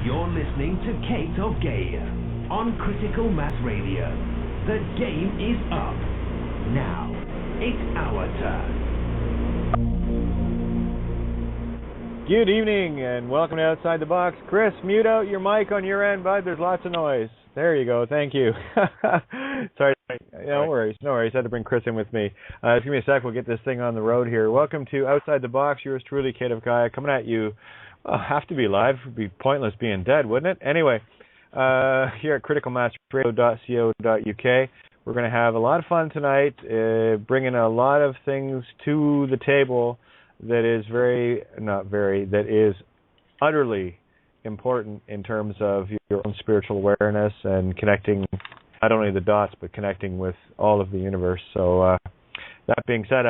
You're listening to Kate of Gaia on Critical Mass Radio. The game is up. Now, it's our turn. Good evening and welcome to Outside the Box. Chris, mute out your mic on your end, bud. There's lots of noise. There you go. Thank you. Sorry. No worries. No worries. I had to bring Chris in with me. Just give me a sec. We'll get this thing on the road here. Welcome to Outside the Box. Yours truly, Kate of Gaia, coming at you. Have to be live. It would be pointless being dead, wouldn't it? Anyway, here at criticalmassradio.co.uk, we're going to have a lot of fun tonight, bringing a lot of things to the table that is utterly important in terms of your own spiritual awareness and connecting not only the dots, but connecting with all of the universe. So that being said,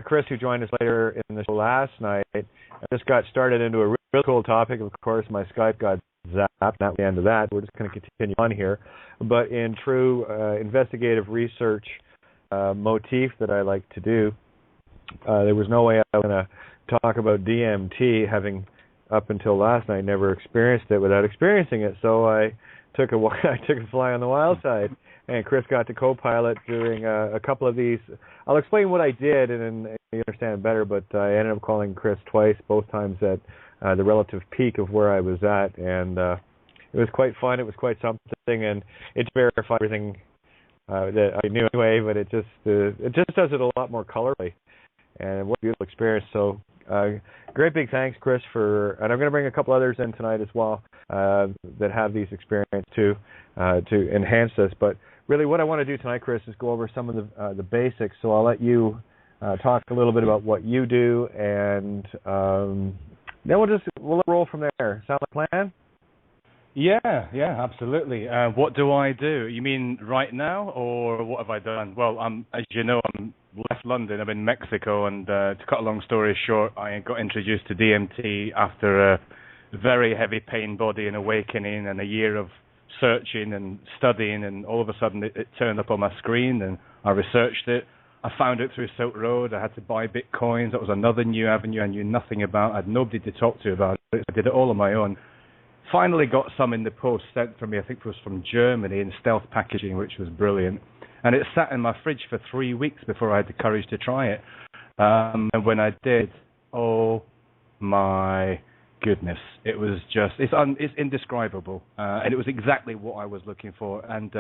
Chris, who joined us later in the show last night, I just got started into a real cool topic. Of course, my Skype got zapped. Not the end of that. We're just going to continue on here. But in true investigative research motif that I like to do, there was no way I was going to talk about DMT, having up until last night never experienced it without experiencing it. So I took a fly on the wild side, and Chris got to co-pilot doing a couple of these. I'll explain what I did, and then you understand it better, but I ended up calling Chris twice, both times at the relative peak of where I was at, and it was quite fun. It was quite something, and it verified everything that I knew anyway, but it just does it a lot more colorfully, and what a beautiful experience. So great big thanks, Chris, and I'm going to bring a couple others in tonight as well that have these experiences too, to enhance this. But really what I want to do tonight, Chris, is go over some of the basics. So I'll let you talk a little bit about what you do, and then we'll roll from there. Sound like a plan? Yeah, absolutely. What do I do? You mean right now, or what have I done? Well, as you know, I'm left London. I'm in Mexico, and to cut a long story short, I got introduced to DMT after a very heavy pain body and awakening, and a year of searching and studying, and all of a sudden it turned up on my screen, and I researched it. I found it through Silk Road. I had to buy bitcoins. That was another new avenue I knew nothing about. I had nobody to talk to about it. I did it all on my own. Finally got some in the post sent from me, I think it was from Germany, in stealth packaging, which was brilliant. And it sat in my fridge for 3 weeks before I had the courage to try it. And when I did, oh my goodness, it was just, it's indescribable. And it was exactly what I was looking for. And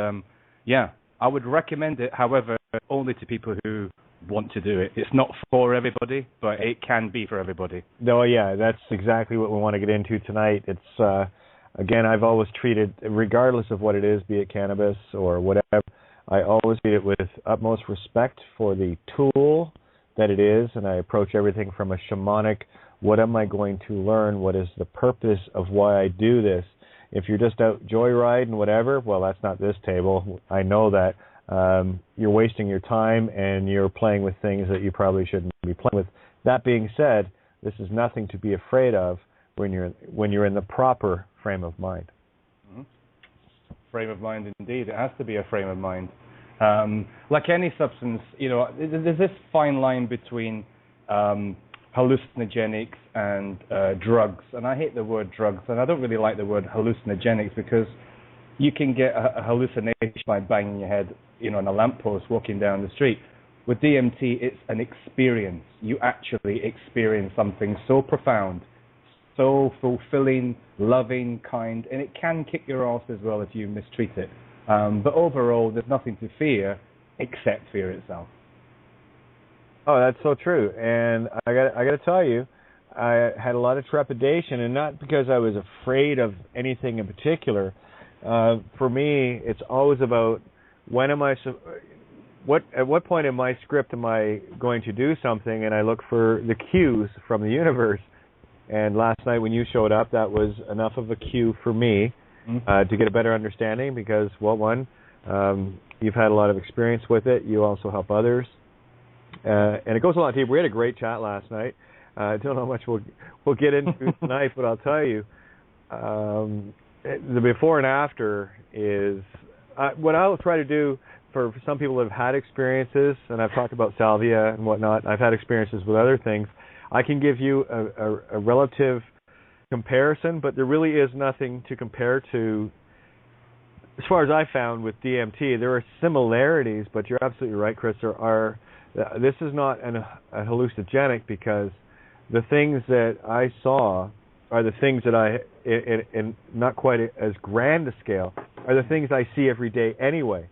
I would recommend it, however, only to people who want to do it. It's not for everybody, but it can be for everybody. No, yeah, that's exactly what we want to get into tonight. It's, again, I've always treated, regardless of what it is, be it cannabis or whatever, I always treat it with utmost respect for the tool that it is, and I approach everything from a shamanic, what am I going to learn, what is the purpose of why I do this. If you're just out joyriding, whatever, well, that's not this table. I know that. You're wasting your time and you're playing with things that you probably shouldn't be playing with. That being said, this is nothing to be afraid of when you're in the proper frame of mind. Mm-hmm. Frame of mind, indeed. It has to be a frame of mind. Like any substance, there's this fine line between hallucinogenics and drugs. And I hate the word drugs, and I don't really like the word hallucinogenics, because you can get a hallucination by banging your head, on a lamppost walking down the street. With DMT, it's an experience. You actually experience something so profound, so fulfilling, loving, kind, and it can kick your ass as well if you mistreat it. But overall, there's nothing to fear except fear itself. Oh, that's so true. And I got to tell you, I had a lot of trepidation, and not because I was afraid of anything in particular. For me, it's always about at what point in my script am I going to do something, and I look for the cues from the universe. And last night when you showed up, that was enough of a cue for me to get a better understanding, because, well, one, you've had a lot of experience with it. You also help others. And it goes a lot deeper. We had a great chat last night. I don't know how much we'll get into tonight, but I'll tell you, the before and after is what I'll try to do for some people that have had experiences, and I've talked about salvia and whatnot. I've had experiences with other things. I can give you a relative comparison, but there really is nothing to compare to. As far as I found with DMT, there are similarities, but you're absolutely right, Chris. This is not a hallucinogenic, because the things that I saw are the things that in not quite as grand a scale, are the things I see every day anyway.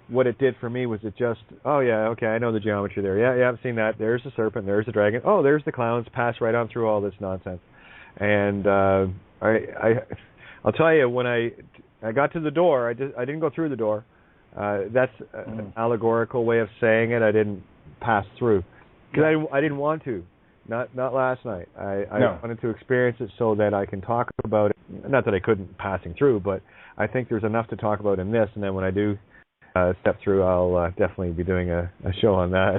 What it did for me was it just, oh yeah, okay, I know the geometry there. Yeah, I've seen that. There's the serpent, there's the dragon. Oh, there's the clowns. Pass right on through all this nonsense. And I'll tell you, when I got to the door, I didn't go through the door. That's an allegorical way of saying it. I didn't pass through because I didn't want to. Not last night. I wanted to experience it so that I can talk about it. Not that I couldn't passing through, but I think there's enough to talk about in this. And then when I do step through, I'll definitely be doing a show on that.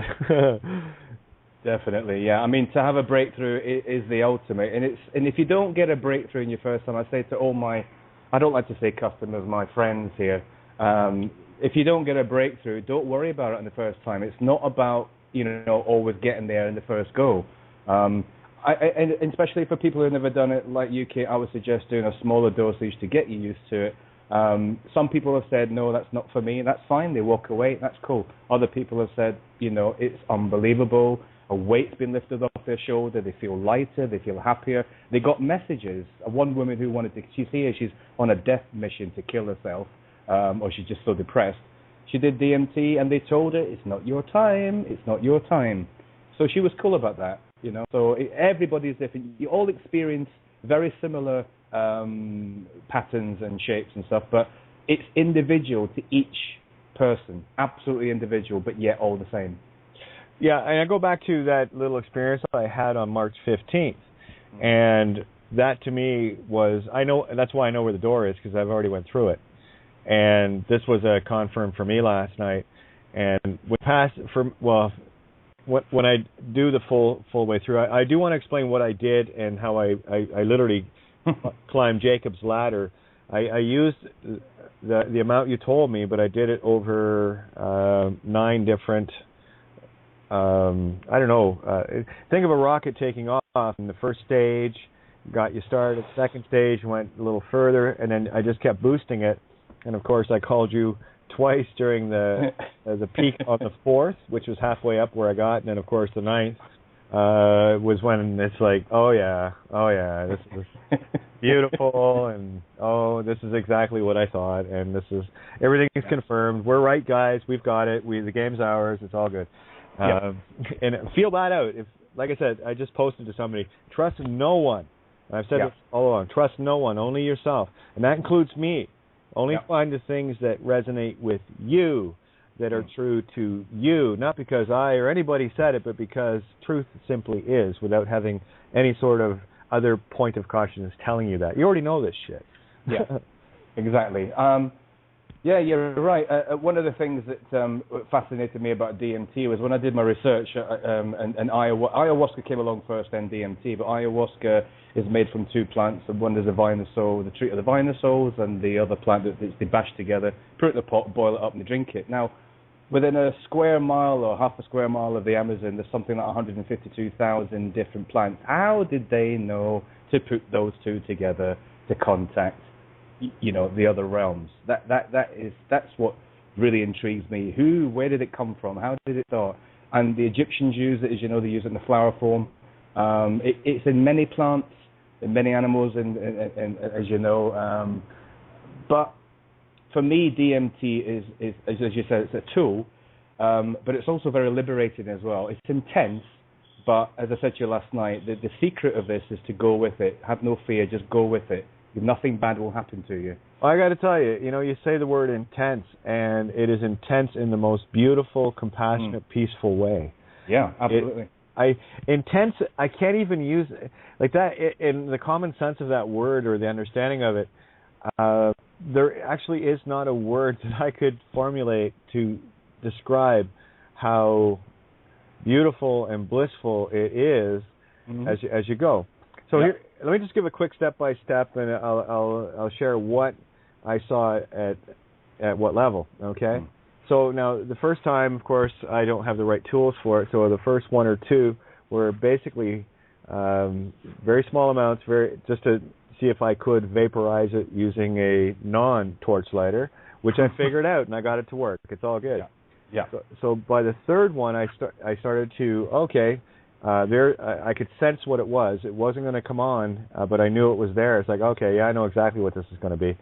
Definitely, yeah. I mean, to have a breakthrough is the ultimate. And if you don't get a breakthrough in your first time, I say to all my, I don't like to say customers, my friends here, if you don't get a breakthrough, don't worry about it on the first time. It's not about, always getting there in the first go. And especially for people who have never done it like you, Kate, I would suggest doing a smaller dosage to get you used to it. Some people have said, no, that's not for me. That's fine. They walk away. That's cool. Other people have said, it's unbelievable. A weight's been lifted off their shoulder. They feel lighter. They feel happier. They got messages. One woman who she's on a death mission to kill herself, or she's just so depressed. She did DMT, and they told her, it's not your time. It's not your time. So she was cool about that. So everybody is different. You all experience very similar patterns and shapes and stuff, but it's individual to each person, absolutely individual, but yet all the same. Yeah, and I go back to that little experience I had on March 15th, and that to me was, that's why I know where the door is, because I've already went through it, and this was a confirm for me last night, and when I do the full way through, I do want to explain what I did and how I literally climbed Jacob's ladder. I used the amount you told me, but I did it over 9 different. I don't know. Think of a rocket taking off. In the first stage, got you started. Second stage, went a little further, and then I just kept boosting it. And of course, I called you twice during the peak on the 4th, which was halfway up where I got, and then of course the 9th was when it's like, oh yeah, this is beautiful, and this is exactly what I thought, and everything is confirmed. We're right, guys. We've got it. The game's ours. It's all good. And feel that out. If, like I said, I just posted to somebody, trust no one. And I've said this all along. Trust no one, only yourself, and that includes me. Only find the things that resonate with you, that are true to you, not because I or anybody said it, but because truth simply is, without having any sort of other point of caution is telling you that. You already know this shit. Yeah, exactly. Yeah, you're right. One of the things that fascinated me about DMT was when I did my research, and ayahuasca came along first, then DMT, but ayahuasca is made from 2 plants, and one is a vine soul, the treat of the vine souls, and the other plant that they bash together, put it in the pot, boil it up, and they drink it. Now, within a square mile or half a square mile of the Amazon, there's something like 152,000 different plants. How did they know to put those 2 together to contact the other realms? That's what really intrigues me. Where did it come from? How did it start? And the Egyptians use it, as you know, they use it in the flower form. It's in many plants, in many animals, and as you know. But for me, DMT is, as you said, it's a tool, but it's also very liberating as well. It's intense, but as I said to you last night, the secret of this is to go with it. Have no fear, just go with it. Nothing bad will happen to you. Well, I got to tell you, you say the word intense, and it is intense in the most beautiful, compassionate, peaceful way. Yeah, absolutely. Intense, I can't even use it like that in the common sense of that word or the understanding of it. There actually is not a word that I could formulate to describe how beautiful and blissful it is as you go. So here, let me just give a quick step-by-step, and I'll share what I saw at what level, okay? So now, the first time, of course, I don't have the right tools for it, so the first 1 or 2 were basically very small amounts, just to see if I could vaporize it using a non-torch lighter, which I figured out, and I got it to work. It's all good. Yeah. So by the third one, I started to, I could sense what it was. It wasn't going to come on, but I knew it was there. It's like, okay, yeah, I know exactly what this is going to be.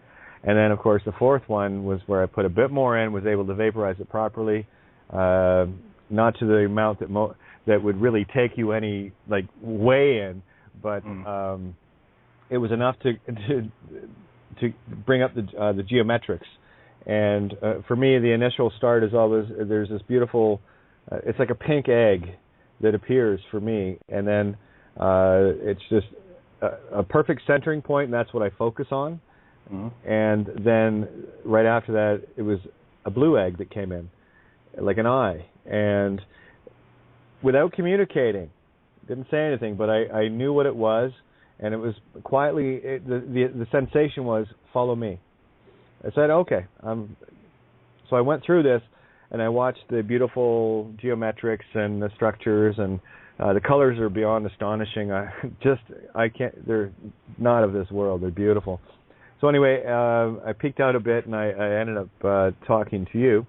And then, of course, the fourth one was where I put a bit more in, was able to vaporize it properly, not to the amount that would really take you any way in, but it was enough to bring up the geometrics. And for me, the initial start is always, there's this beautiful, it's like a pink egg that appears for me, and then it's just a perfect centering point, and that's what I focus on. And then right after that, it was a blue egg that came in, like an eye, and without communicating, didn't say anything, but I knew what it was, and it was quietly, the sensation was, follow me. I said, okay. So I went through this, and I watched the beautiful geometrics and the structures, and the colors are beyond astonishing. I can't, they're not of this world. They're beautiful. So anyway, I peeked out a bit, and I ended up talking to you.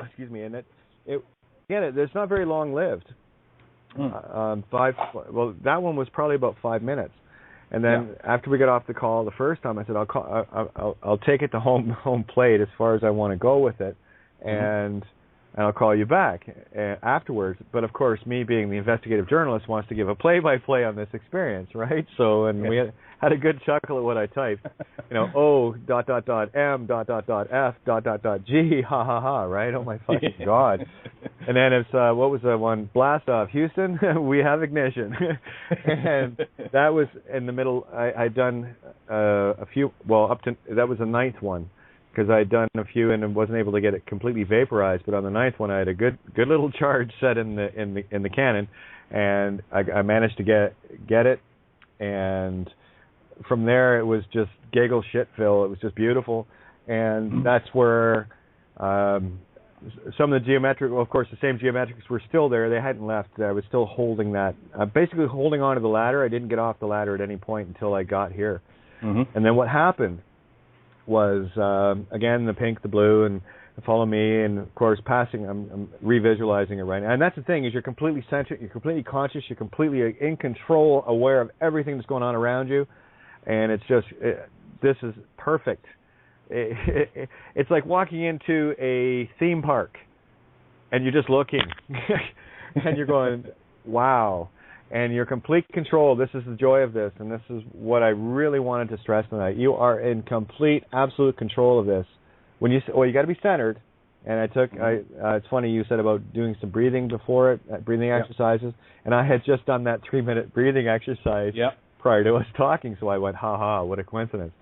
Excuse me. And it's not very long lived. That one was probably about 5 minutes. And then after we got off the call the first time, I said, I'll take it to home plate as far as I want to go with it, and I'll call you back afterwards. But of course, me being the investigative journalist wants to give a play-by-play on this experience, right? So, and we had a good chuckle at what I typed. O.M.F.G, ha ha ha, right? Oh my fucking God. And then it's, what was the one? Blast off. Houston, we have ignition. And that was in the middle. I'd done a few, that was the ninth one, because I'd done a few and wasn't able to get it completely vaporized. But on the ninth one, I had a good little charge set in the cannon, and I managed to get it. And from there, it was just giggle shit, Phil. It was just beautiful, and that's where some of the geometric, of course, the same geometrics were still there. They hadn't left. I was still holding that, basically holding onto the ladder. I didn't get off the ladder at any point until I got here. And then what happened was, again, the pink, the blue, and follow me, and of course, passing. I'm revisualizing it right now. And that's the thing, is you're completely centered, you're completely conscious, you're completely in control, aware of everything that's going on around you. And it's just, this is perfect. It's like walking into a theme park, and you're just looking, and you're going, wow. And you're complete control. This is the joy of this, and this is what I really wanted to stress tonight. You are in complete, absolute control of this. When you got to be centered. And it's funny you said about doing some breathing before it, breathing exercises, and I had just done that 3-minute breathing exercise prior to us talking, so I went, ha ha, what a coincidence.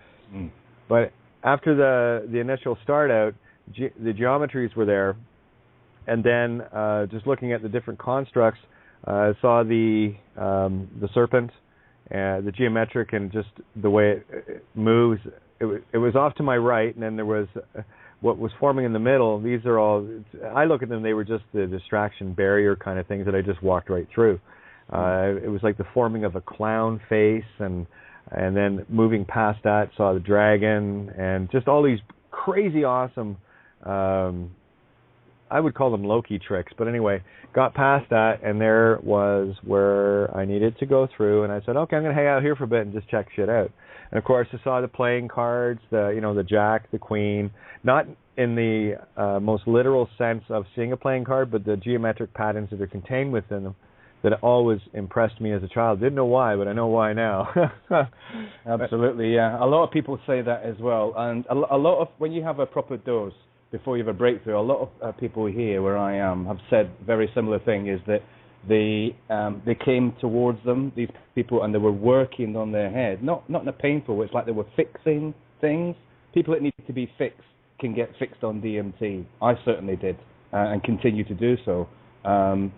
But after the initial start out, the geometries were there, and then just looking at the different constructs, I saw the serpent, the geometric, and just the way it moves. It was off to my right, and then there was what was forming in the middle. These are all, I look at them, they were just the distraction barrier kind of things that I just walked right through. It was like the forming of a clown face, and then moving past that, saw the dragon, and just all these crazy awesome, I would call them Loki tricks, but anyway, got past that, and there was where I needed to go through, and I said, okay, I'm going to hang out here for a bit and just check shit out. And of course, I saw the playing cards, the Jack, the Queen, not in the most literal sense of seeing a playing card, but the geometric patterns that are contained within them that always impressed me as a child. Didn't know why, but I know why now. Absolutely, yeah. A lot of people say that as well. And a lot of, when you have a proper dose before you have a breakthrough, a lot of people here where I am have said very similar thing, is that they came towards them, these people, and they were working on their head. Not in a painful way, it's like they were fixing things. People that need to be fixed can get fixed on DMT. I certainly did, and continue to do so.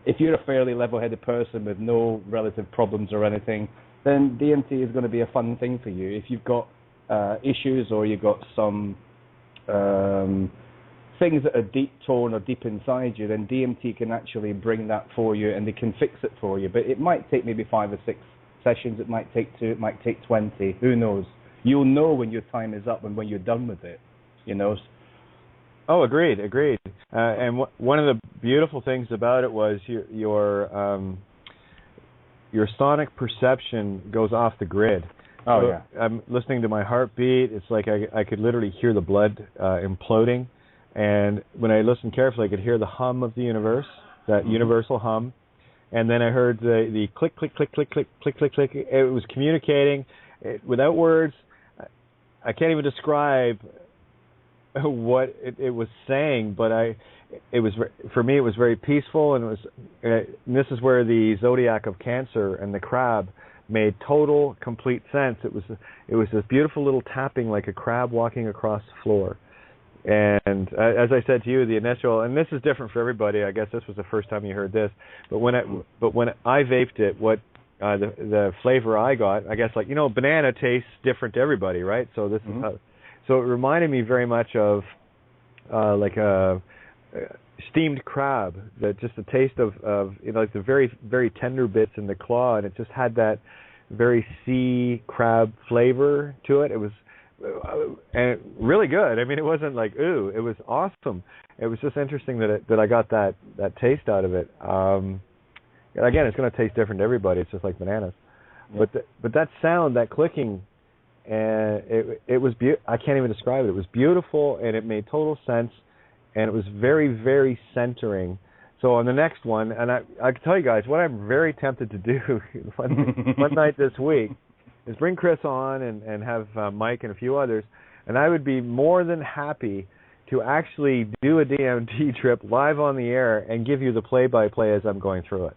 If you're a fairly level-headed person with no relative problems or anything, then DMT is going to be a fun thing for you. If you've got issues, or you've got some things that are deep torn or deep inside you, then DMT can actually bring that for you, and they can fix it for you. But it might take maybe 5 or 6 sessions. It might take 2. It might take 20. Who knows? You'll know when your time is up and when you're done with it. You know. Oh, agreed. And one of the beautiful things about it was your sonic perception goes off the grid. Oh, so yeah. I'm listening to my heartbeat. It's like I could literally hear the blood imploding. And when I listened carefully, I could hear the hum of the universe, that universal hum. And then I heard the click, click, click, click, click, click, click, click. It was communicating without words. I can't even describe what it was saying, but for me it was very peaceful, and and this is where the zodiac of Cancer and the crab made total, complete sense. It was this beautiful little tapping, like a crab walking across the floor. And as I said to you, the initial, and this is different for everybody. I guess this was the first time you heard this, but when I vaped it, what the flavor I got, I guess, like, you know, banana tastes different to everybody, right? So this is how. So it reminded me very much of like a steamed crab, that just the taste of you know, like the very, very tender bits in the claw, and it just had that very sea crab flavor to it. It was and really good. I mean, it wasn't like ooh, it was awesome. It was just interesting that I got that taste out of it. Again, it's going to taste different to everybody. It's just like bananas, but that sound, that clicking. And it was I can't even describe it. It was beautiful, and it made total sense, and it was very, very centering. So on the next one, and I can tell you guys what I'm very tempted to do one night this week is bring Chris on and have Mike and a few others, and I would be more than happy to actually do a DMT trip live on the air and give you the play-by-play as I'm going through it.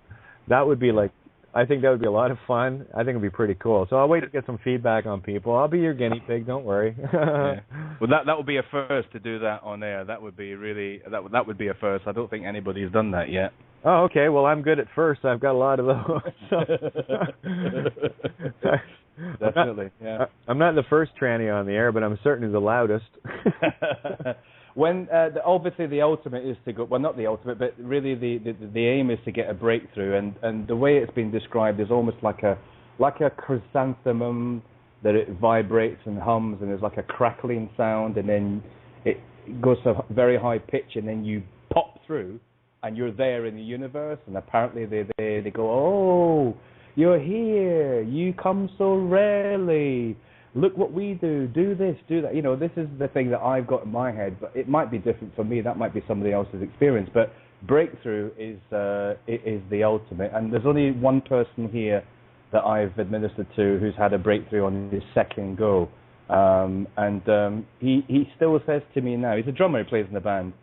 That would be like, I think that would be a lot of fun. I think it would be pretty cool. So I'll wait to get some feedback on people. I'll be your guinea pig. Don't worry. Yeah. Well, that would be a first to do that on air. That would be really that would be a first. I don't think anybody's done that yet. Oh, okay. Well, I'm good at first. I've got a lot of those. Definitely. I'm not the first tranny on the air, but I'm certainly the loudest. When obviously the ultimate is to go, well, not the ultimate, but really the aim is to get a breakthrough, and the way it's been described is almost like a chrysanthemum, that it vibrates and hums, and there's like a crackling sound, and then it goes to a very high pitch, and then you pop through, and you're there in the universe, and apparently they go, oh, you're here, you come so rarely. Look what we do this, do that. You know, this is the thing that I've got in my head, but it might be different for me. That might be somebody else's experience. But breakthrough is the ultimate. And there's only one person here that I've administered to who's had a breakthrough on his second go. He still says to me now, he's a drummer, he plays in the band,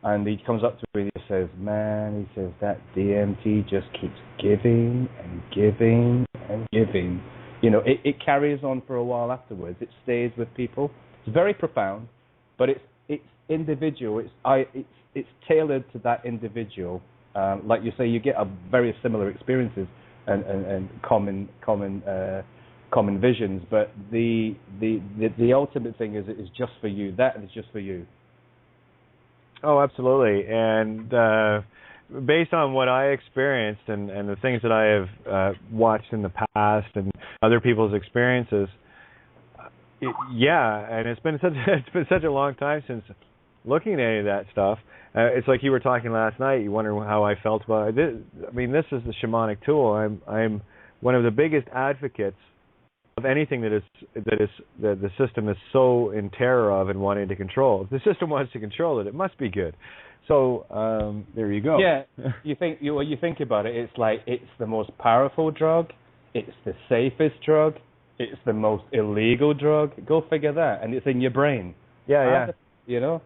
and he comes up to me and he says, man, he says, that DMT just keeps giving and giving and giving. You know, it carries on for a while afterwards. It stays with people. It's very profound, but it's individual. It's tailored to that individual. Like you say, you get a very similar experiences and common visions. But the ultimate thing is just for you. That is just for you. Oh, absolutely. And based on what I experienced and the things that I have watched in the past and other people's experiences, and it's been such a long time since looking at any of that stuff. It's like you were talking last night. You wonder how I felt about it. I mean, this is the shamanic tool. I'm one of the biggest advocates of anything that the system is so in terror of and wanting to control. If the system wants to control it, it must be good. So there you go. Yeah, you think about it. It's like it's the most powerful drug. It's the safest drug. It's the most illegal drug. Go figure that. And it's in your brain. Yeah. You know.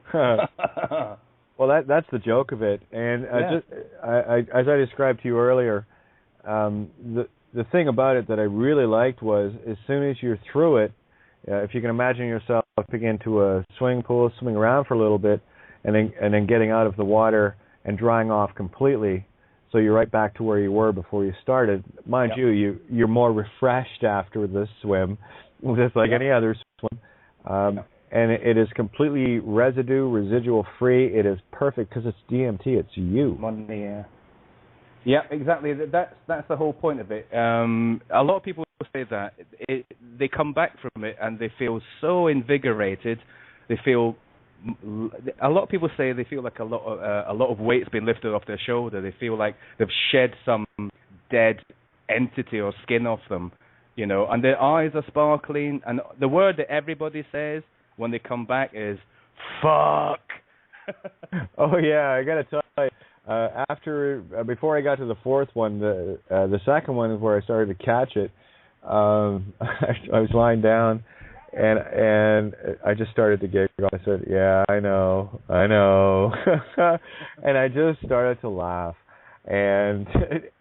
Well, that's the joke of it. And as I described to you earlier, the thing about it that I really liked was as soon as you're through it, if you can imagine yourself getting into a swimming pool, swimming around for a little bit, and then getting out of the water and drying off completely, so you're right back to where you were before you started. Mind you, you're more refreshed after the swim, just like any other swim. and it is completely residual free. It is perfect because it's DMT. It's you. Money, yeah. Yeah, exactly. That's the whole point of it. A lot of people say that they come back from it and they feel so invigorated. They feel. A lot of people say they feel like a lot of weight's been lifted off their shoulder. They feel like they've shed some dead entity or skin off them, you know, and their eyes are sparkling. And the word that everybody says when they come back is "fuck." Oh yeah, I gotta tell you. Before I got to the fourth one, the second one is where I started to catch it. I was lying down. And I just started to giggle. I said, "Yeah, I know," and I just started to laugh. And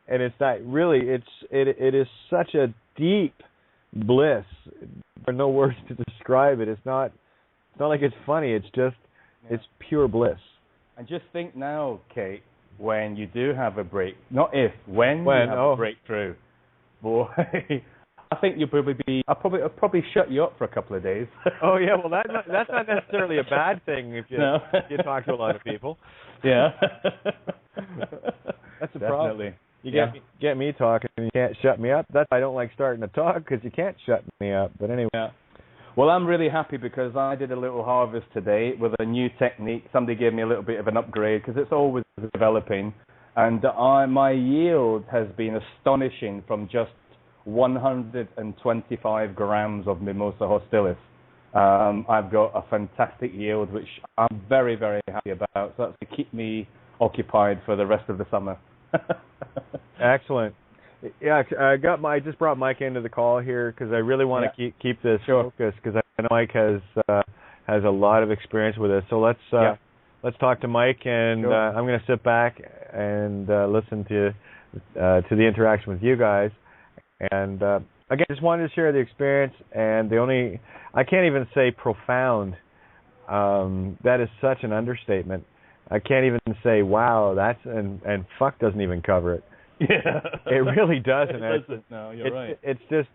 it's not really. It is such a deep bliss. There are no words to describe it. It's not like it's funny. It's just it's pure bliss. And just think now, Kate, when you do have a break, not if, when you have a breakthrough, boy. I think you'll probably be. I'll probably shut you up for a couple of days. Oh yeah, well that's not necessarily a bad thing if you talk to a lot of people. Yeah, that's a problem. You get me talking and you can't shut me up. That's why I don't like starting to talk because you can't shut me up. But anyway. Yeah. Well, I'm really happy because I did a little harvest today with a new technique. Somebody gave me a little bit of an upgrade because it's always developing, and my yield has been astonishing from just 125 grams of Mimosa hostilis. I've got a fantastic yield, which I'm very, very happy about. So that's to keep me occupied for the rest of the summer. Excellent. Yeah, I just brought Mike into the call here because I really want to keep this focused because I know Mike has a lot of experience with this. So let's talk to Mike, and I'm going to sit back and listen to the interaction with you guys. And again, just wanted to share the experience, and I can't even say profound. That is such an understatement. I can't even say wow. And fuck doesn't even cover it. Yeah, it really doesn't. It doesn't. No, you're right. It's just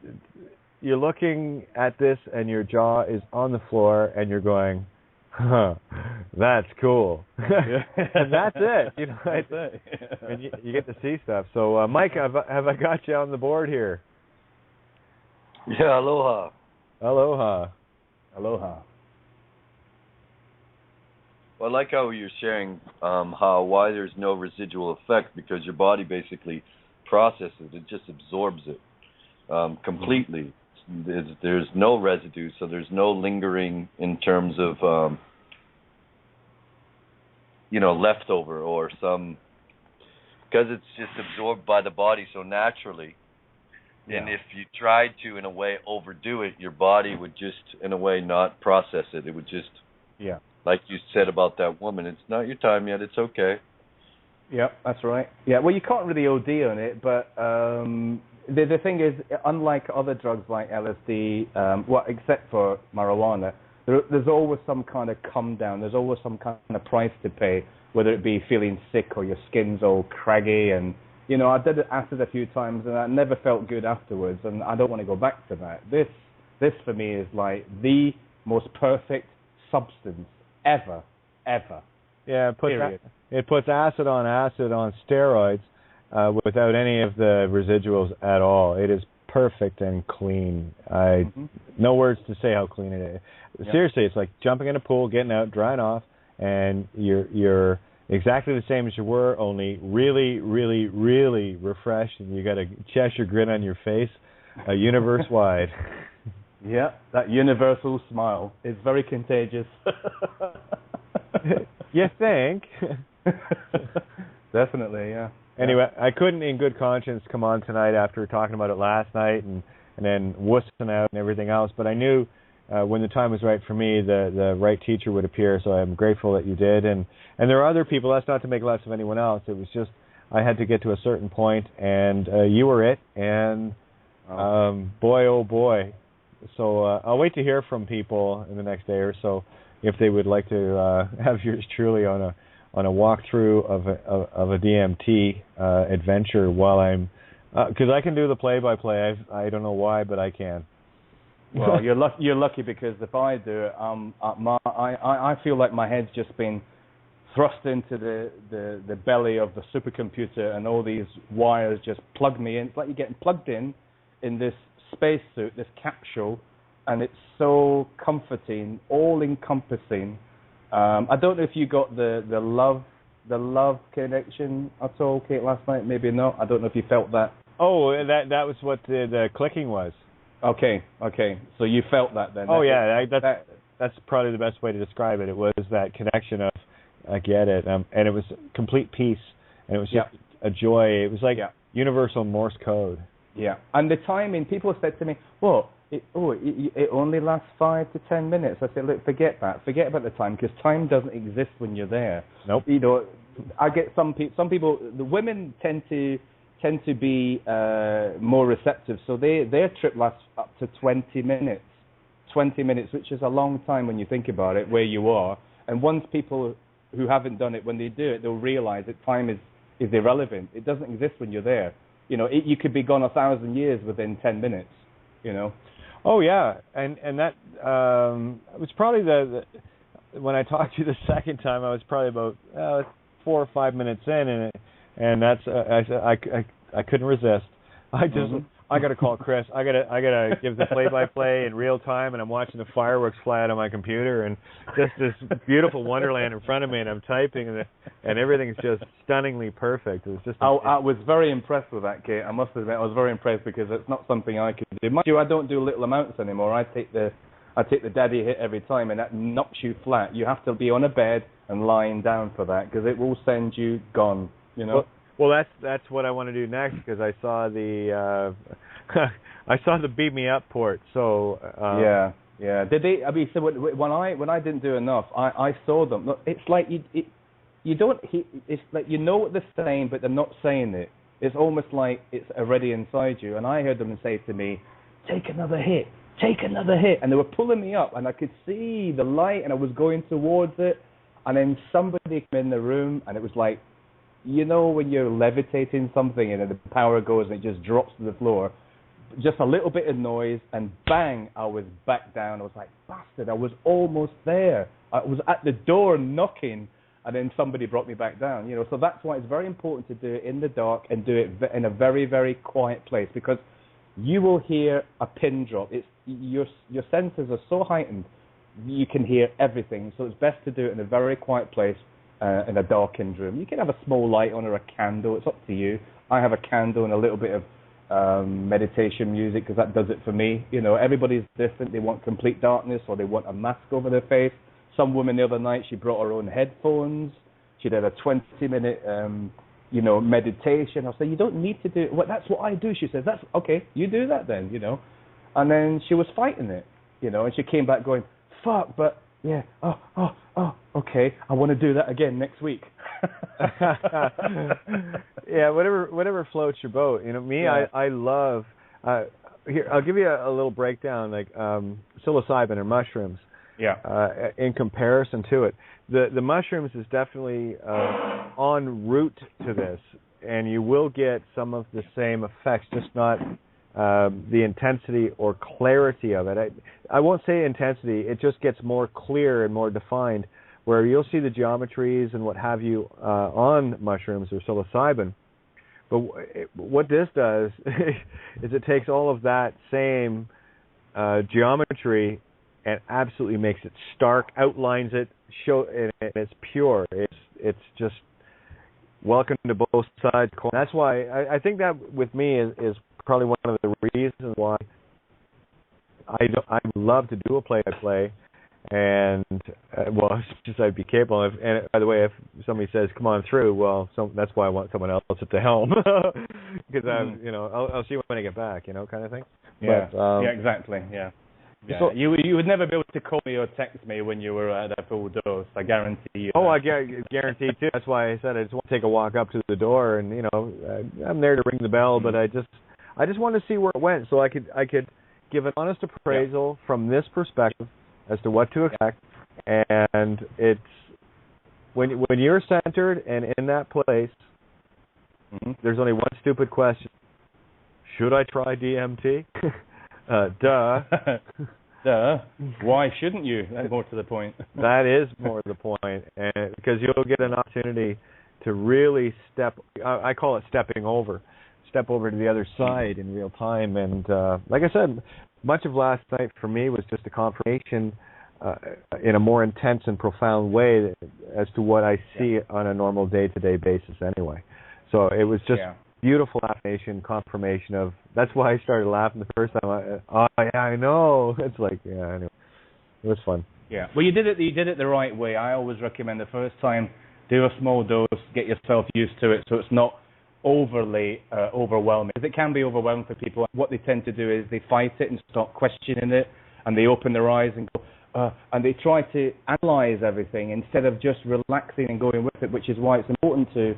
you're looking at this, and your jaw is on the floor, and you're going, "Huh, that's cool," and that's it. You know, that's it. And you get to see stuff. So, Mike, have I got you on the board here? Yeah, aloha. Aloha. Aloha. Well, I like how you're sharing why there's no residual effect, because your body basically processes it, just absorbs it completely. There's no residue, so there's no lingering in terms of leftover or some, because it's just absorbed by the body so naturally. Yeah. And if you tried to, in a way, overdo it, your body would just, in a way, not process it. It would just, like you said about that woman, it's not your time yet, it's okay. Yeah, that's right. Yeah, well, you can't really OD on it, but the thing is, unlike other drugs like LSD, except for marijuana, there's always some kind of come down. There's always some kind of price to pay, whether it be feeling sick or your skin's all craggy. And, I did acid a few times, and I never felt good afterwards, and I don't want to go back to that. This for me is like the most perfect substance ever. Yeah, it puts acid on steroids without any of the residuals at all. It is perfect and clean. No words to say how clean it is. Yep. Seriously, it's like jumping in a pool, getting out, drying off, and you're exactly the same as you were, only really, really, really refreshed, and you got a Cheshire grin on your face, universe-wide. Yeah, that universal smile is very contagious. You think? Definitely, yeah. Anyway, I couldn't in good conscience come on tonight after talking about it last night and then wussing out and everything else, but I knew when the time was right for me, the right teacher would appear, so I'm grateful that you did. And there are other people, that's not to make less of anyone else, it was just I had to get to a certain point, and you were it, and boy, oh boy. So I'll wait to hear from people in the next day or so if they would like to have yours truly on a walkthrough of a DMT adventure while I'm because I can do the play-by-play. I don't know why, but I can. Well, you're lucky because if I do it, I feel like my head's just been thrust into the belly of the supercomputer, and all these wires just plug me in. It's like you're getting plugged in this spacesuit, this capsule, and it's so comforting, all-encompassing. I don't know if you got the love connection at all, Kate, last night. Maybe not. I don't know if you felt that. Oh, that was what the clicking was. Okay. So you felt that then? Oh, that's probably the best way to describe it. It was that connection of, I get it, and it was complete peace, and it was just a joy. It was like universal Morse code. Yeah, and the timing. People have said to me, "Well, it only lasts 5 to 10 minutes." I said, "Look, forget that. Forget about the time, because time doesn't exist when you're there." Nope. You know, I get some people. The women tend to be more receptive, so their trip lasts up to 20 minutes. 20 minutes, which is a long time when you think about it, where you are. And once people who haven't done it, when they do it, they'll realize that time is irrelevant. It doesn't exist when you're there. You know, you could be gone 1,000 years within 10 minutes. You know. Oh yeah, and that it was probably when I talked to you the second time, I was probably about 4 or 5 minutes in, and that's I couldn't resist. I got to call Chris. I got to give the play-by-play in real time, and I'm watching the fireworks fly out on my computer, and just this beautiful wonderland in front of me, and I'm typing, and everything's just stunningly perfect. It was just. I was very impressed with that, Kate. I must admit, I was very impressed because it's not something I could do. Mind you, I don't do little amounts anymore. I take the daddy hit every time, and that knocks you flat. You have to be on a bed and lying down for that, because it will send you gone. You know. Well, that's what I want to do next, because I saw the beat me up port. So yeah. Did they? I mean, so when I didn't do enough, I saw them. Look, it's like you don't. It's like you know what they're saying, but they're not saying it. It's almost like it's already inside you. And I heard them say to me, "Take another hit, take another hit," and they were pulling me up, and I could see the light, and I was going towards it, and then somebody came in the room, and it was like. You know when you're levitating something and the power goes and it just drops to the floor, just a little bit of noise and bang, I was back down. I was like, bastard, I was almost there. I was at the door knocking, and then somebody brought me back down. You know, so that's why it's very important to do it in the dark and do it in a very, very quiet place, because you will hear a pin drop. It's your senses are so heightened, you can hear everything. So it's best to do it in a very quiet place. In a darkened room. You can have a small light on or a candle. It's up to you. I have a candle and a little bit of meditation music, because that does it for me. You know, everybody's different. They want complete darkness, or they want a mask over their face. Some woman the other night, she brought her own headphones. She did a 20-minute, meditation. I said, you don't need to do it. Well, that's what I do. She says, that's okay. You do that then, you know. And then she was fighting it, you know, and she came back going, fuck, but yeah, okay, I want to do that again next week. Yeah, whatever floats your boat. You know, me, yeah. I love. Here, I'll give you a little breakdown, like psilocybin or mushrooms. Yeah. In comparison to it, the mushrooms is definitely en route to this, and you will get some of the same effects, just not the intensity or clarity of it. I won't say intensity. It just gets more clear and more defined, where you'll see the geometries and what have you on mushrooms or psilocybin. But what this does is it takes all of that same geometry and absolutely makes it stark, outlines it, and it's pure. It's just welcome to both sides. That's why I think that with me is probably one of the reasons why I love to do a play-by-play, and just I'd be capable of. And by the way, if somebody says "come on through," well, that's why I want someone else at the helm, because I'll see when I get back, kind of thing. Yeah, yeah, exactly, yeah. Yeah. So, you would never be able to call me or text me when you were at a full dose. I guarantee you. Oh, I guarantee too. That's why I said I just want to take a walk up to the door, and I'm there to ring the bell, but I just wanted to see where it went, so I could give an honest appraisal from this perspective as to what to expect. And it's when you're centered and in that place, there's only one stupid question: should I try DMT? Duh. Duh. Why shouldn't you? That's more to the point. That is more to the point, and because you'll get an opportunity to really I call it stepping over. Step over to the other side in real time. And like I said, much of last night for me was just a confirmation in a more intense and profound way as to what I see on a normal day-to-day basis anyway. So it was just beautiful affirmation, confirmation of, that's why I started laughing the first time. I know. It's like, anyway, it was fun. Yeah. Well, you did it the right way. I always recommend the first time, do a small dose, get yourself used to it so it's not overly overwhelming. Because it can be overwhelming for people. What they tend to do is they fight it and stop questioning it, and they open their eyes and go, and they try to analyze everything instead of just relaxing and going with it, which is why it's important to,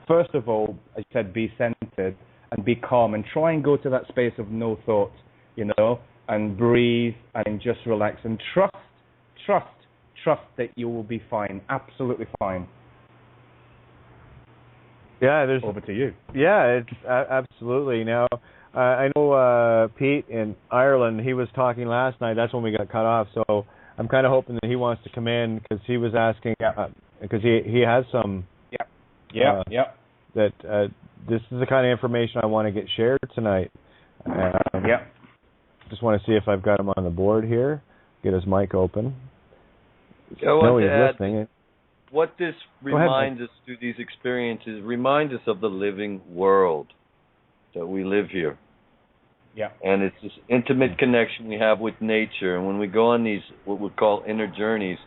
first of all, as you said, be centered and be calm and try and go to that space of no thought, and breathe and just relax and trust that you will be fine, absolutely fine. Yeah, over to you. Yeah, it's absolutely. Now, I know Pete in Ireland, he was talking last night. That's when we got cut off. So I'm kind of hoping that he wants to come in because he was asking, because he has some. That this is the kind of information I want to get shared tonight. Just want to see if I've got him on the board here. Get his mic open. I want to add, listening. What this reminds us through these experiences reminds us of the living world that we live here. Yeah. And it's this intimate connection we have with nature. And when we go on these, what we call inner journeys,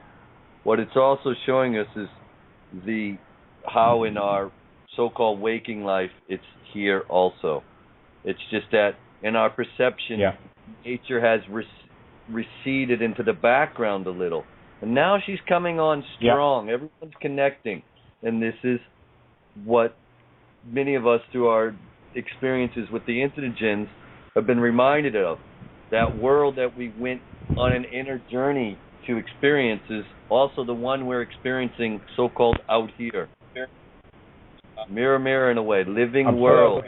what it's also showing us is how in our so-called waking life, it's here also. It's just that in our perception, nature has receded into the background a little. And now she's coming on strong. Everyone's connecting. And this is what many of us, through our experiences with the entheogens, have been reminded of. That world that we went on an inner journey to experience is also the one we're experiencing so-called out here. Mirror, mirror, in a way. Living world.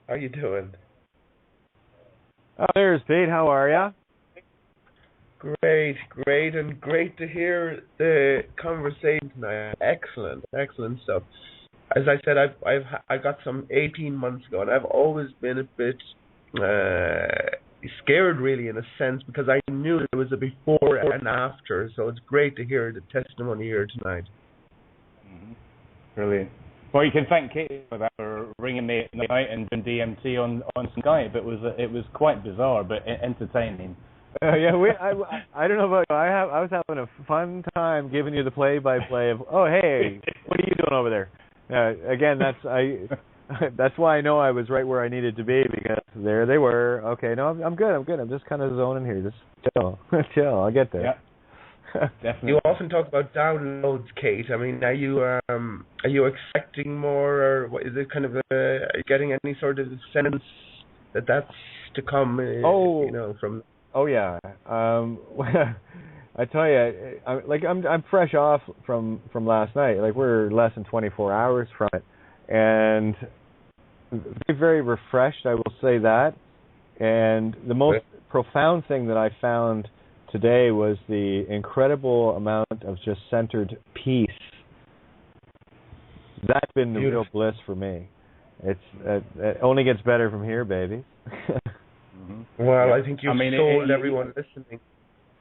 How you doing? Oh, there's Pete. How are ya? Great, and great to hear the conversation tonight. Excellent stuff. As I said, I got some 18 months ago, and I've always been a bit scared, really, in a sense, because I knew there was a before and after. So it's great to hear the testimony here tonight. Mm-hmm. Brilliant. Well, you can thank Kate for that, for ringing me at night and doing DMT on Skype. It was quite bizarre, but entertaining. I don't know about you. I was having a fun time giving you the play-by-play of, oh, hey, what are you doing over there? Again, that's why I know I was right where I needed to be, because there they were. Okay, no, I'm good. I'm just kind of zoning here. Just chill. I'll get there. Yeah, definitely. You often talk about downloads, Kate. I mean, are you expecting more, or what, is it kind of are you getting any sort of sense that that's to come? From. Oh yeah, I tell you, I'm fresh off from last night. Like, we're less than 24 hours from it, and very, very refreshed. I will say that. And the most profound thing that I found today was the incredible amount of just centered peace. That's been the real bliss for me. It only gets better from here, baby. Well, I think you've sold everyone listening,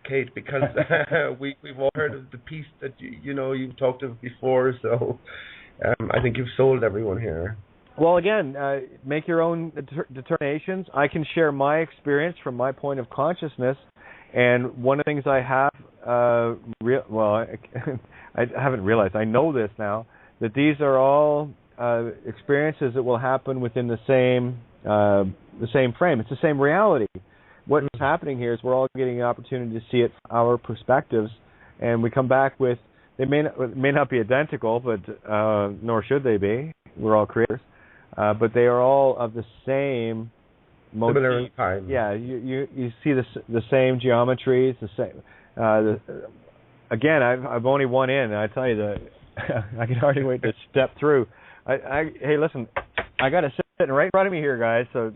Kate, because we've all heard of the peace that you've talked of before. So I think you've sold everyone here. Well, again, make your own determinations. I can share my experience from my point of consciousness, and one of the things I have, I haven't realized. I know this now, that these are all experiences that will happen within the same frame. It's the same reality. What's happening here is we're all getting an opportunity to see it from our perspectives, and we come back with, they may not be identical, but nor should they be. We're all creators, but they are all of the same motif. Similar in time. Yeah, you see the same geometries, the same. Again, I've only one in, and I tell you, I can hardly wait to step through. Hey, listen, I got to say, sitting right in front of me here, guys. So,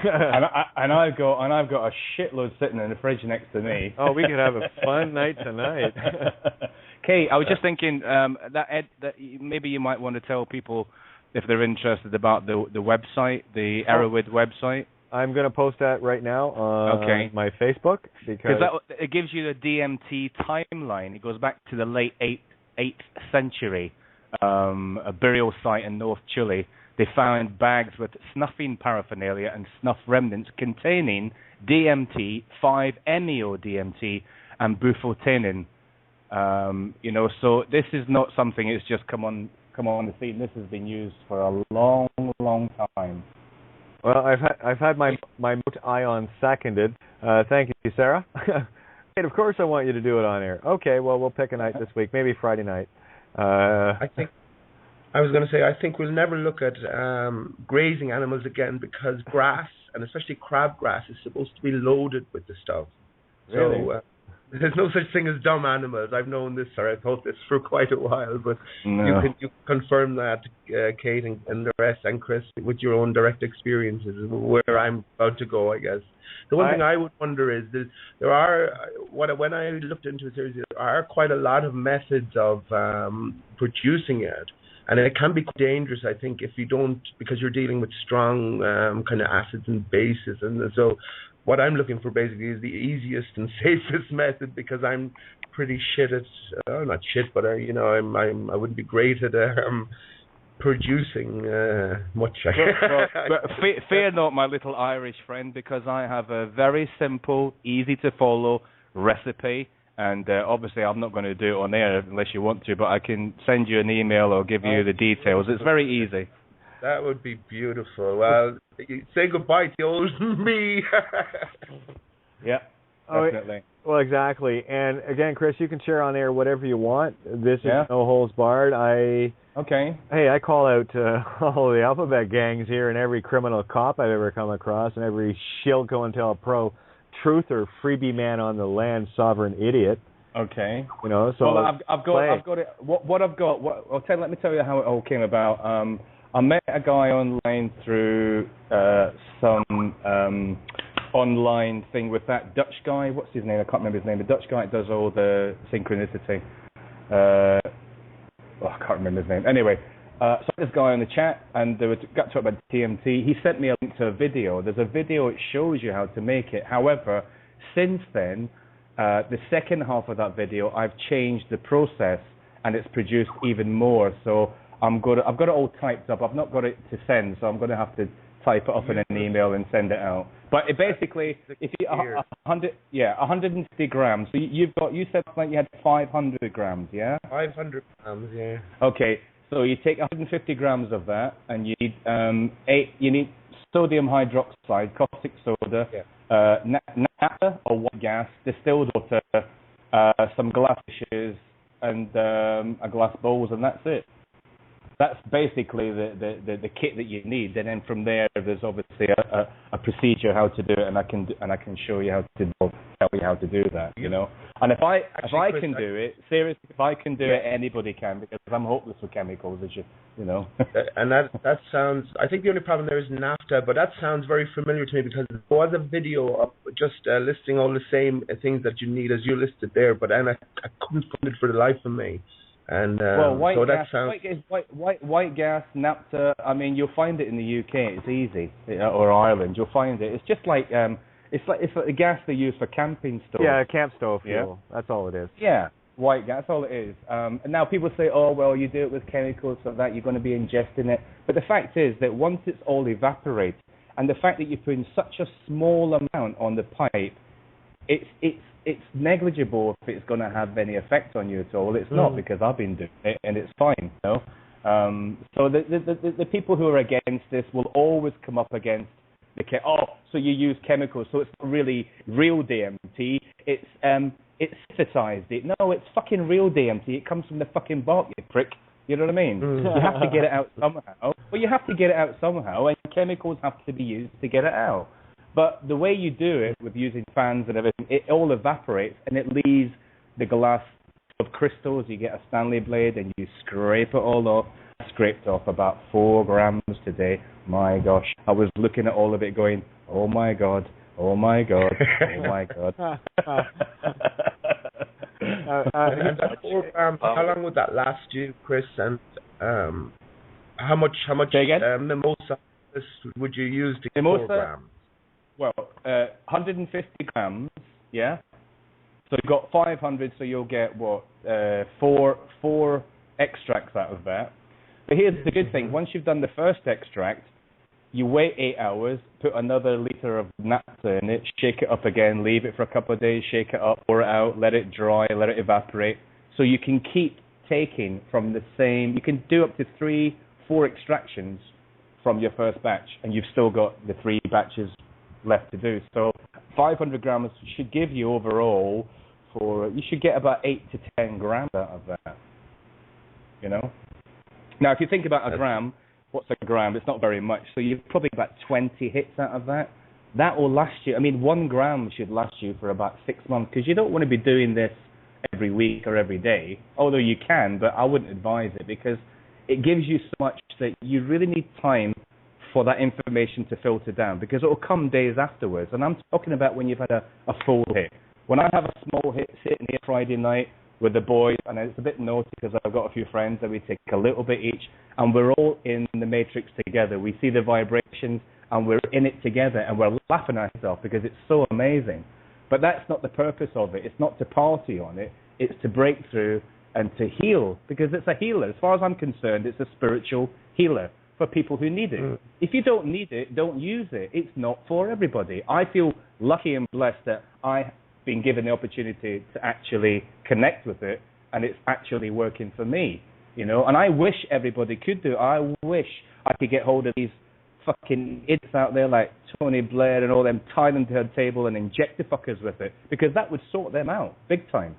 and I've got a shitload sitting in the fridge next to me. Oh, we could have a fun night tonight. Kate, I was just thinking that maybe you might want to tell people if they're interested about the website, the Erowid website. I'm going to post that right now on my Facebook because it gives you the DMT timeline. It goes back to the late 8th century, a burial site in North Chile. They found bags with snuffing paraphernalia and snuff remnants containing DMT, 5-MeO-DMT, and bufotenin. So this is not something that's just come on the scene. This has been used for a long, long time. Well, I've had my moot ion seconded. Thank you, Sarah. And of course, I want you to do it on air. Okay, well, we'll pick a night this week, maybe Friday night. I think we'll never look at grazing animals again because grass, and especially crabgrass, is supposed to be loaded with the stuff. Really? So there's no such thing as dumb animals. I've known this, or I've thought this for quite a while, but you can confirm that, Kate and the rest, and Chris, with your own direct experiences, where I'm about to go, I guess. The one thing I would wonder is that there are, when I looked into it, there are quite a lot of methods of producing it. And it can be dangerous, I think, if you don't, because you're dealing with strong kind of acids and bases. And so what I'm looking for basically is the easiest and safest method, because I'm pretty shit at, not shit, but I wouldn't be great at producing much. But fear not, my little Irish friend, because I have a very simple, easy to follow recipe. And obviously, I'm not going to do it on air unless you want to, but I can send you an email or give you the details. It's very easy. That would be beautiful. Well, say goodbye to the old me. Yeah, definitely. Well, exactly. And again, Chris, you can share on air whatever you want. This is no holds barred. Hey, I call out all the alphabet gangs here and every criminal cop I've ever come across and every shill COINTELPRO truth or freebie man on the land, sovereign idiot. Okay. So well, I've got it. What I've got. Let me tell you how it all came about. I met a guy online through some online thing with that Dutch guy. What's his name? I can't remember his name. The Dutch guy that does all the synchronicity. I can't remember his name. Anyway, so this guy on the chat, and got to talk about DMT. He sent me a link to a video. There's a video that shows you how to make it. However, since then, the second half of that video, I've changed the process, and it's produced even more. So I've got it all typed up. I've not got it to send, so I'm going to have to type it up in an email and send it out. But it basically, if you 150 grams. So you said like you had 500 grams, yeah? 500 grams, yeah. Okay. So you take 150 grams of that, and you need sodium hydroxide, caustic soda, naphtha or white gas, distilled water, some glass dishes, and a glass bowls, and that's it. That's basically the kit that you need. And then from there, there's obviously a procedure how to do it, and I can show you how to tell you how to do that. And if I can do it, seriously, if I can do it, anybody can, because I'm hopeless with chemicals, as you know. And that sounds. I think the only problem there is naphtha, but that sounds very familiar to me because there was a video of just listing all the same things that you need as you listed there, but then I couldn't find it for the life of me. And white so gas, that sounds white gas, naphtha. I mean, you'll find it in the UK. It's easy, or Ireland. You'll find it. It's just like it's like the gas they use for camping stoves. Yeah, camp stove fuel. Yeah. That's all it is. Yeah, white gas. That's all it is. And now people say, oh well, you do it with chemicals so that you're going to be ingesting it. But the fact is that once it's all evaporated, and the fact that you're putting such a small amount on the pipe, it's negligible if it's going to have any effect on you at all. It's not, because I've been doing it and it's fine. So the people who are against this will always come up against so you use chemicals, so it's not really real DMT. It's synthesized it. No, it's fucking real DMT. It comes from the fucking bark, you prick. You know what I mean? You have to get it out somehow. Well, you have to get it out somehow, and chemicals have to be used to get it out. But the way you do it, with using fans and everything, it all evaporates and it leaves the glass of crystals. You get a Stanley blade and you scrape it all off. scraped off about 4 grams today. My gosh, I was looking at all of it going, oh my God, oh my God, oh my God. And that 4 grams, how long would that last you, Chris? And how much mimosa would you use to get 4 grams? Well, 150 grams, yeah. So you've got 500, so you'll get what, 4 extracts out of that. But here's the good thing: once you've done the first extract, you wait 8 hours, put another liter of naphtha in it, shake it up again, leave it for a couple of days, shake it up, pour it out, let it dry, let it evaporate. So you can keep taking from the same. You can do up to 3-4 extractions from your first batch, and you've still got the 3 batches left to do. So 500 grams should give you overall you should get about 8 to 10 grams out of that. You know. Now, if you think about a gram, what's a gram? It's not very much. So you've probably got 20 hits out of that. That will last you. I mean, 1 gram should last you for about 6 months, because you don't want to be doing this every week or every day. Although you can, but I wouldn't advise it, because it gives you so much that you really need time for that information to filter down, because it will come days afterwards. And I'm talking about when you've had a full hit. When I have a small hit sitting here Friday night with the boys, and it's a bit naughty because I've got a few friends, and we take a little bit each, and we're all in the matrix together. We see the vibrations, and we're in it together, and we're laughing at ourselves because it's so amazing. But that's not the purpose of it. It's not to party on it. It's to break through and to heal, because it's a healer. As far as I'm concerned, it's a spiritual healer for people who need it. If you don't need it, don't use it. It's not for everybody. I feel lucky and blessed that I've been given the opportunity to actually connect with it, and it's actually working for me, you know. And I wish everybody could do it. I wish I could get hold of these fucking idiots out there like Tony Blair and all them, tie them to a table and inject the fuckers with it, because that would sort them out big time.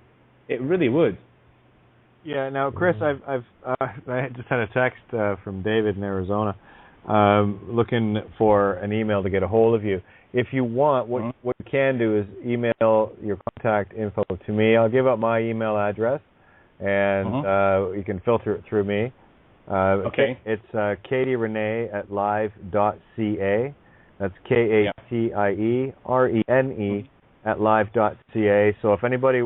It really would. Yeah. Now, Chris, I just had a text from David in Arizona, looking for an email to get a hold of you. If you want, what you can do is email your contact info to me. I'll give out my email address, and you can filter it through me. Okay. It's Katie Renee at live.ca. That's KATIERENE at live.ca. So if anybody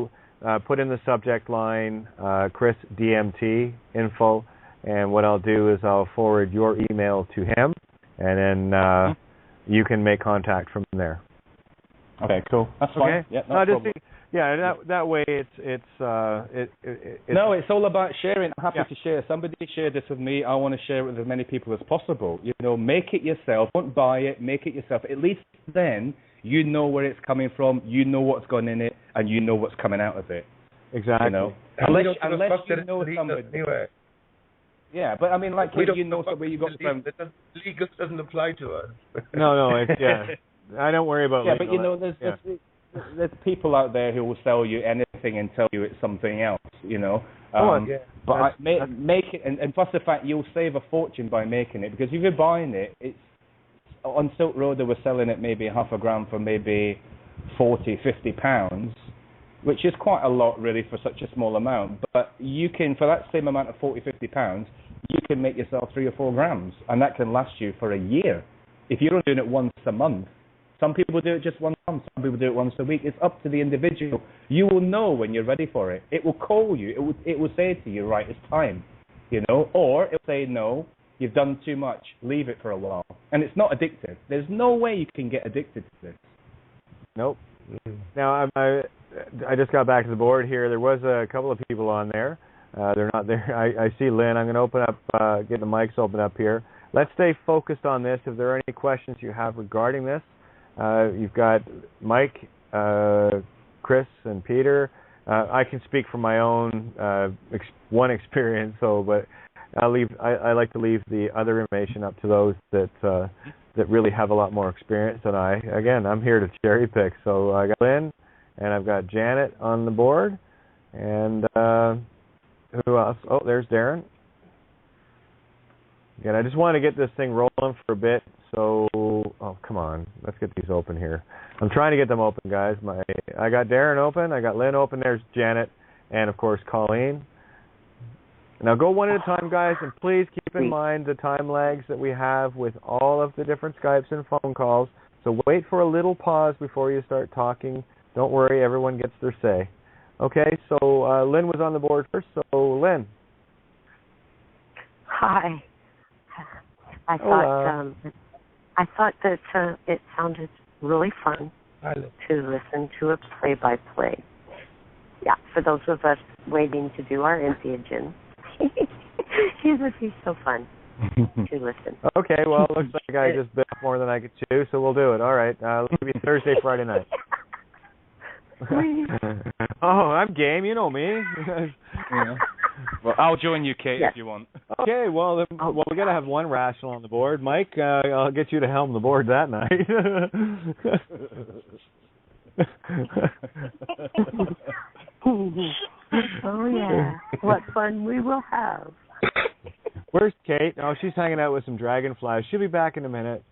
put in the subject line Chris DMT info, and what I'll do is I'll forward your email to him, and then you can make contact from there. Okay, cool. That's fine. Yeah, no problem. That way it's no, it's all about sharing. I'm happy to share. Somebody shared this with me. I want to share it with as many people as possible. You know, make it yourself. Don't buy it. Make it yourself. At least then you know where it's coming from. You know what's gone in it, and you know what's coming out of it. Exactly. You know, unless you know somebody. Anyway. Yeah, but I mean, like, you know somewhere you got from. Legal doesn't apply to us. No, I don't worry about legal. But you know, there's people out there who will sell you anything and tell you it's something else, you know. But make it, and plus the fact you'll save a fortune by making it, because if you're buying it, it's on Silk Road they were selling it maybe half a gram for maybe £40-50, which is quite a lot really for such a small amount. But you can, for that same amount of £40-50, you can make yourself 3 or 4 grams, and that can last you for a year. If you're only doing it once a month, some people do it just once a month, some people do it once a week. It's up to the individual. You will know when you're ready for it. It will call you. It will say to you, right, it's time, you know, or it'll say, no, you've done too much, leave it for a while. And it's not addictive. There's no way you can get addicted to this. Nope. Now, I just got back to the board here. There was a couple of people on there. They're not there. I see Lynn. I'm going to open up, get the mics open up here. Let's stay focused on this. If there are any questions you have regarding this, you've got Mike, Chris, and Peter. I can speak from my own one experience, but I like to leave the other information up to those that really have a lot more experience than I. Again, I'm here to cherry pick. So I got Lynn, and I've got Janet on the board, and who else? Oh, there's Darren. Again, I just want to get this thing rolling for a bit. So, come on, let's get these open here. I'm trying to get them open, guys. I got Darren open, I got Lynn open. There's Janet, and of course Colleen. Now go one at a time, guys, and please keep in mind the time lags that we have with all of the different Skypes and phone calls. So wait for a little pause before you start talking. Don't worry, everyone gets their say. Okay, so Lynn was on the board first. So Lynn. Hi. I thought that it sounded really fun to listen to a play-by-play. Yeah, for those of us waiting to do our entheogens, it would be so fun to listen. Okay, well, it looks like I just bit off more than I could chew, so we'll do it. All right, let's be Thursday, Friday night. Oh, I'm game. You know me. Yeah. Well, I'll join you, Kate, if you want. Okay, well, we got to have one rational on the board. Mike, I'll get you to helm the board that night. Oh, yeah. What fun we will have. Where's Kate? Oh, she's hanging out with some dragonflies. She'll be back in a minute.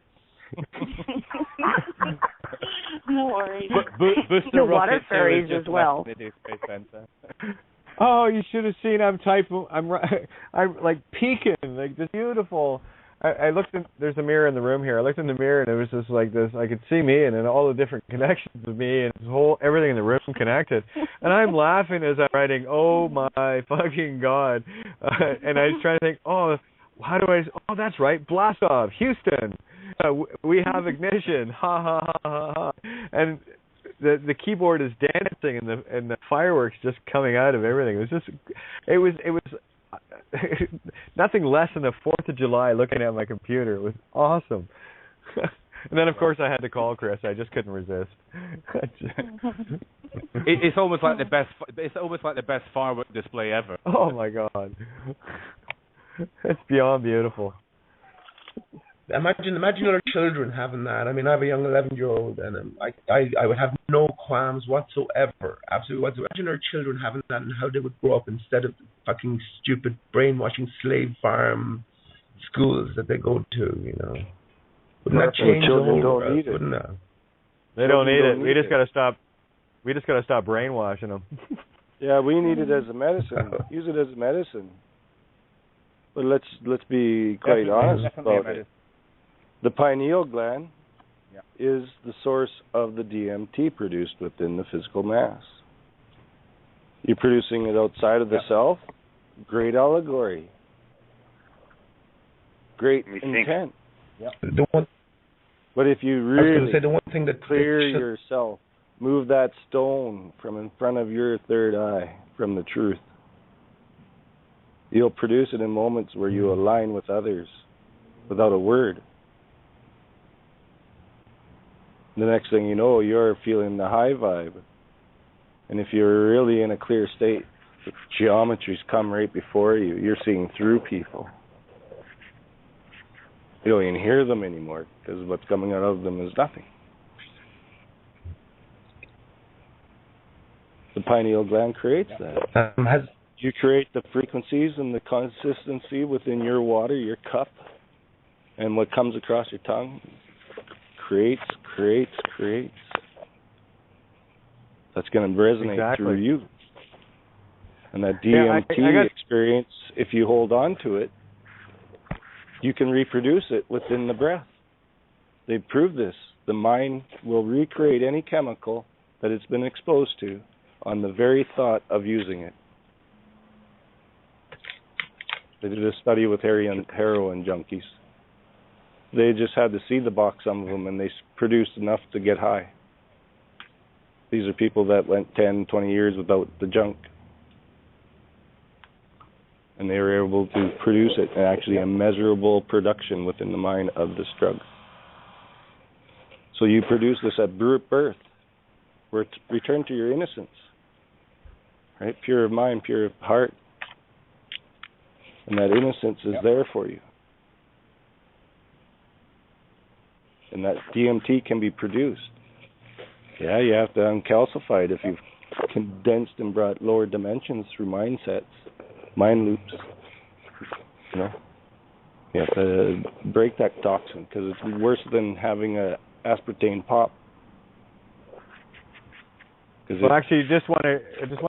No worries. The water fairies as well. Oh, you should have seen. I'm like peeking, like this beautiful. I looked in. There's a mirror in the room here. I looked in the mirror and it was just like this. I could see me and then all the different connections of me and everything in the room connected. And I'm laughing as I'm writing. Oh my fucking god! And I was trying to think. Oh, how do I? Oh, that's right. Blast off, Houston. We have ignition. Ha ha ha ha ha. And the keyboard is dancing and the fireworks just coming out of everything. It was nothing less than the 4th of July looking at my computer. It was awesome. And then of course I had to call Chris. I just couldn't resist. It's almost like the best. It's almost like the best firework display ever. Oh my god. It's beyond beautiful. Imagine other children having that. I mean, I have a young 11-year-old, and I would have no qualms whatsoever, absolutely whatsoever. Imagine our children having that and how they would grow up instead of the fucking stupid brainwashing slave farm schools that they go to. You know, wouldn't that change the whole world? Wouldn't it? They don't need it. We just got to stop. We just got to stop brainwashing them. Yeah, we need it as a medicine. Use it as a medicine. But let's be quite honest about it. The pineal gland is the source of the DMT produced within the physical mass. You're producing it outside of the self. Great allegory. Great intent. But if you really the one thing that clear yourself, move that stone from in front of your third eye from the truth, you'll produce it in moments where you align with others without a word. The next thing you know, you're feeling the high vibe. And if you're really in a clear state, the geometries come right before you. You're seeing through people. You don't even hear them anymore because what's coming out of them is nothing. The pineal gland creates that. You create the frequencies and the consistency within your water, your cup, and what comes across your tongue creates. That's going to resonate through you. And that DMT experience, if you hold on to it, you can reproduce it within the breath. They've proved this. The mind will recreate any chemical that it's been exposed to on the very thought of using it. They did a study with heroin junkies. They just had to see the box, some of them, and they produced enough to get high. These are people that went 10, 20 years without the junk. And they were able to produce it, and actually a measurable production within the mind of this drug. So you produce this at birth, where it's return to your innocence. Right? Pure of mind, pure of heart. And that innocence is there for you. And that DMT can be produced. Yeah, you have to uncalcify it if you've condensed and brought lower dimensions through mindsets, mind loops. You know, you have to break that toxin because it's worse than having a aspartame pop. Well, actually, I just want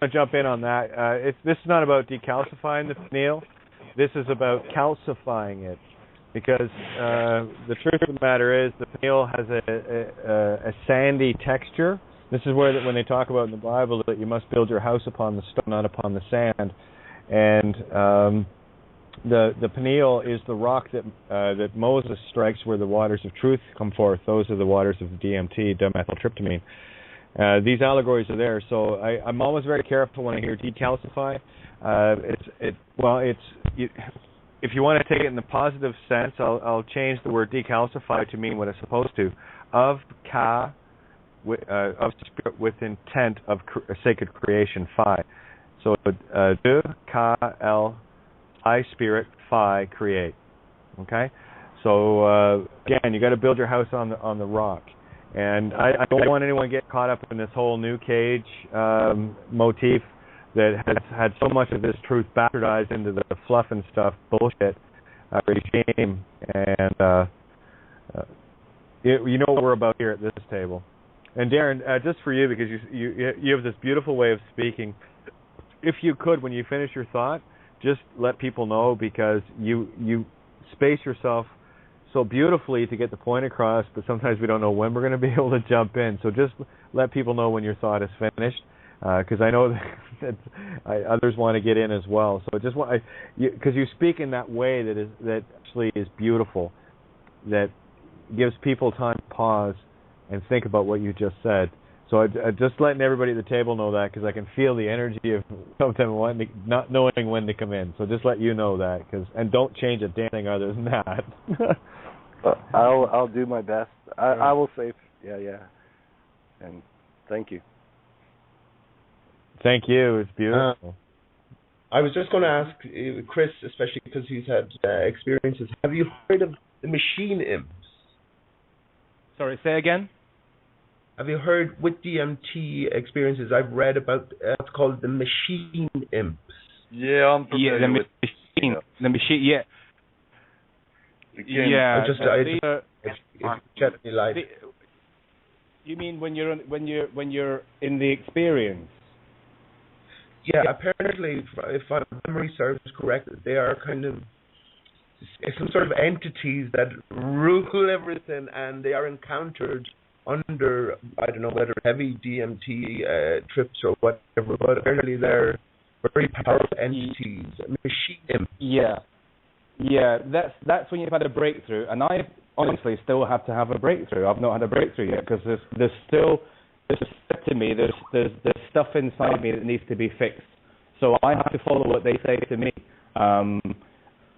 to jump in on that. This is not about decalcifying the pineal. This is about calcifying it, because the truth of the matter is the pineal has a sandy texture. This is where when they talk about in the Bible that you must build your house upon the stone, not upon the sand, and the pineal is the rock that Moses strikes where the waters of truth come forth. Those are the waters of DMT, dimethyltryptamine. These allegories are there, so I'm always very careful when I hear decalcify. If you want to take it in the positive sense, I'll change the word decalcify to mean what it's supposed to. Of spirit with intent of sacred creation, phi. So de ka el I spirit phi create. Okay, so again, you got to build your house on the rock. And I don't want anyone to get caught up in this whole new cage motif that has had so much of this truth bastardized into the fluff and stuff bullshit regime. And you know what we're about here at this table. And Darren, just for you, because you have this beautiful way of speaking, if you could, when you finish your thought, just let people know, because you space yourself so beautifully to get the point across, but sometimes we don't know when we're going to be able to jump in. So just let people know when your thought is finished, because I know that others want to get in as well. So just because you speak in that way that actually is beautiful, that gives people time to pause and think about what you just said. So I just letting everybody at the table know that, because I can feel the energy of them not knowing when to come in. So just let you know that, and don't change a damn thing other than that. I'll do my best. I will say, yeah. And thank you. Thank you. It's beautiful. I was just going to ask Chris, especially because he's had experiences. Have you heard of the machine imps? Sorry, say again? Have you heard with DMT experiences? I've read about what's called the machine imps. Yeah, I'm familiar with the machine. Yeah. Again, you mean when you're in the experience? Yeah, apparently, if my memory serves correct, they are kind of some sort of entities that rule everything, and they are encountered under, I don't know whether heavy DMT trips or whatever, but apparently they're very powerful entities, machine imps. Yeah, that's when you've had a breakthrough, and I honestly still have to have a breakthrough. I've not had a breakthrough yet, because there's to me, there's stuff inside me that needs to be fixed. So I have to follow what they say to me.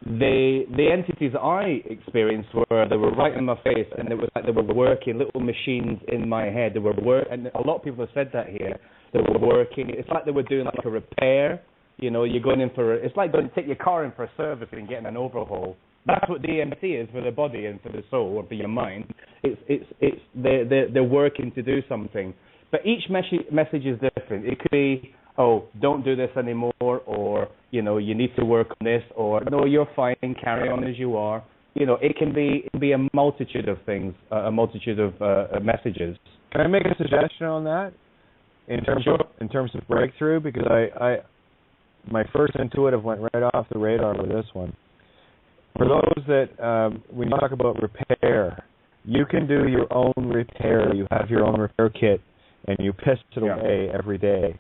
The entities I experienced they were right in my face, and it was like they were working little machines in my head. They were and a lot of people have said that here. They were working. It's like they were doing like a repair. You know, you're going in it's like going to take your car in for a service and getting an overhaul. That's what DMT is for the body and for the soul, or for your mind. They're working to do something. But each message is different. It could be, oh, don't do this anymore, or, you know, you need to work on this, or, no, you're fine, carry on as you are. You know, it can be a multitude of things, a multitude of messages. Can I make a suggestion on that? In terms of breakthrough, because my first intuitive went right off the radar with this one. For those that, when you talk about repair, you can do your own repair. You have your own repair kit, and you piss it away every day.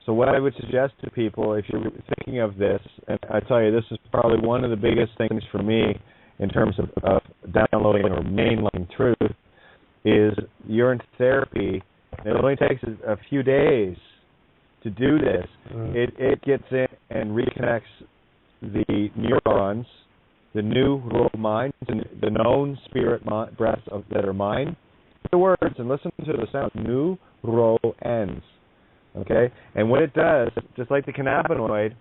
So what I would suggest to people, if you're thinking of this, and I tell you, this is probably one of the biggest things for me in terms of downloading or mainlining truth, is you're in therapy, and it only takes a few days to do this. It gets in and reconnects the neurons, the new world minds, and the known spirit breaths that are mine. The words, and listen to the sound, new ro ends. Okay? And what it does, just like the cannabinoid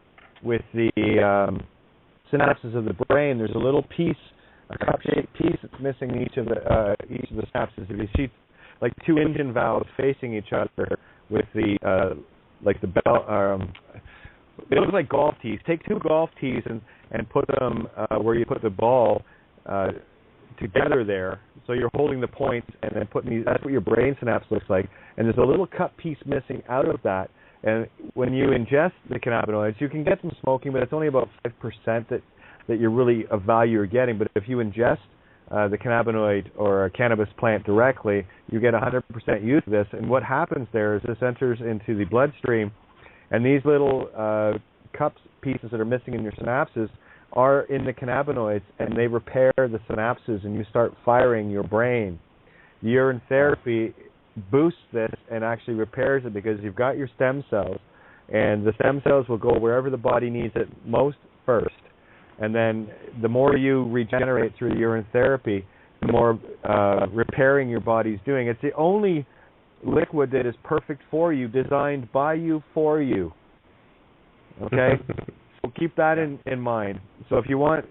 with the synapses of the brain, there's a little piece, a cup-shaped piece that's missing in each of the synapses. If you see like two engine valves facing each other with the like the bell, it looks like golf tees. Take two golf tees and put them where you put the ball together there. So you're holding the points and then putting these. That's what your brain synapse looks like. And there's a little cut piece missing out of that. And when you ingest the cannabinoids, you can get them smoking, but it's only about 5% that you're really of value you're getting. But if you ingest the cannabinoid or a cannabis plant directly, you get 100% use of this. And what happens there is this enters into the bloodstream, and these little cups pieces that are missing in your synapses are in the cannabinoids, and they repair the synapses, and you start firing your brain. Urine therapy boosts this and actually repairs it because you've got your stem cells, and the stem cells will go wherever the body needs it most first. And then the more you regenerate through the urine therapy, the more repairing your body's doing. It's the only liquid that is perfect for you, designed by you for you. Okay? So keep that in mind. So if you want,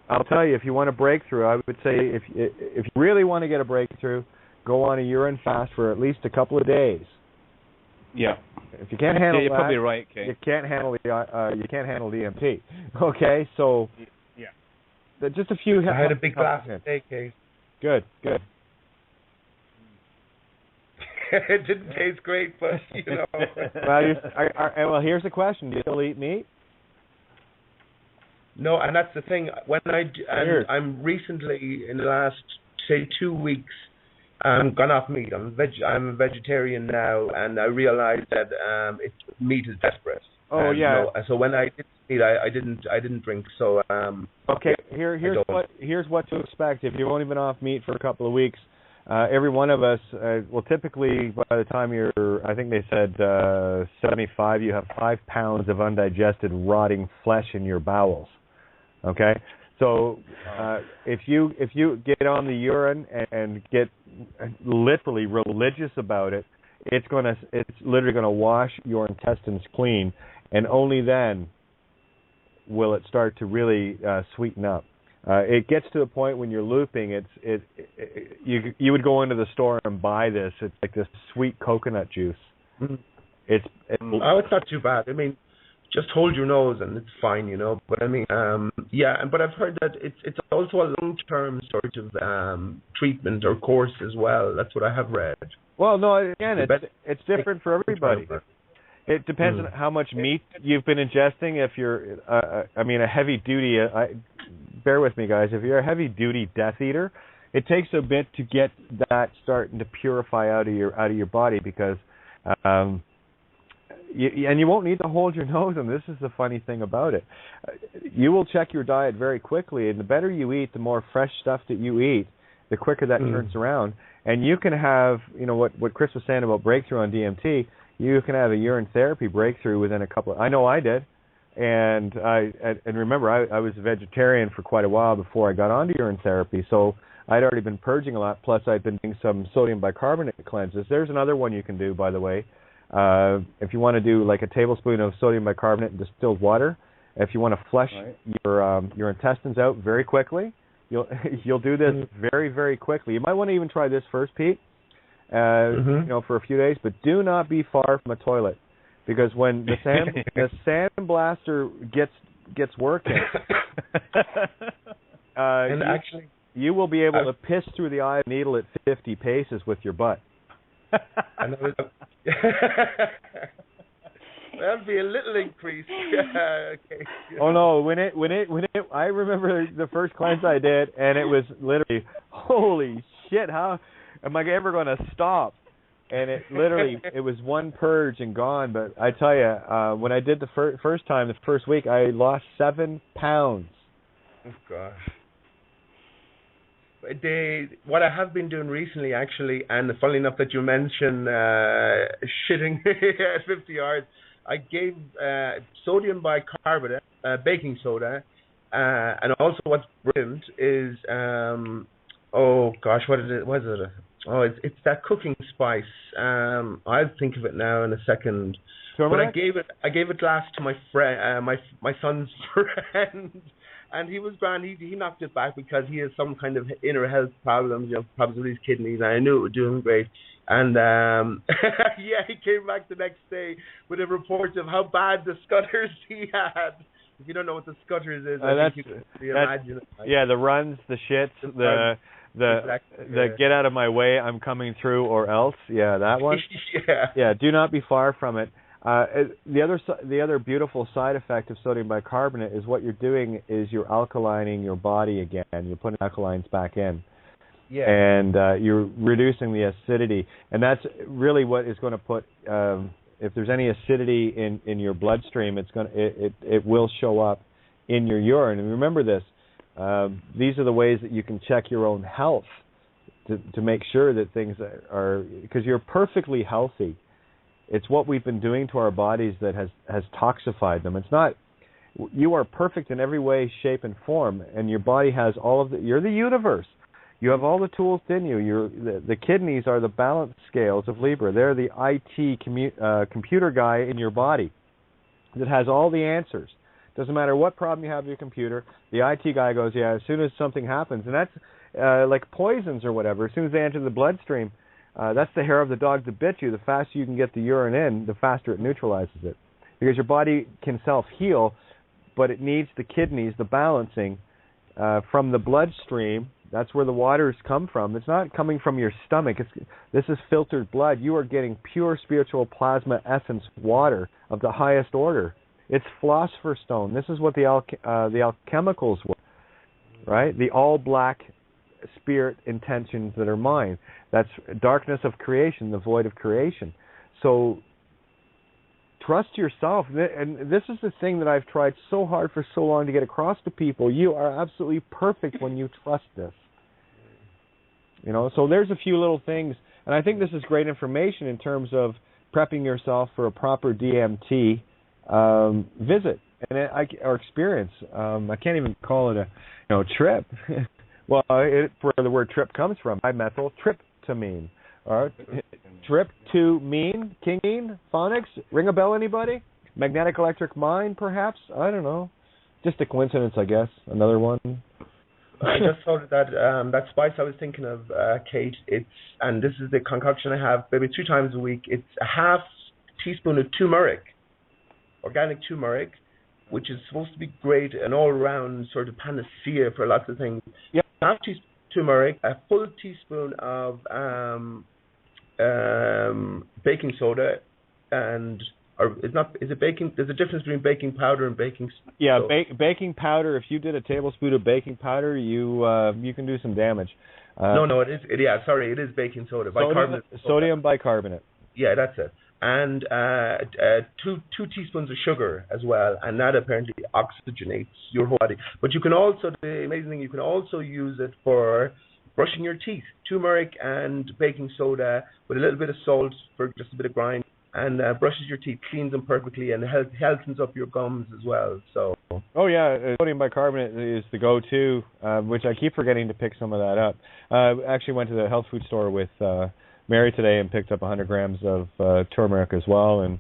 I'll tell you, if you want a breakthrough, I would say if you really want to get a breakthrough, go on a urine fast for at least a couple of days. Yeah. If you can't handle you're probably right, Kate. You can't handle DMT. Okay, so just a few. I had a big glass today, Kate. Good. It didn't taste great, but you know. Well, here's the question: do you still eat meat? No, and that's the thing. When I'm recently, in the last, say, 2 weeks, gone off meat. I'm a vegetarian now, and I realized that meat is desperate. Oh, yeah. So when I did eat, I didn't drink. So okay, here's what to expect if you've only been off meat for a couple of weeks. Every one of us, typically by the time you're, I think they said 75, you have 5 pounds of undigested, rotting flesh in your bowels. Okay, so if you get on the urine and get literally religious about it, it's literally gonna wash your intestines clean, and only then will it start to really sweeten up. It gets to the point when you're looping. You would go into the store and buy this. It's like this sweet coconut juice. Mm-hmm. It's not too bad. I mean, just hold your nose and it's fine, you know. But I mean, but I've heard that it's also a long-term sort of treatment or course as well. That's what I have read. Well, no, again, it's different for everybody. It depends on how much meat you've been ingesting. If you're, a heavy-duty, bear with me, guys. If you're a heavy-duty Death Eater, it takes a bit to get that starting to purify out of your body because. You won't need to hold your nose, and this is the funny thing about it. You will check your diet very quickly, and the better you eat, the more fresh stuff that you eat, the quicker that turns around. And you can have, what Chris was saying about breakthrough on DMT, you can have a urine therapy breakthrough within a couple of, I know I did. And remember, I was a vegetarian for quite a while before I got onto urine therapy, so I'd already been purging a lot, plus I'd been doing some sodium bicarbonate cleanses. There's another one you can do, by the way. If you want to do like a tablespoon of sodium bicarbonate in distilled water, if you want to flush your intestines out very quickly, you'll do this very, very quickly. You might want to even try this first, Pete, for a few days, but do not be far from a toilet, because when the sandblaster gets working, you will be able to piss through the eye of the needle at 50 paces with your butt. That'd be a little increase. Okay. Oh no! When it, I remember the first cleanse I did, and it was literally, holy shit! How am I ever going to stop? And it was one purge and gone. But I tell you, when I did the first time, the first week, I lost 7 pounds. Oh gosh. What I have been doing recently, actually, and funnily enough that you mentioned shitting at 50 yards, I gave sodium bicarbonate, baking soda, and also what's brilliant is, it's that cooking spice. I'll think of it now in a second. Turmeric? But I gave it last to my friend, my son's friend. And he was grand. He knocked it back because he has some kind of inner health problems, problems with his kidneys. And I knew it would do him great. And he came back the next day with a report of how bad the scutters he had. If you don't know what the scutters is, I think you can imagine it. Yeah, the runs, the shits, the get out of my way, I'm coming through or else. Yeah, that one. Yeah, do not be far from it. The other beautiful side effect of sodium bicarbonate is what you're doing is you're alkalining your body again. You're putting alkalines back in. Yeah. And you're reducing the acidity. And that's really what is going to put if there's any acidity in your bloodstream, it will show up in your urine. And remember this, these are the ways that you can check your own health to make sure that things are, because you're perfectly healthy. It's what we've been doing to our bodies that has toxified them. It's not, you are perfect in every way, shape, and form, and your body has all of you're the universe. You have all the tools in you. The kidneys are the balance scales of Libra. They're the IT computer guy in your body that has all the answers. Doesn't matter what problem you have with your computer, the IT guy goes, yeah, as soon as something happens, and that's like poisons or whatever, as soon as they enter the bloodstream, that's the hair of the dog that bit you. The faster you can get the urine in, the faster it neutralizes it. Because your body can self-heal, but it needs the kidneys, the balancing, from the bloodstream. That's where the waters come from. It's not coming from your stomach. This is filtered blood. You are getting pure spiritual plasma essence water of the highest order. It's philosopher's stone. This is what the alchemicals were, right? The all-black spirit intentions that are mine. That's darkness of creation, the void of creation. So trust yourself. And this is the thing that I've tried so hard for so long to get across to people. You are absolutely perfect when you trust this. You know, so there's a few little things, and I think this is great information in terms of prepping yourself for a proper DMT visit or experience. I can't even call it a trip. Well, where the word trip comes from, dimethyltryptamine. All right, tryptamine, kingine, phonics. Ring a bell, anybody? Magnetic electric mind, perhaps? I don't know. Just a coincidence, I guess. Another one. I just thought of that spice I was thinking of, Kate. And this is the concoction I have maybe 3 times a week. It's a half teaspoon of turmeric, organic turmeric, which is supposed to be great, an all-around sort of panacea for lots of things. Yep. Half teaspoon turmeric, a full teaspoon of baking soda, and is it baking? There's a difference between baking powder and baking soda. Yeah, baking powder. If you did a tablespoon of baking powder, you can do some damage. No, it is. It is baking soda. Sodium bicarbonate. Yeah, that's it. And 2 teaspoons of sugar as well, and that apparently oxygenates your whole body. But you can also, the amazing thing, you can also use it for brushing your teeth. Turmeric and baking soda with a little bit of salt for just a bit of grind, and brushes your teeth, cleans them perfectly, and healthens up your gums as well. So. Oh yeah, sodium bicarbonate is the go-to, which I keep forgetting to pick some of that up. I actually went to the health food store with Mary today and picked up 100 grams of turmeric as well, and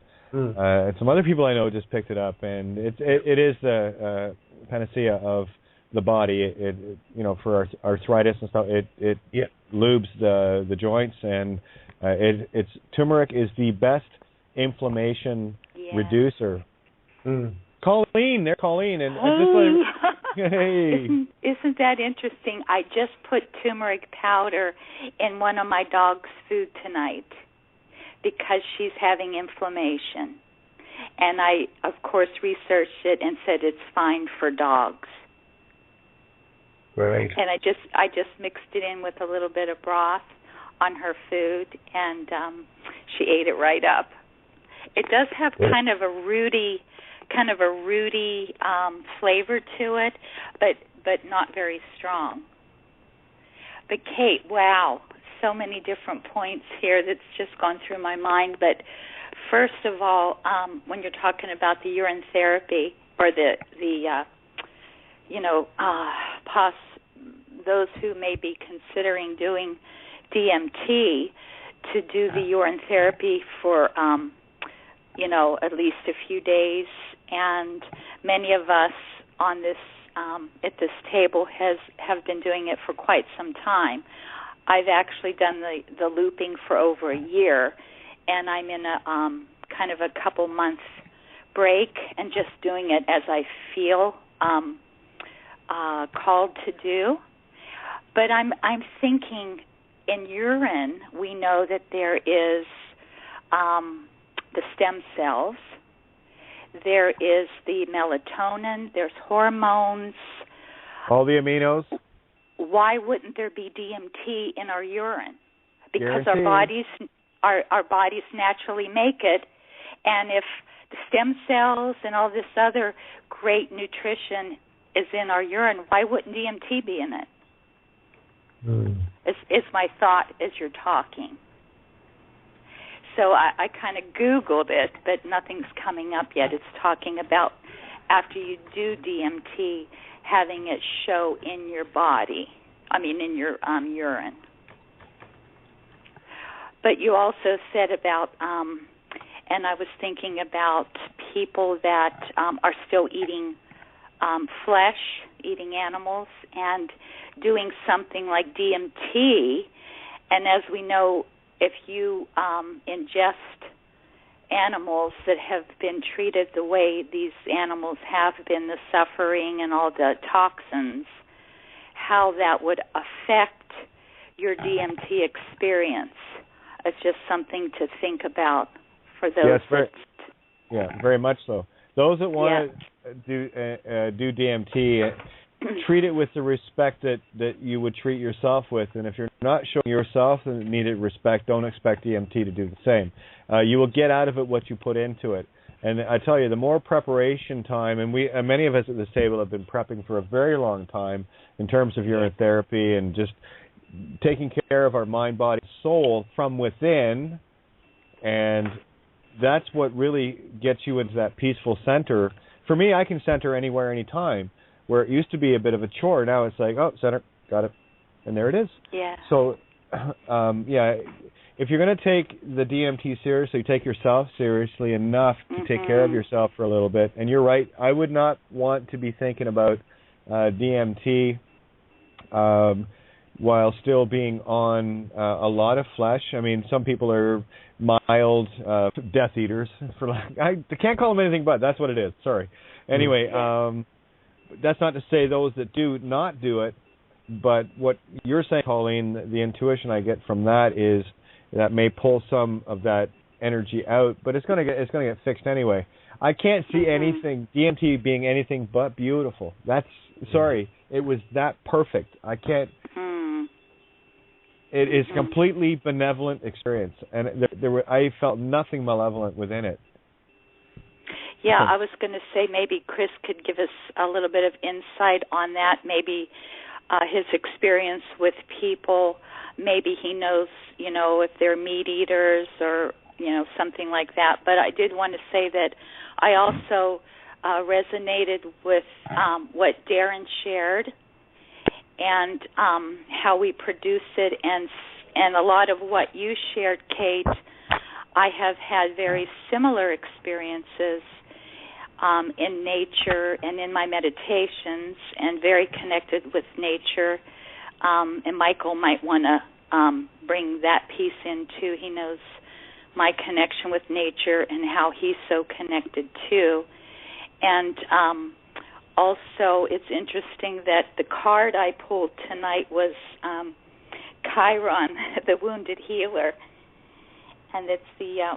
some other people I know just picked it up, and it is the panacea of the body. It for arthritis and stuff. It lubes the joints, and it's turmeric is the best inflammation reducer. Colleen, and hey. Isn't that interesting? I just put turmeric powder in one of my dog's food tonight because she's having inflammation. And I, of course, researched it and said it's fine for dogs. Right. And I just mixed it in with a little bit of broth on her food, and she ate it right up. It does have kind of a rooty flavor to it, but not very strong. But Kate, wow, so many different points here that's just gone through my mind. But first of all, when you're talking about the urine therapy or those who may be considering doing DMT, to do the urine therapy for at least a few days, and many of us on this at this table have been doing it for quite some time. I've actually done the looping for over a year, and I'm in a kind of a couple months break and just doing it as I feel called to do. But I'm thinking in urine, we know that there is the stem cells, there is the melatonin, there's hormones. All the aminos. Why wouldn't there be DMT in our urine? Because Guaranteed. our bodies naturally make it, and if the stem cells and all this other great nutrition is in our urine, why wouldn't DMT be in it? Is my thought as you're talking. So I kind of Googled it, but nothing's coming up yet. It's talking about after you do DMT, having it show in your body, in your urine. But you also said about, and I was thinking about people that are still eating flesh, eating animals, and doing something like DMT. And as we know, if you ingest animals that have been treated the way these animals have been, the suffering and all the toxins, how that would affect your DMT experience. It's just something to think about for those. Yes, very much so. Those that want to do DMT, treat it with the respect that you would treat yourself with. And if you're not showing yourself the needed respect, don't expect DMT to do the same. You will get out of it what you put into it. And I tell you, the more preparation time, and many of us at this table have been prepping for a very long time in terms of urine therapy and just taking care of our mind, body, soul from within, and that's what really gets you into that peaceful center. For me, I can center anywhere, anytime, where it used to be a bit of a chore. Now it's like, oh, center, got it, and there it is. Yeah. So, if you're going to take the DMT seriously, take yourself seriously enough to take care of yourself for a little bit. And you're right, I would not want to be thinking about DMT while still being on a lot of flesh. I mean, some people are mild Death Eaters. I can't call them anything but. That's what it is. Sorry. Anyway, that's not to say those that do not do it, but what you're saying, Colleen, the intuition I get from that is that may pull some of that energy out, but it's going to get fixed anyway. I can't see anything DMT being anything but beautiful. It was that perfect. I can't. It is completely benevolent experience, and I felt nothing malevolent within it. Yeah, I was going to say maybe Chris could give us a little bit of insight on that. Maybe his experience with people. Maybe he knows, if they're meat eaters or something like that. But I did want to say that I also resonated with what Darren shared, and how we produce it, and a lot of what you shared, Kate. I have had very similar experiences in nature and in my meditations, and very connected with nature. And Michael might want to bring that piece in too. He knows my connection with nature and how he's so connected too. And also, it's interesting that the card I pulled tonight was Chiron, the Wounded Healer, and it's the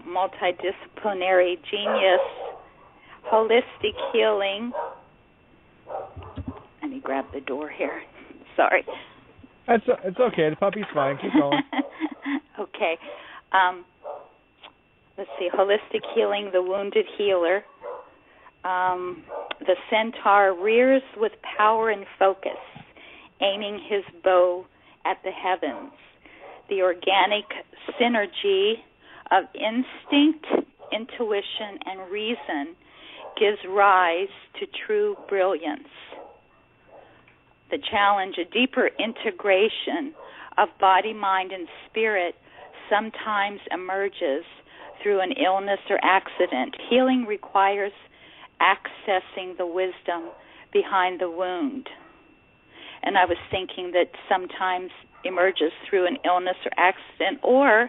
multidisciplinary genius, holistic healing. Let me grab the door here. Sorry. It's okay. The puppy's fine. Keep going. Okay. Let's see. Holistic healing, the Wounded Healer. The centaur rears with power and focus, aiming his bow at the heavens. The organic synergy of instinct, intuition, and reason gives rise to true brilliance. The challenge, a deeper integration of body, mind, and spirit sometimes emerges through an illness or accident. Healing requires accessing the wisdom behind the wound. And I was thinking that sometimes emerges through an illness or accident, or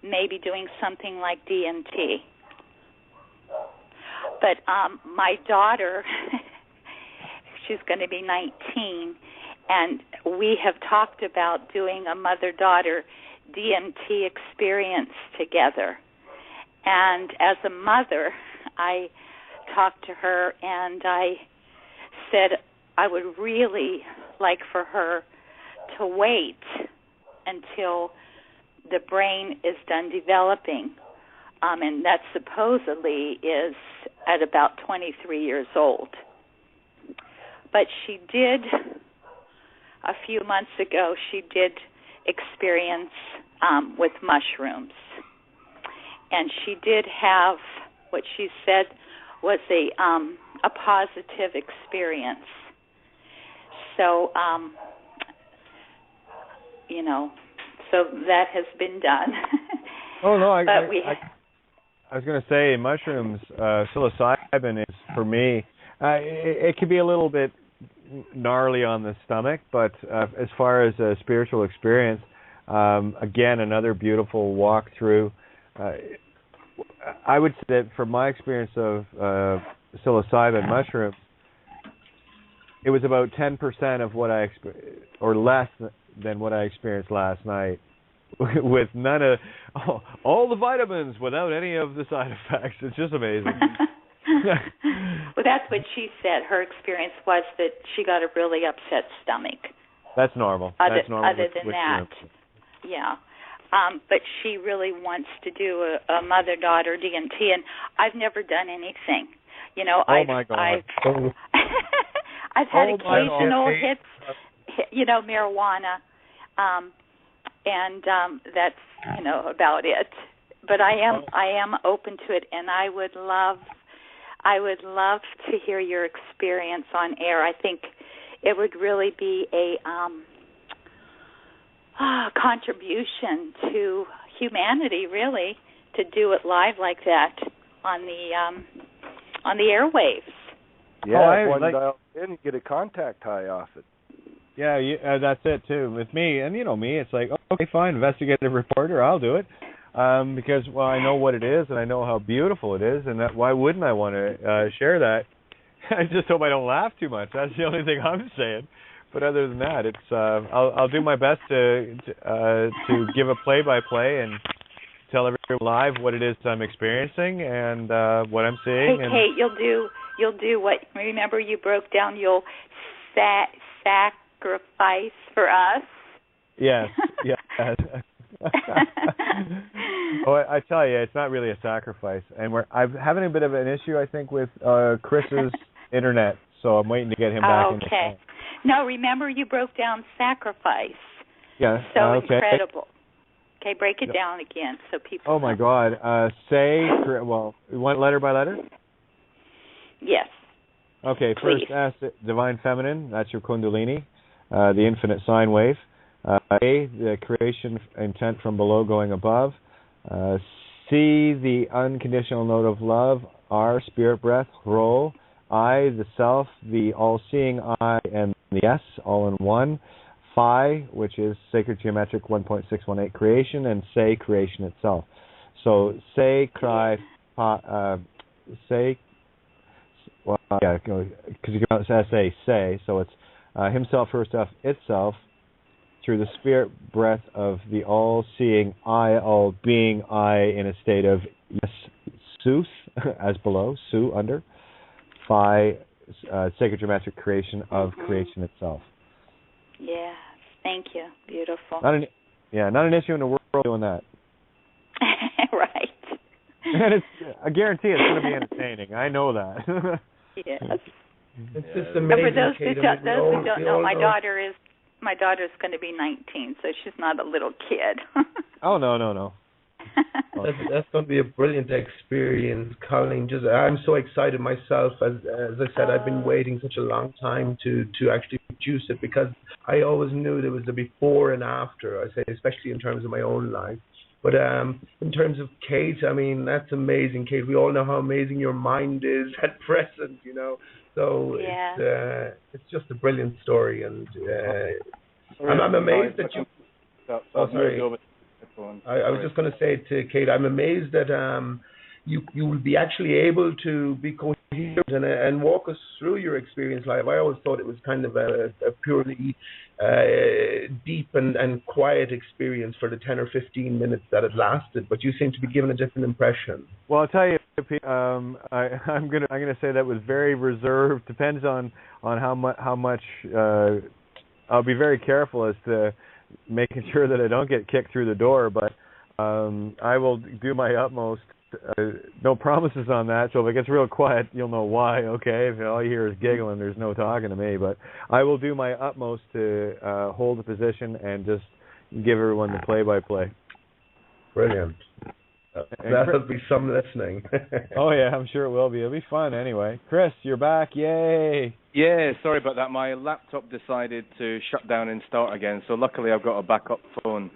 maybe doing something like DMT. But my daughter, she's going to be 19, and we have talked about doing a mother-daughter DMT experience together. And as a mother, I talked to her and I said I would really like for her to wait until the brain is done developing. And that supposedly is at about 23 years old. But she did, a few months ago, she did experience with mushrooms. And she did have what she said was a positive experience. So, so that has been done. Oh, no, I was going to say mushrooms, psilocybin is, for me, it can be a little bit gnarly on the stomach, but as far as a spiritual experience, again, another beautiful walkthrough. I would say that from my experience of psilocybin mushrooms, it was about 10% of what I or less than what I experienced last night, with none of all the vitamins without any of the side effects. It's just amazing. Well, that's what she said. Her experience was that she got a really upset stomach. That's normal. That's normal. Other than that, yeah. But she really wants to do a mother-daughter DMT, and I've never done anything. My God. I've had occasional hits, marijuana, and that's about it. But I am open to it, and I would love to hear your experience on air. I think it would really be a contribution to humanity, really, to do it live like that on the airwaves. Yeah, one dial in, get a contact high off it. Yeah, that's it too. With me, and me, it's like, okay, fine, investigative reporter, I'll do it, because I know what it is and I know how beautiful it is, and why wouldn't I want to share that? I just hope I don't laugh too much. That's the only thing I'm saying. But other than that, it's I'll do my best to give a play-by-play and tell everyone live what it is I'm experiencing and what I'm seeing. Hey, Kate, you'll do what? Remember, you broke down. You'll sacrifice for us. Yes. Yeah. I tell you, it's not really a sacrifice, and I'm having a bit of an issue, I think, with Chris's internet. So I'm waiting to get him back in the phone. No, remember you broke down sacrifice. Yeah. So incredible. Okay, break it down again so people. Oh my God. You want letter by letter? Yes. Okay. Please. First, S, divine feminine. That's your Kundalini, the infinite sine wave. A, the creation intent from below going above. C, the unconditional note of love. R, spirit breath. Rho. I, the self, the all-seeing I, and the S, all in one. Phi, which is sacred geometric 1.618 creation, and say, creation itself. So say, cry, say, well, yeah, because you can say, say. So it's himself, herself, itself, through the spirit breath of the all-seeing I, all-being I, in a state of yes, Sooth, as below, Su, under. Phi, sacred geometric creation of creation itself. Yes, thank you. Beautiful. Not an issue in the world doing that. Right. And I guarantee it's going to be entertaining. I know that. Yes. It's just amazing. For those who don't know, my daughter's going to be 19, so she's not a little kid. Oh no. That's going to be a brilliant experience, Colleen. I'm so excited myself. As I said, I've been waiting such a long time to actually produce it, because I always knew there was a before and after. I say, especially in terms of my own life. But in terms of Kate, I mean, that's amazing, Kate. We all know how amazing your mind is at present, So yeah. It's just a brilliant story, and I'm amazed that you. Sorry. I was just going to say to Kate, I'm amazed that you will be actually able to be coherent and walk us through your experience live. I always thought it was kind of a purely deep and quiet experience for the 10 or 15 minutes that it lasted, but you seem to be given a different impression. Well, I'll tell you, I'm gonna say that was very reserved. Depends on how much. I'll be very careful as to making sure that I don't get kicked through the door, but I will do my utmost. No promises on that, so if it gets real quiet, you'll know why, okay? If all you hear is giggling, there's no talking to me, but I will do my utmost to hold the position and just give everyone the play-by-play. Brilliant. That'll be some listening. Oh, yeah, I'm sure it will be. It'll be fun anyway. Chris, you're back. Yay! Yeah, sorry about that. My laptop decided to shut down and start again, so luckily I've got a backup phone.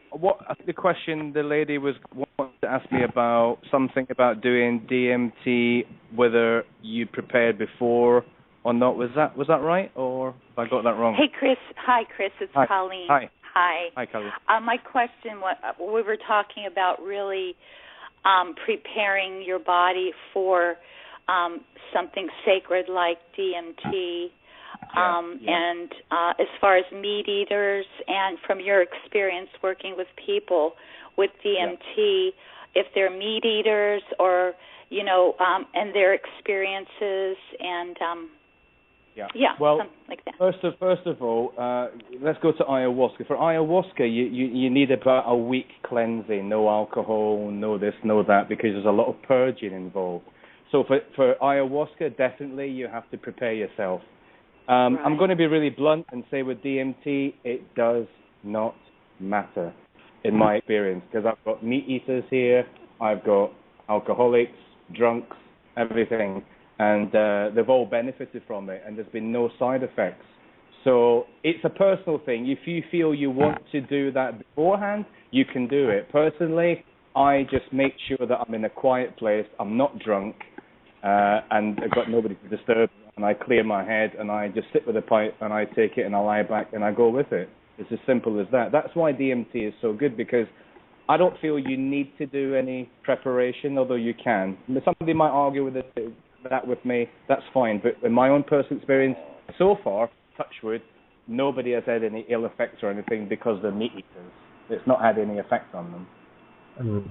What the question the lady was wanting to ask me about, something about doing DMT, whether you prepared before or not. Was that right, or have I got that wrong? Hey, Chris. Hi, Chris. It's Hi. Colleen. Hi. Hi. Hi, Colleen. My question, we were talking about really preparing your body for something sacred like DMT. And as far as meat eaters, and from your experience working with people with DMT, if they're meat eaters or, and their experiences and, well, something like that. First of all, let's go to ayahuasca. For ayahuasca, you need about a week cleansing, no alcohol, no this, no that, because there's a lot of purging involved. So for ayahuasca, definitely you have to prepare yourself. Right. I'm going to be really blunt and say with DMT, it does not matter, in my experience, because I've got meat eaters here, I've got alcoholics, drunks, everything, and they've all benefited from it, and there's been no side effects. So it's a personal thing. If you feel you want to do that beforehand, you can do it. Personally, I just make sure that I'm in a quiet place, I'm not drunk, and I've got nobody to disturb me. And I clear my head, and I just sit with a pipe, and I take it, and I lie back, and I go with it. It's as simple as that. That's why DMT is so good, because I don't feel you need to do any preparation, although you can. Somebody might argue with that with me. That's fine. But in my own personal experience, so far, touch wood, nobody has had any ill effects or anything because they're meat eaters. It's not had any effect on them.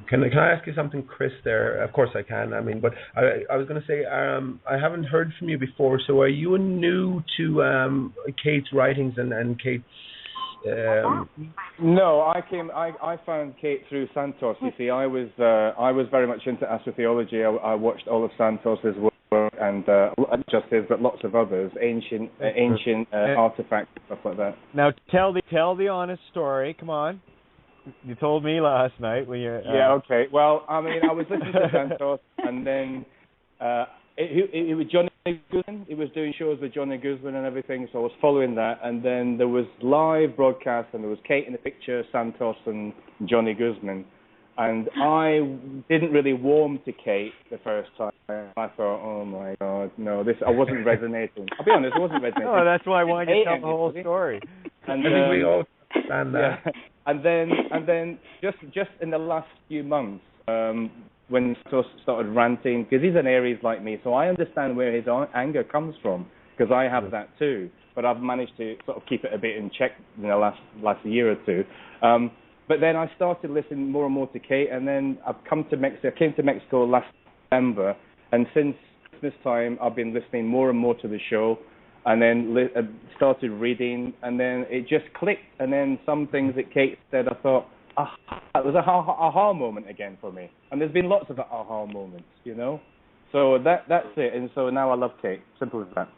Can I ask you something, Chris, there? Of course I can. But I was going to say, I haven't heard from you before, so are you new to Kate's writings and Kate's... No, I found Kate through Santos. You see, I was very much into astrotheology. I watched all of Santos's work, and not just his, but lots of others, ancient artifacts, stuff like that. Now tell the honest story. Come on. You told me last night when you... Yeah, okay. Well, I was listening to Santos, and then it was Johnny Guzman. He was doing shows with Johnny Guzman and everything, so I was following that. And then there was live broadcast, and there was Kate in the picture, Santos and Johnny Guzman. And I didn't really warm to Kate the first time. I thought, oh my God, no, I wasn't resonating. I'll be honest, I wasn't resonating. No, that's why I wanted you to tell the whole story. And I think we all understand that. Yeah. And then just in the last few months, when he started ranting, because he's an Aries like me, so I understand where his anger comes from, because I have that too. But I've managed to sort of keep it a bit in check in the last year or two. But then I started listening more and more to Kate, and then I've come to Mexico. I came to Mexico last December, and since Christmas time, I've been listening more and more to the show. And then started reading, and then it just clicked. And then some things that Kate said, I thought, it was a aha moment again for me. And there's been lots of aha moments, So that's it. And so now I love Kate. Simple as that.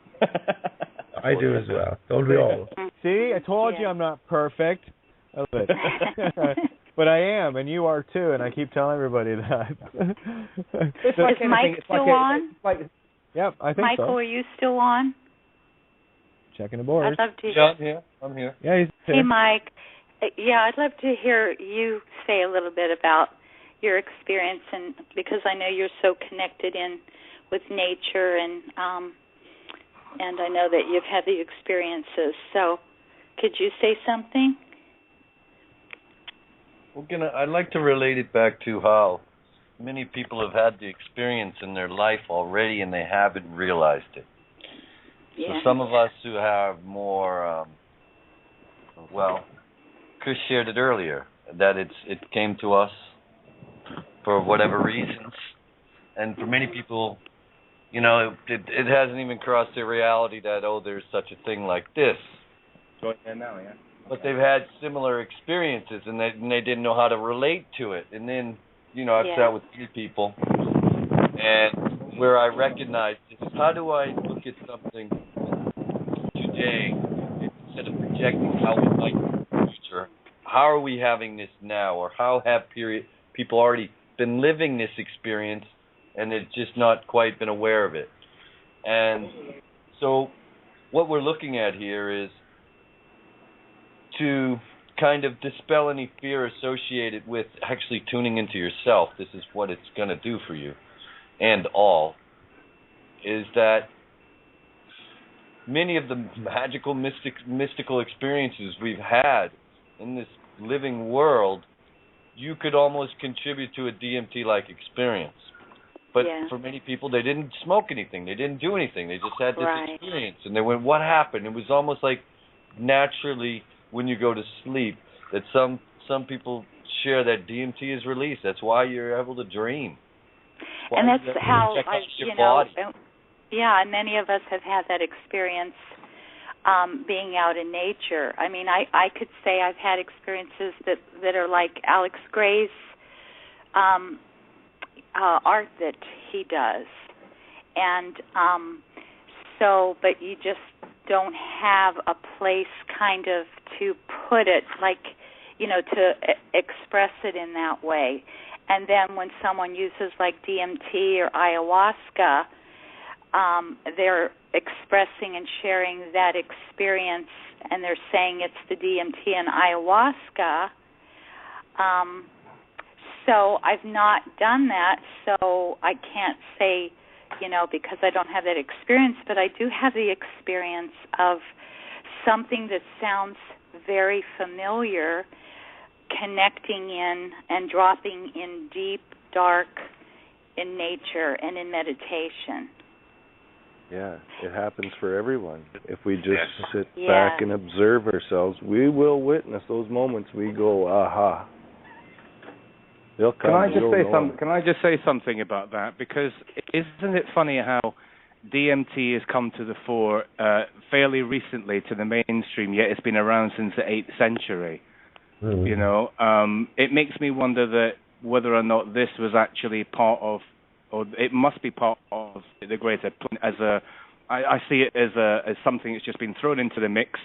I do as well. Don't we all? See, I told you I'm not perfect. A little bit. But I am, and you are too. And I keep telling everybody that. Is Mike still on? Yep, I think so. Michael, are you still on? Checking the board. I'd love to hear. Yeah, I'm here. Yeah, he's here. Hey, Mike. Yeah, I'd love to hear you say a little bit about your experience, and because I know you're so connected in with nature, and I know that you've had the experiences. So, could you say something? Well, I'd like to relate it back to how many people have had the experience in their life already and they haven't realized it. Yeah. So some of us who have more, Chris shared it earlier, that it came to us for whatever reasons. And for many people, you know, it hasn't even crossed their reality that, there's such a thing like this. Going there now, yeah. But they've had similar experiences, and they didn't know how to relate to it. And then, you know, I've sat with many people, and where I recognize this, how do I look at something today instead of projecting how it might be in the future? How are we having this now, or how have people already been living this experience, and they've just not quite been aware of it? And so what we're looking at here is to kind of dispel any fear associated with actually tuning into yourself. This is what it's going to do for you. And all is that many of the magical, mystical experiences we've had in this living world, you could almost contribute to a DMT-like experience. But for many people, they didn't smoke anything. They didn't do anything. They just had this experience. And they went, what happened? It was almost like naturally when you go to sleep, that some people share that DMT is released. That's why you're able to dream. And that's how and many of us have had that experience being out in nature. I mean, I could say I've had experiences that are like Alex Gray's art that he does. And but you just don't have a place kind of to put it, like, you know, to express it in that way. And then when someone uses like DMT or ayahuasca, they're expressing and sharing that experience, and they're saying it's the DMT and ayahuasca. So I've not done that, so I can't say, you know, because I don't have that experience, but I do have the experience of something that sounds very familiar, connecting in and dropping in deep, dark, in nature and in meditation. Yeah, it happens for everyone. If we just sit back and observe ourselves, we will witness those moments. We go, aha. They'll come. Can I just say something about that? Because isn't it funny how DMT has come to the fore fairly recently to the mainstream, yet it's been around since the 8th century. Mm. You know, it makes me wonder that whether or not this was actually part of, or it must be part of the greater plan. I see it as something that's just been thrown into the mix.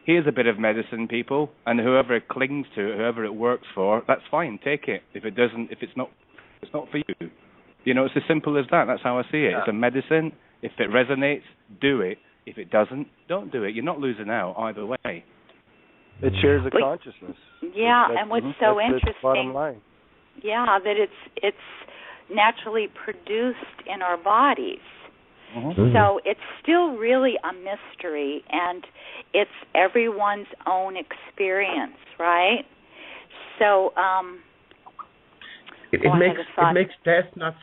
Here's a bit of medicine, people, and whoever it clings to, whoever it works for, that's fine. Take it. If it doesn't, if it's not for you. You know, it's as simple as that. That's how I see it. It's a medicine. If it resonates, do it. If it doesn't, don't do it. You're not losing out either way. It shares a consciousness. Yeah, and what's so interesting, bottom line. Yeah, that it's naturally produced in our bodies. Mm-hmm. So it's still really a mystery, and it's everyone's own experience, right? So it makes death not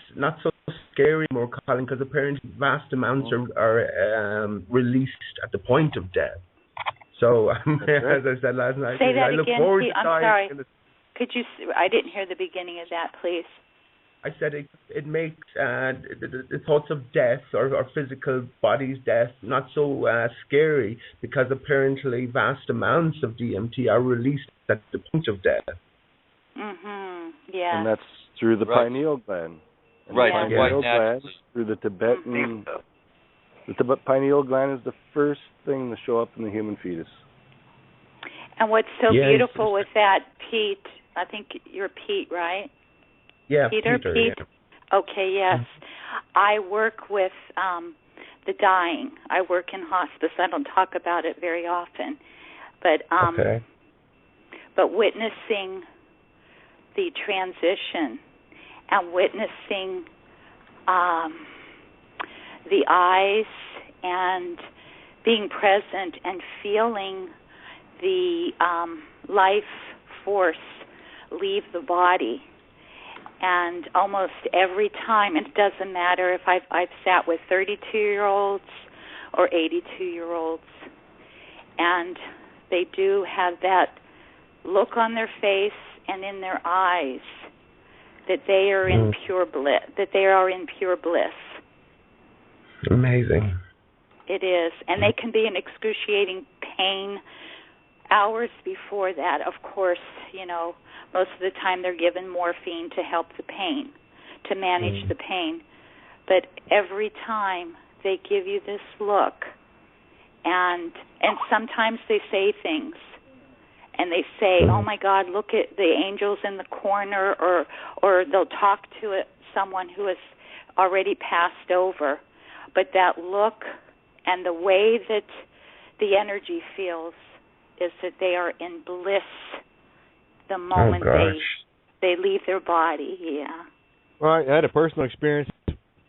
so scary anymore, Colin, because apparently vast amounts are released at the point of death. So as I said last night, say that I look again. forward to I'm dying. sorry. Could you? I didn't hear the beginning of that, please. I said it makes the thoughts of death or physical body's death not so scary, because apparently vast amounts of DMT are released at the point of death. Mhm. Yeah. And that's through the pineal gland. And right. The pineal gland through the Tibetan. The pineal gland is the first thing to show up in the human fetus. And what's so beautiful with that, Pete? I think you're Pete, right? Yeah, Peter. Pete. Yeah. Okay, yes. I work with the dying. I work in hospice. I don't talk about it very often, but but witnessing the transition and witnessing the eyes and being present and feeling the life force leave the body. And almost every time, it doesn't matter if I've sat with 32-year-olds or 82-year-olds, and they do have that look on their face and in their eyes that they are in pure bliss. That they are in pure bliss. Amazing. It is, and they can be in excruciating pain hours before that. Of course, most of the time they're given morphine to help the pain, to manage the pain. But every time they give you this look, and sometimes they say things, and they say, "Oh my God, look at the angels in the corner," or they'll talk to someone who has already passed over. But that look and the way that the energy feels is that they are in bliss the moment they leave their body. Yeah. Well, I had a personal experience.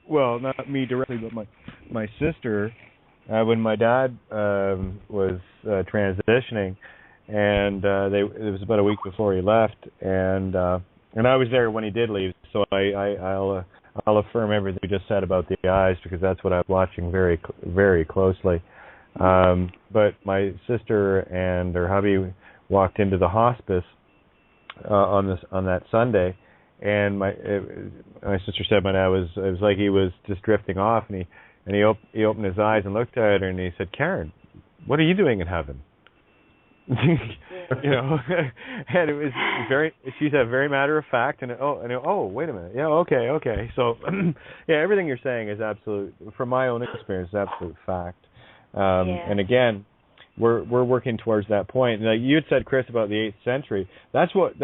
Well, not me directly, but my sister, when my dad was transitioning, and it was about a week before he left, and I was there when he did leave, so I'll affirm everything you just said about the eyes, because that's what I was watching very, very closely. But my sister and her hubby walked into the hospice on that Sunday, and my sister said my dad it was like he was just drifting off, and he opened his eyes and looked at her, and he said, "Karen, what are you doing in heaven?" And it was she said very matter of fact, and wait a minute, okay. So everything you're saying is absolute, from my own experience, absolute fact. And again, we're working towards that point. Like you had said, Chris, about the 8th century. That's what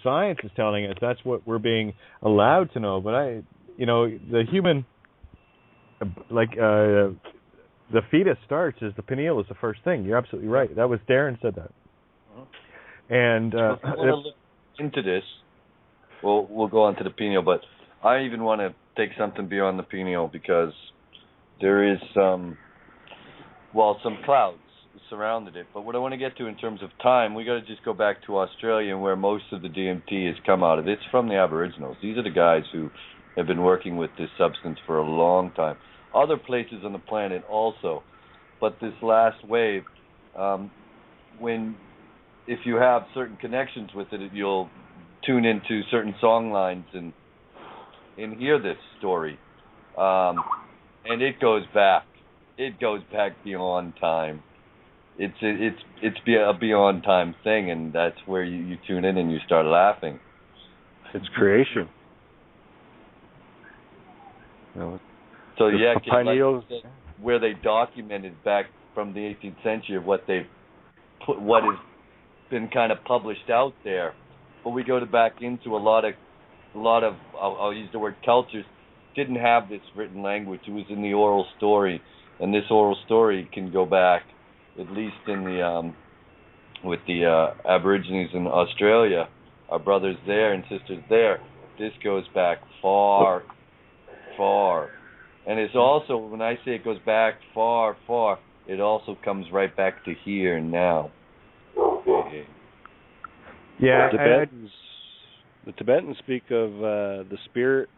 science is telling us. That's what we're being allowed to know. But the human, the fetus starts as the pineal is the first thing. You're absolutely right. That was Darren said that. And if you want to look into this, we'll go on to the pineal, but I even want to take something beyond the pineal, because there is some clouds surrounded it. But what I want to get to in terms of time, we got to just go back to Australia, and where most of the DMT has come out of. It's from the Aboriginals. These are the guys who have been working with this substance for a long time. Other places on the planet also, but this last wave, if you have certain connections with it, you'll tune into certain song lines and hear this story, and it goes back beyond time. It's a beyond time thing, and that's where you tune in and you start laughing. It's creation. So pineals, where they documented back from the 18th century of what has been kind of published out there, but we go back into a lot of I'll use the word cultures didn't have this written language. It was in the oral story, and this oral story can go back, at least in the with the Aborigines in Australia, our brothers there and sisters there. This goes back far, far. And it's also, when I say it goes back far, far, it also comes right back to here and now. Yeah, the Tibetans speak of the spirit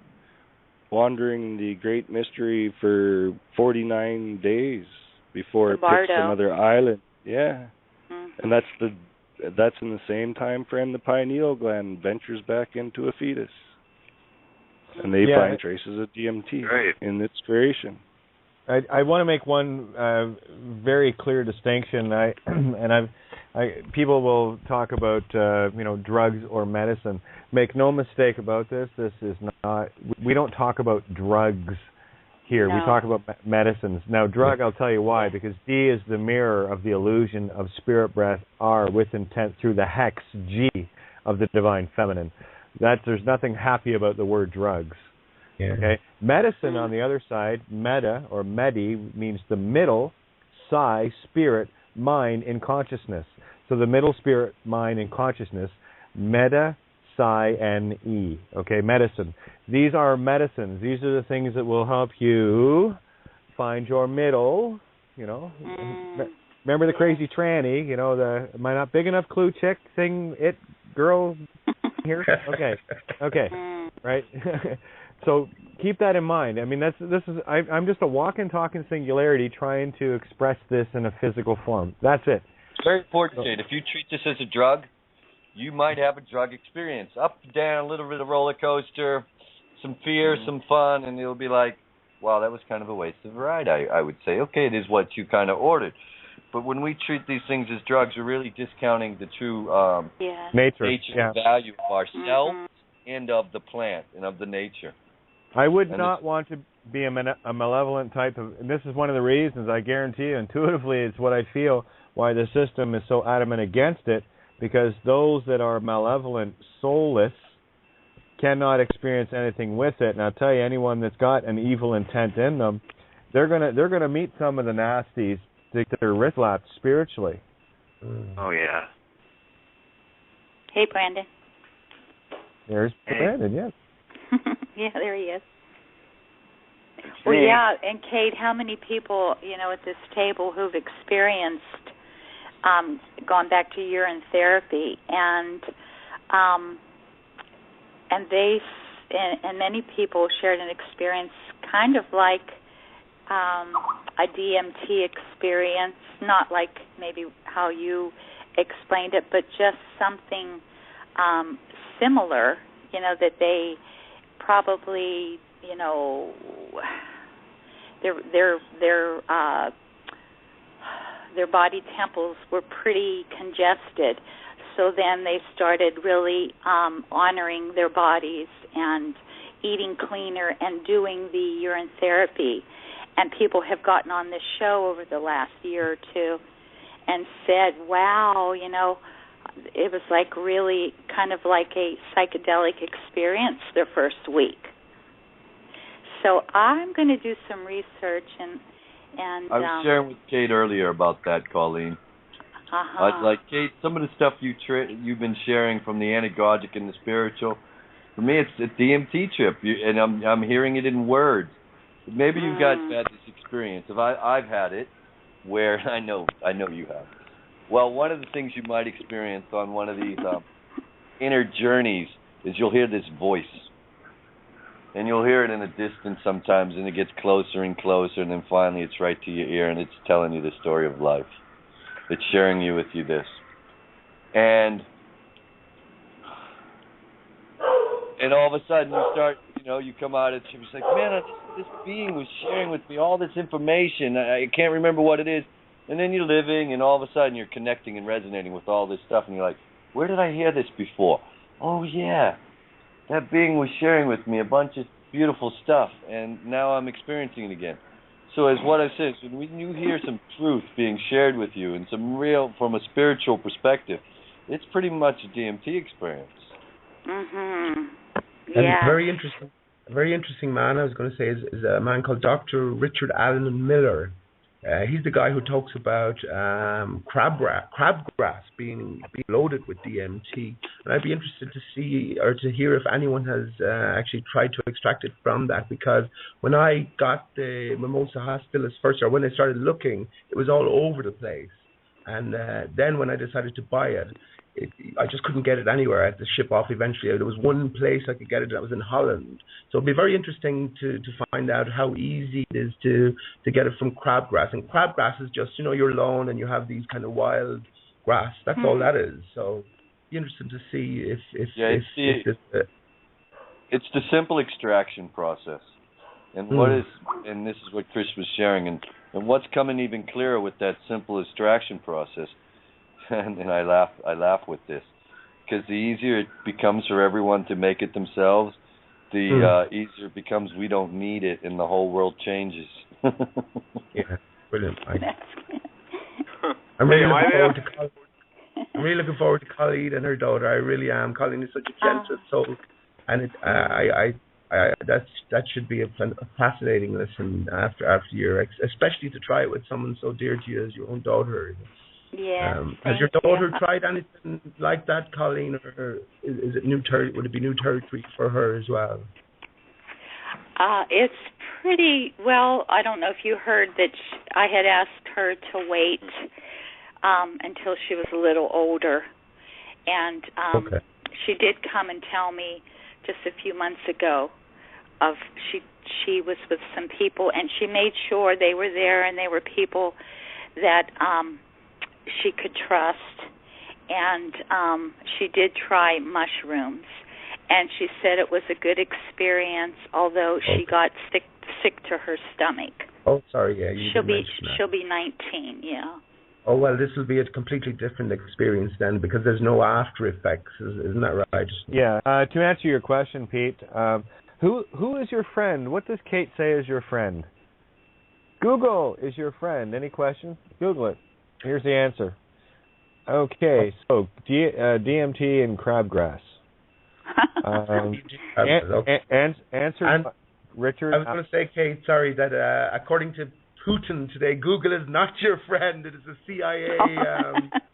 wandering the great mystery for 49 days before it picks another island. Yeah, and that's in the same time frame the pineal gland ventures back into a fetus, and they find traces of DMT in its creation. I want to make one very clear distinction. People will talk about drugs or medicine. Make no mistake about this. This is not. We don't talk about drugs here. No. We talk about medicines. Now, drug, I'll tell you why. Because D is the mirror of the illusion of spirit breath. R with intent through the hex G of the divine feminine. There's nothing happy about the word drugs. Yeah. Okay. Medicine, on the other side, meta or medi means the middle, psi, spirit, mind, in consciousness. So the middle, spirit, mind, and consciousness, meta, psi, and e. Okay, medicine. These are medicines. These are the things that will help you find your middle. Remember the crazy tranny? The am I not big enough clue chick thing? It girl here. Okay. right? So keep that in mind. I mean, I'm just a walking, talking singularity trying to express this in a physical form. That's it. It's very important, Jade. If you treat this as a drug, you might have a drug experience. Up, down, a little bit of roller coaster, some fear, some fun, and it'll be like, wow, that was kind of a waste of a ride, I would say. Okay, it is what you kind of ordered. But when we treat these things as drugs, we're really discounting the true nature and value of ourselves and of the plant and of the nature. I would not want to be a malevolent type of, and this is one of the reasons, I guarantee you, intuitively, it's what I feel, why the system is so adamant against it, because those that are malevolent, soulless, cannot experience anything with it. And I'll tell you, anyone that's got an evil intent in them, they're gonna meet some of the nasties that are wrist lapped spiritually. Oh yeah. Hey, Brandon. There's Brandon. Yes. Yeah, there he is. Well, yeah, and Kate, how many people, at this table who've experienced, gone back to urine therapy, and many people shared an experience kind of like a DMT experience, not like maybe how you explained it, but just something similar, that they probably, their body temples were pretty congested. So then they started really honoring their bodies and eating cleaner and doing the urine therapy. And people have gotten on this show over the last year or two and said, wow, it was like really kind of like a psychedelic experience their first week. So I'm going to do some research and I was sharing with Kate earlier about that, Colleen. Like, Kate, some of the stuff you've been sharing from the anagogic and the spiritual, for me it's a DMT trip, and I'm hearing it in words. Maybe you guys have had this experience. I've had it, where I know you have. Well, one of the things you might experience on one of these inner journeys is you'll hear this voice. And you'll hear it in the distance sometimes, and it gets closer and closer, and then finally it's right to your ear, and it's telling you the story of life. It's sharing with you this. And all of a sudden you start, you come out and she's like, man, this being was sharing with me all this information. I can't remember what it is. And then you're living, and all of a sudden you're connecting and resonating with all this stuff, and you're like, where did I hear this before? Oh, yeah. That being was sharing with me a bunch of beautiful stuff, and now I'm experiencing it again. So as what I said, when you hear some truth being shared with you and some real, from a spiritual perspective, it's pretty much a DMT experience. Mhm. Yeah. And very interesting man, I was going to say, is a man called Dr. Richard Allen Miller. He's the guy who talks about crabgrass being loaded with DMT, and I'd be interested to see or to hear if anyone has actually tried to extract it from that, because when I got the Mimosa hostilis first, or when I started looking, it was all over the place, and then when I decided to buy it, I just couldn't get it anywhere. I had to ship off eventually. There was one place I could get it, that was in Holland. So it'd be very interesting to find out how easy it is to get it from crabgrass. And crabgrass is just, you're alone and you have these kind of wild grass. That's all that is. So it'd be interesting to see if it's the simple extraction process. And and this is what Chris was sharing, and what's coming even clearer with that simple extraction process. And I laugh with this, because the easier it becomes for everyone to make it themselves, the easier it becomes we don't need it, and the whole world changes. Yeah, brilliant. I'm really looking forward to Colleen and her daughter. I really am. Colleen is such a gentle soul, and that should be a fascinating listen after your, especially to try it with someone so dear to you as your own daughter. Yeah. Has your daughter tried anything like that, Colleen, or is it new would it be new territory for her as well? It's pretty well. I don't know if you heard that I had asked her to wait until she was a little older, and she did come and tell me just a few months ago. She was with some people, and she made sure they were there, and they were people that she could trust. And she did try mushrooms, and she said it was a good experience, although she got sick to her stomach. Oh, sorry, yeah. She'll be 19, yeah. Oh, well, this will be a completely different experience then, because there's no after effects, isn't that right? Yeah. To answer your question, Pete, who is your friend? What does Kate say is your friend? Google is your friend. Any questions? Google it. Here's the answer. Okay, so DMT and crabgrass. Answered by Richard. I was going to say, Kate, sorry, that according to Putin today, Google is not your friend. It is a CIA.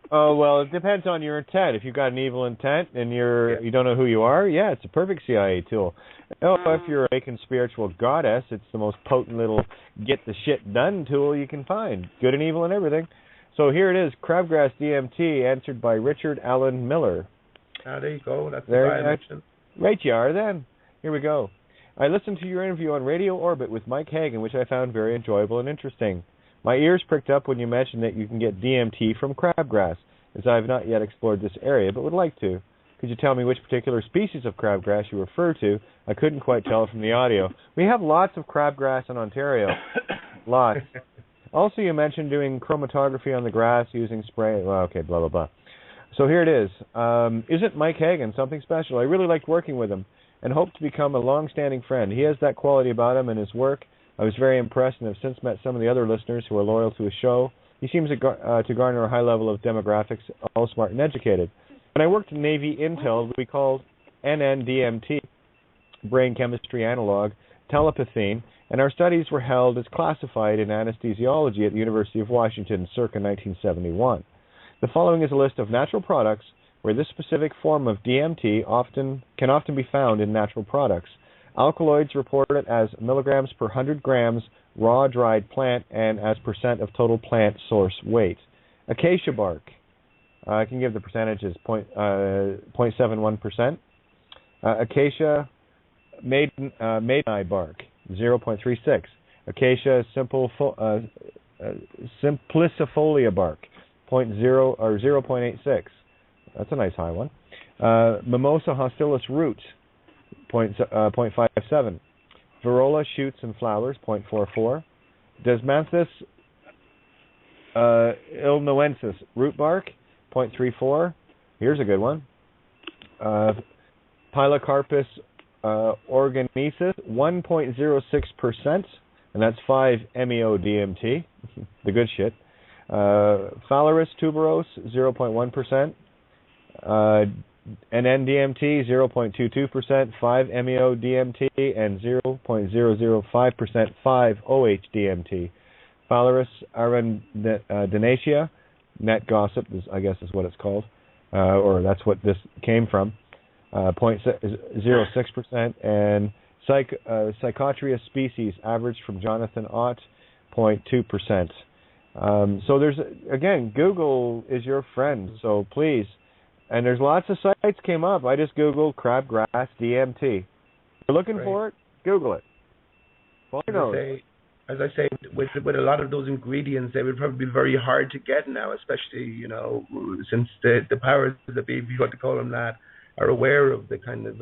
Oh, well, it depends on your intent. If you've got an evil intent and you don't know who you are, yeah, it's a perfect CIA tool. Oh, if you're a Awakened spiritual goddess, it's the most potent little get the shit done tool you can find. Good and evil and everything. So here it is, crabgrass DMT, answered by Richard Allen Miller. There you go. That's the guy I mentioned. Right you are then. Here we go. I listened to your interview on Radio Orbit with Mike Hagan, which I found very enjoyable and interesting. My ears pricked up when you mentioned that you can get DMT from crabgrass, as I have not yet explored this area, but would like to. Could you tell me which particular species of crabgrass you refer to? I couldn't quite tell from the audio. We have lots of crabgrass in Ontario. Lots. Also, you mentioned doing chromatography on the grass using spray. Well, okay, blah, blah, blah. So here it is. Isn't Mike Hagan something special? I really liked working with him and hope to become a long-standing friend. He has that quality about him and his work. I was very impressed and have since met some of the other listeners who are loyal to his show. He seems to garner a high level of demographics, all smart and educated. When I worked in Navy Intel, we called NNDMT, brain chemistry analog, telepathine, and our studies were held as classified in anesthesiology at the University of Washington circa 1971. The following is a list of natural products where this specific form of DMT can often be found in natural products. Alkaloids reported as milligrams per 100 grams raw dried plant and as percent of total plant source weight. Acacia bark. I can give the percentages, 0.71%. Acacia maideni bark, 0.36. Acacia simplicifolia bark, 0.86. That's a nice high one. Mimosa hostilis root, 0.57. Varola shoots and flowers, 0.44. Desmanthus illinoensis root bark, 0.34. Here's a good one. Pilocarpus organicis, 1.06%, and that's 5-MeO-DMT, the good shit. Phalaris tuberose, 0.1%. NN-DMT, 0.22%, 5-MeO-DMT, and 0.005%, 5-OH-DMT. Phalaris arundinacea, net gossip, I guess is what it's called, or that's what this came from, 0.06%, and Psychotria species, average from Jonathan Ott, 0.2%. So there's, again, Google is your friend, so please. And there's lots of sites came up. I just Googled crabgrass DMT. If you're looking for it, Google it. As I say, with a lot of those ingredients, they would probably be very hard to get now, especially, since the powers that be, if you want to call them that, are aware of the kind of...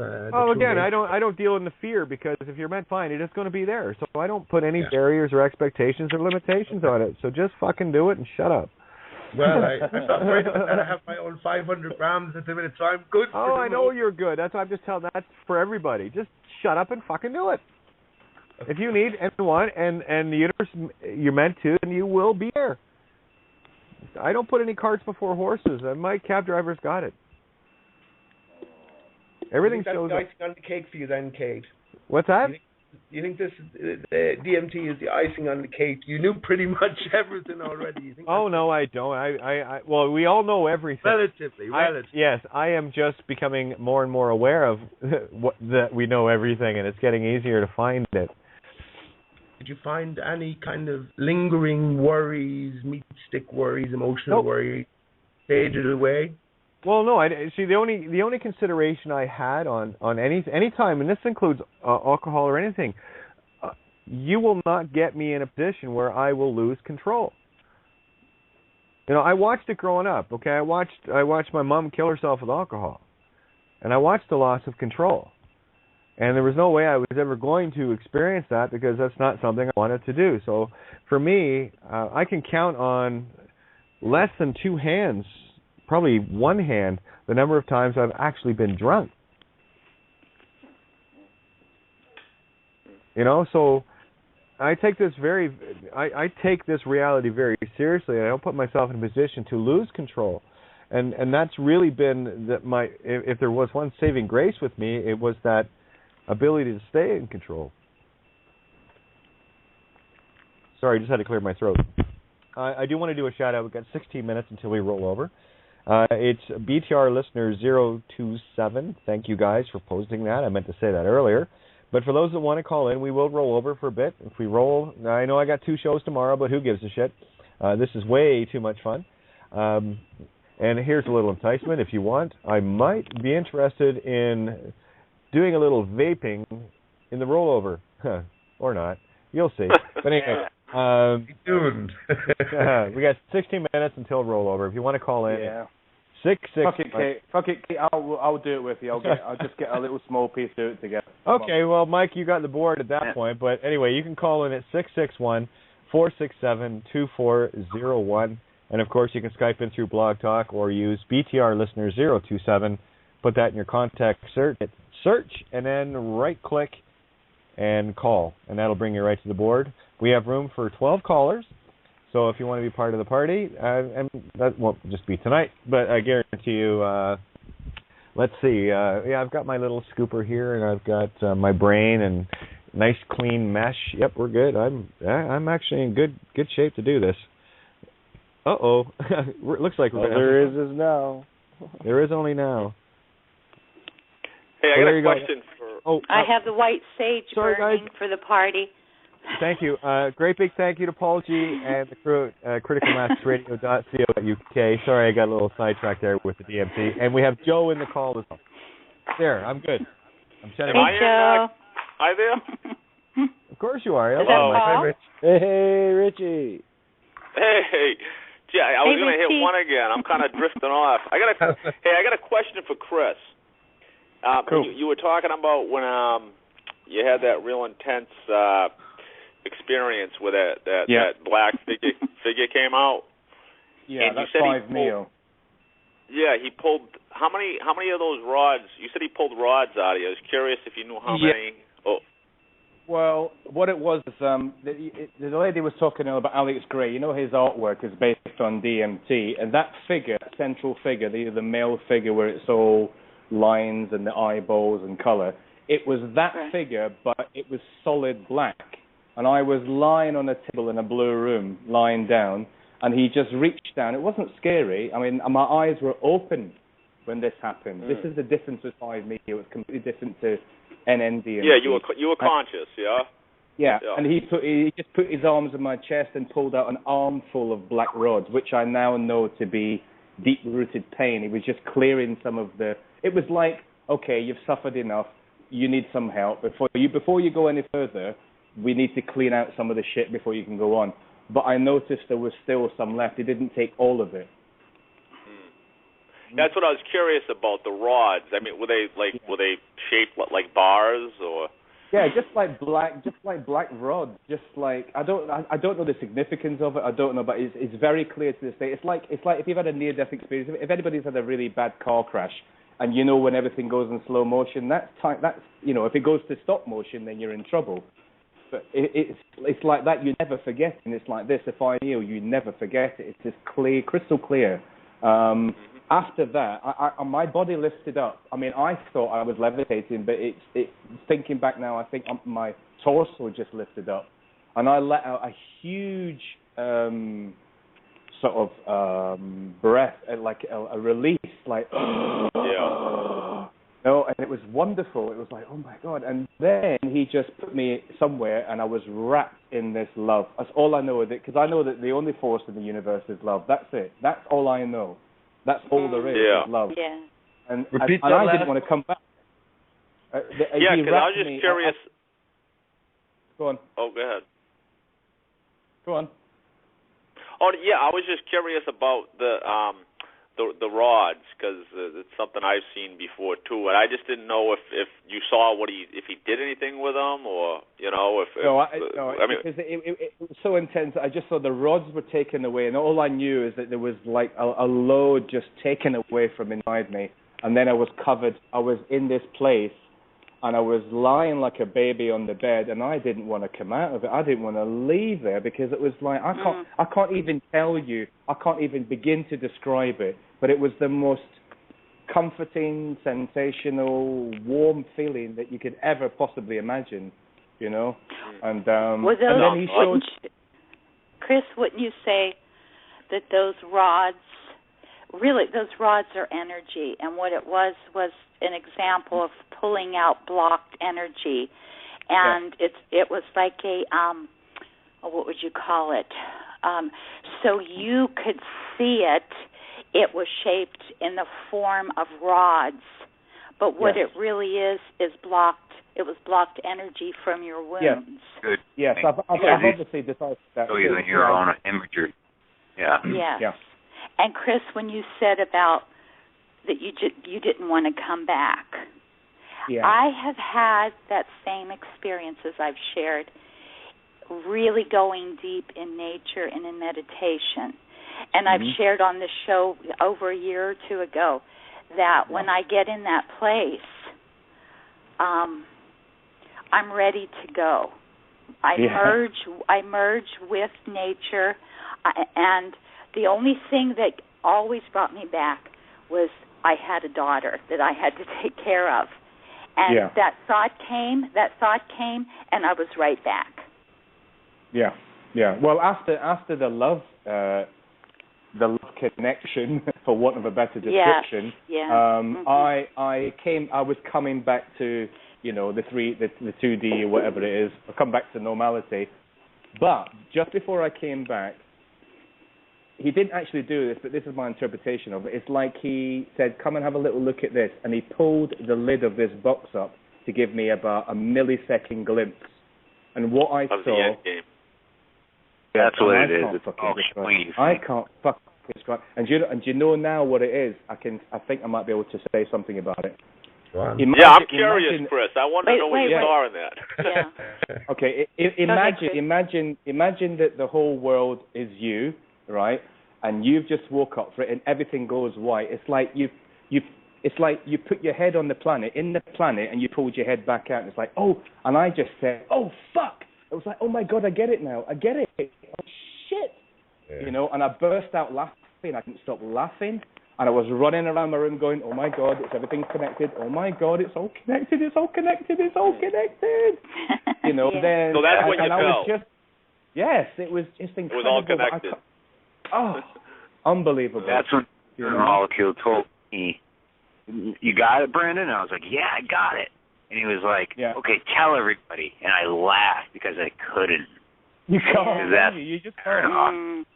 again, I don't deal in the fear, because if you're meant fine, it's going to be there. So I don't put any barriers or expectations or limitations on it. So just fucking do it and shut up. Well, I'm not worried about that. I have my own 500 grams at the minute, so I'm good. Oh, I know you're good. That's why I'm just telling. That's for everybody. Just shut up and fucking do it. If you need and want, and the universe you're meant to, then you will be there. I don't put any carts before horses. And my cab driver's got it. Everything shows up. That's the icing on the cake for you, then, Kate. What's that? You think this DMT is the icing on the cake? You knew pretty much everything already. You think no, I don't. Well, we all know everything. Relatively. Yes, I am just becoming more and more aware of that we know everything, and it's getting easier to find it. Did you find any kind of lingering worries, meat stick worries, emotional worries, faded away? Well, no, I see. The only consideration I had on any time, and this includes alcohol or anything, you will not get me in a position where I will lose control. You know, I watched it growing up. Okay, I watched my mom kill herself with alcohol, and I watched the loss of control. And there was no way I was ever going to experience that because that's not something I wanted to do. So for me, I can count on less than two hands, probably one hand, the number of times I've actually been drunk. You know, so I take this I take this reality very seriously. I don't put myself in a position to lose control. And that's really been if there was one saving grace with me, it was that ability to stay in control. Sorry, I just had to clear my throat. I do want to do a shout out. We've got 16 minutes until we roll over. It's BTR listener 027. Thank you guys for posting that. I meant to say that earlier. But for those that want to call in, we will roll over for a bit. If we roll, I know I got 2 shows tomorrow, but who gives a shit? This is way too much fun. And here's a little enticement. If you want, I might be interested in doing a little vaping in the rollover. Or not. You'll see. But anyway. We got 16 minutes until rollover. If you want to call in, 66. Fuck it, Kate. I'll do it with you. I'll just get a little small piece of it together. Okay, well, Mike, you got the board at that point. But anyway, you can call in at 661-467-2401. And, of course, you can Skype in through Blog Talk or use BTR Listener 027. Put that in your contact search, and then right-click and call. And that'll bring you right to the board. We have room for 12 callers. So if you want to be part of the party, and that won't just be tonight, but I guarantee you, let's see. I've got my little scooper here, and I've got my brain and nice clean mesh. Yep, we're good. I'm actually in good shape to do this. Looks like we're there is now. There is only now. Hey, I got a question for. I have the white sage burning guys. for the party. Thank you. Great big thank you to Paul G and the crew at criticalmassradio.co.uk. Sorry, I got a little sidetracked there with the DMT. And we have Joe in the call as well. There, I'm good. I'm shutting Hey, Joe. Hi there. Of course you are. Hello. Hi, Rich. Hey, Richie. Hey. Gee, I was going to hit one again. I'm kind of drifting off. I got a question for Chris. Cool. You were talking about when you had that real intense experience where that black figure came out. Yeah, and that's you said 5 Neo. Yeah, he pulled how many of those rods? You said he pulled rods out of you. I was curious if you knew how many. Oh. Well, what it was, the lady was talking about Alex Gray. You know, his artwork is based on DMT, and that figure, central figure, the male figure where it's all lines and the eyeballs and color, it was that figure, but it was solid black. And I was lying on a table in a blue room, lying down, and he just reached down. It wasn't scary. I mean, my eyes were open when this happened. This is the difference with 5 Neo. It's completely different to NND. Yeah, you were conscious, yeah? Yeah, and he just put his arms on my chest and pulled out an armful of black rods, which I now know to be deep-rooted pain. He was just clearing some of the... It was like, okay, you've suffered enough. You need some help. Before you go any further, we need to clean out some of the shit before you can go on. But I noticed there was still some left. He didn't take all of it. That's what I was curious about, the rods. I mean, were they shaped like bars or? Yeah, just like black rods. Just like I don't know the significance of it. I don't know, but it's very clear to this day. It's like if you've had a near-death experience. If anybody's had a really bad car crash, and you know when everything goes in slow motion, that's if it goes to stop motion, then you're in trouble. But it's like that. You never forget, and it's like this. If I knew, you never forget it. It's just clear, crystal clear. After that, my body lifted up. I mean, I thought I was levitating, but it's thinking back now, I think my torso just lifted up, and I let out a huge sort of breath, like a release, like No, and it was wonderful. It was like, oh my God. And then he just put me somewhere, and I was wrapped in this love. That's all I know of it, because I know that the only force in the universe is love. That's it. That's all I know. That's all there is. Love. Yeah. And Repeat and I that didn't want to come back. Because I was just curious. Go on. Oh, go ahead. Go on. Oh, yeah, I was just curious about the rods, because it's something I've seen before too, and I just didn't know if you saw if he did anything with them, or because it was so intense. I just saw the rods were taken away, and all I knew is that there was like a load just taken away from inside me, and then I was covered. I was in this place, and I was lying like a baby on the bed, and I didn't want to come out of it. I didn't want to leave there, because it was like I can't even tell you. I can't even begin to describe it. But it was the most comforting, sensational, warm feeling that you could ever possibly imagine. You know, and then he showed. Chris, wouldn't you say that those rods are energy, and what it was an example of pulling out blocked energy, and it was like a what would you call it? So you could see it. It was shaped in the form of rods, but what it really is blocked. It was blocked energy from your wounds. Yes. Good. Yes, I've obviously decided that. So you in your own imagery. Yeah. Yes. Yeah. And Chris, when you said about that you didn't want to come back, I have had that same experience as I've shared, really going deep in nature and in meditation. And I've shared on the show over a year or two ago that when I get in that place, I'm ready to go. I merge with nature, and the only thing that always brought me back was I had a daughter that I had to take care of. And that thought came, and I was right back. Yeah, yeah. Well, after the love connection, for want of a better description, I was coming back to, the 2D or whatever it is, or come back to normality. But just before I came back, he didn't actually do this, but this is my interpretation of it. It's like he said, come and have a little look at this. And he pulled the lid of this box up to give me about a millisecond glimpse. And what I saw... the end game. That's what it is. I can't fucking describe. And do you know now what it is? I think I might be able to say something about it. Wow. I'm curious, Chris. I want to know what you saw in that. Yeah. Okay. Imagine that the whole world is you, right? And you've just woke up for it, and everything goes white. It's like you put your head on the planet, and you pulled your head back out. And it's like, oh, and I just said, oh fuck. It was like, oh my God, I get it now. I get it. Oh shit. Yeah. And I burst out laughing. I couldn't stop laughing. And I was running around my room going, oh my God, everything's connected. Oh my God, it's all connected. It's all connected. It's all connected. Then. So that's when you felt. Yes, it was just incredible. It was all connected. Unbelievable. That's when the molecule told me, you got it, Brandon? And I was like, yeah, I got it. And he was like, okay, tell everybody. And I laughed because I couldn't. You can't. You just can't.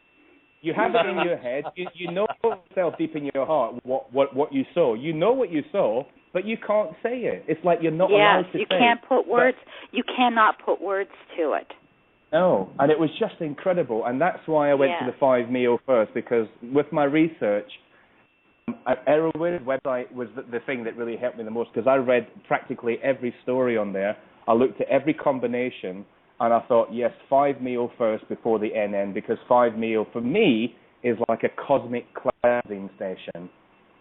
You have it in your head. You know yourself deep in your heart what you saw. You know what you saw, but you can't say it. It's like you're not allowed to say it. Yes, you can't put words. You cannot put words to it. No, and it was just incredible. And that's why I went to the 5 Meo first, because with my research, Erowid's website was the thing that really helped me the most, because I read practically every story on there. I looked at every combination, and I thought, yes, 5 Meo first before the NN, because 5 Meo for me is like a cosmic cleansing station.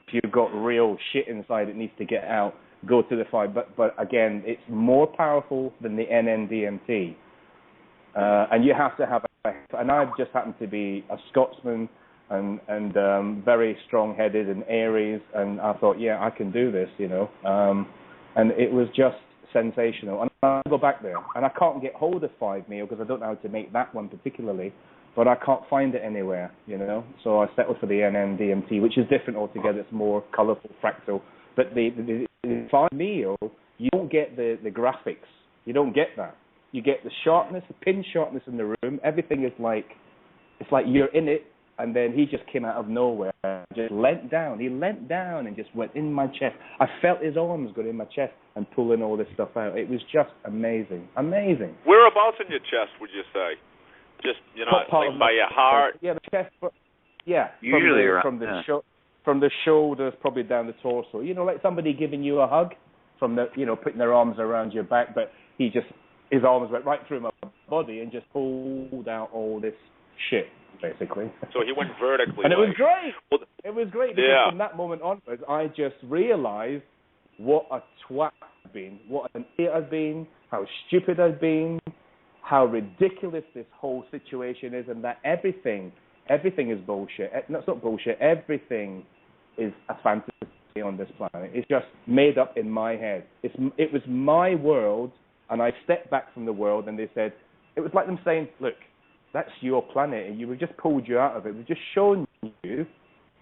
If you've got real shit inside that needs to get out, go to the 5. But again, it's more powerful than the NN DMT. And you have to have and I just happen to be a Scotsman and very strong-headed and Aries, and I thought, yeah, I can do this, and it was just sensational. And I go back there, and I can't get hold of 5 Meo because I don't know how to make that one particularly, but I can't find it anywhere, So I settled for the NN DMT, which is different altogether. It's more colourful, fractal. But the 5 Meo, you don't get the graphics. You don't get that. You get the sharpness, the pin sharpness in the room. Everything is like, it's like you're in it, and then he just came out of nowhere, just leant down. He leant down and just went in my chest. I felt his arms go in my chest and pulling all this stuff out. It was just amazing, amazing. Whereabouts in your chest would you say? Just, like by your heart? Yeah, the chest. Yeah, usually from the shoulders, probably down the torso. Like somebody giving you a hug, from the putting their arms around your back, but his arms went right through my body and just pulled out all this shit, basically. So he went vertically. And it was great. Well, it was great because from that moment onwards, I just realized what a twat I'd been, what an idiot I'd been, how stupid I'd been, how ridiculous this whole situation is, and that everything is bullshit. No, it's not bullshit. Everything is a fantasy on this planet. It's just made up in my head. It was my world, and I stepped back from the world, and they said, it was like them saying, look, that's your planet, and we've just pulled you out of it. We've just shown you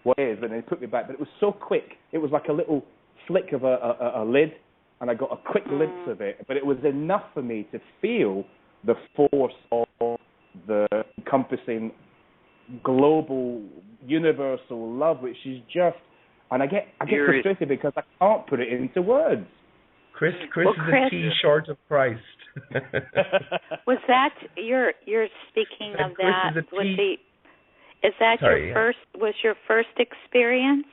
what it is, and they put me back. But it was so quick. It was like a little flick of a lid, and I got a quick glimpse of it. But it was enough for me to feel the force of the encompassing global, universal love, which is just, and I get frustrated because I can't put it into words. Chris is a T short of Christ. Was that you're speaking of that? Is that your first experience?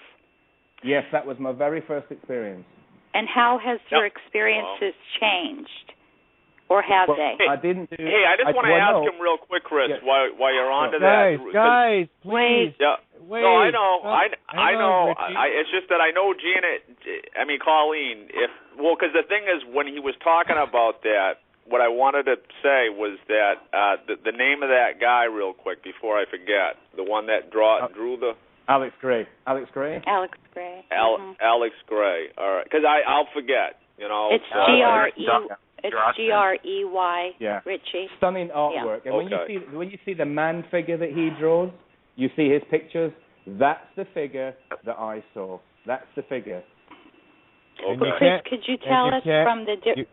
Yes, that was my very first experience. And how has your experiences changed? Or have they? Hey, I didn't do. Hey, I just want to ask him real quick, Chris, while you're on to that. Guys, please. Yeah. Wait. No, I know. I know. It's just that I know Colleen. Because the thing is, when he was talking about that, what I wanted to say was that the name of that guy, real quick, before I forget, the one that drew the. Alex Gray. Alex Gray. Alex Gray. Alex Gray. All right, because I'll forget. It's GRE. It's Grey, Richie. Stunning artwork. Yeah. And when you see the man figure that he draws, you see his pictures. That's the figure that I saw. That's the figure. Okay. Chris, could you tell us from the?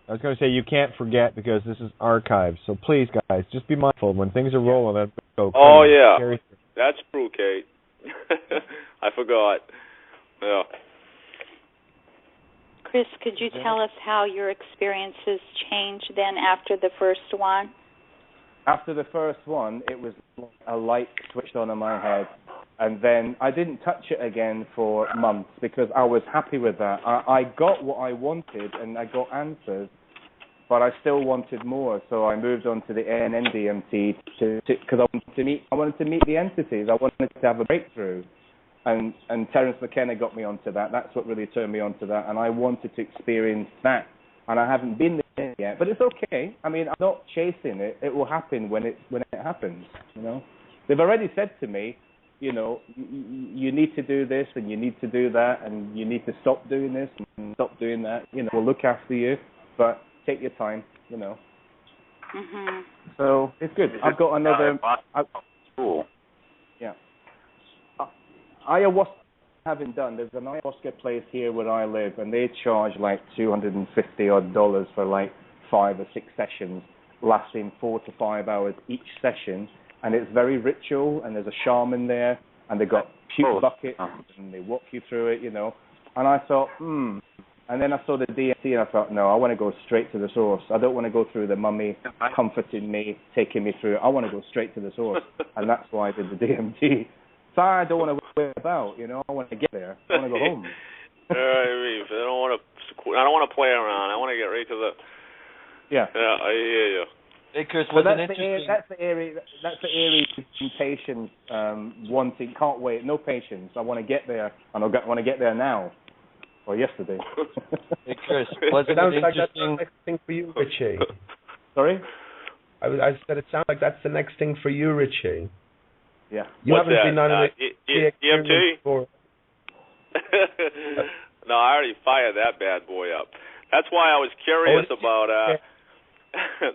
I was going to say you can't forget because this is archived. So please, guys, just be mindful when things are rolling. That's true, Kate. I forgot. Yeah. Chris, could you tell us how your experiences changed then after the first one? After the first one, it was a light switched on in my head. And then I didn't touch it again for months because I was happy with that. I got what I wanted and I got answers, but I still wanted more. So I moved on to the NDMT because I wanted to meet the entities. I wanted to have a breakthrough. And Terence McKenna got me onto that. That's what really turned me onto that. And I wanted to experience that. And I haven't been there yet. But it's okay. I mean, I'm not chasing it. It will happen when it happens, They've already said to me, you need to do this and you need to do that and you need to stop doing this and stop doing that. We'll look after you, but take your time, Mm-hmm. So it's good. I've got another... Cool. Yeah. Ayahuasca I haven't done. There's an ayahuasca place here where I live, and they charge like $250 for like 5 or 6 sessions, lasting 4 to 5 hours each session. And it's very ritual, and there's a shaman there, and they've got puke buckets, and they walk you through it, And I thought, And then I saw the DMT, and I thought, no, I want to go straight to the source. I don't want to go through the mummy comforting me, taking me through it. I want to go straight to the source, and that's why I did the DMT. So I don't want to wait about, I want to get there. I want to go home. I don't want to play around. I want to get right to the. Yeah. Yeah, I hear you. Hey, Chris, that's the area patience, wanting, can't wait, no patience. I want to get there, and I want to get there now, or yesterday. Hey, Chris, wasn't it interesting? That's the next thing for you, Richie. Sorry? I said it sounds like that's the next thing for you, Richie. Yeah. You haven't been on an DMT before. No, I already fired that bad boy up. That's why I was curious about.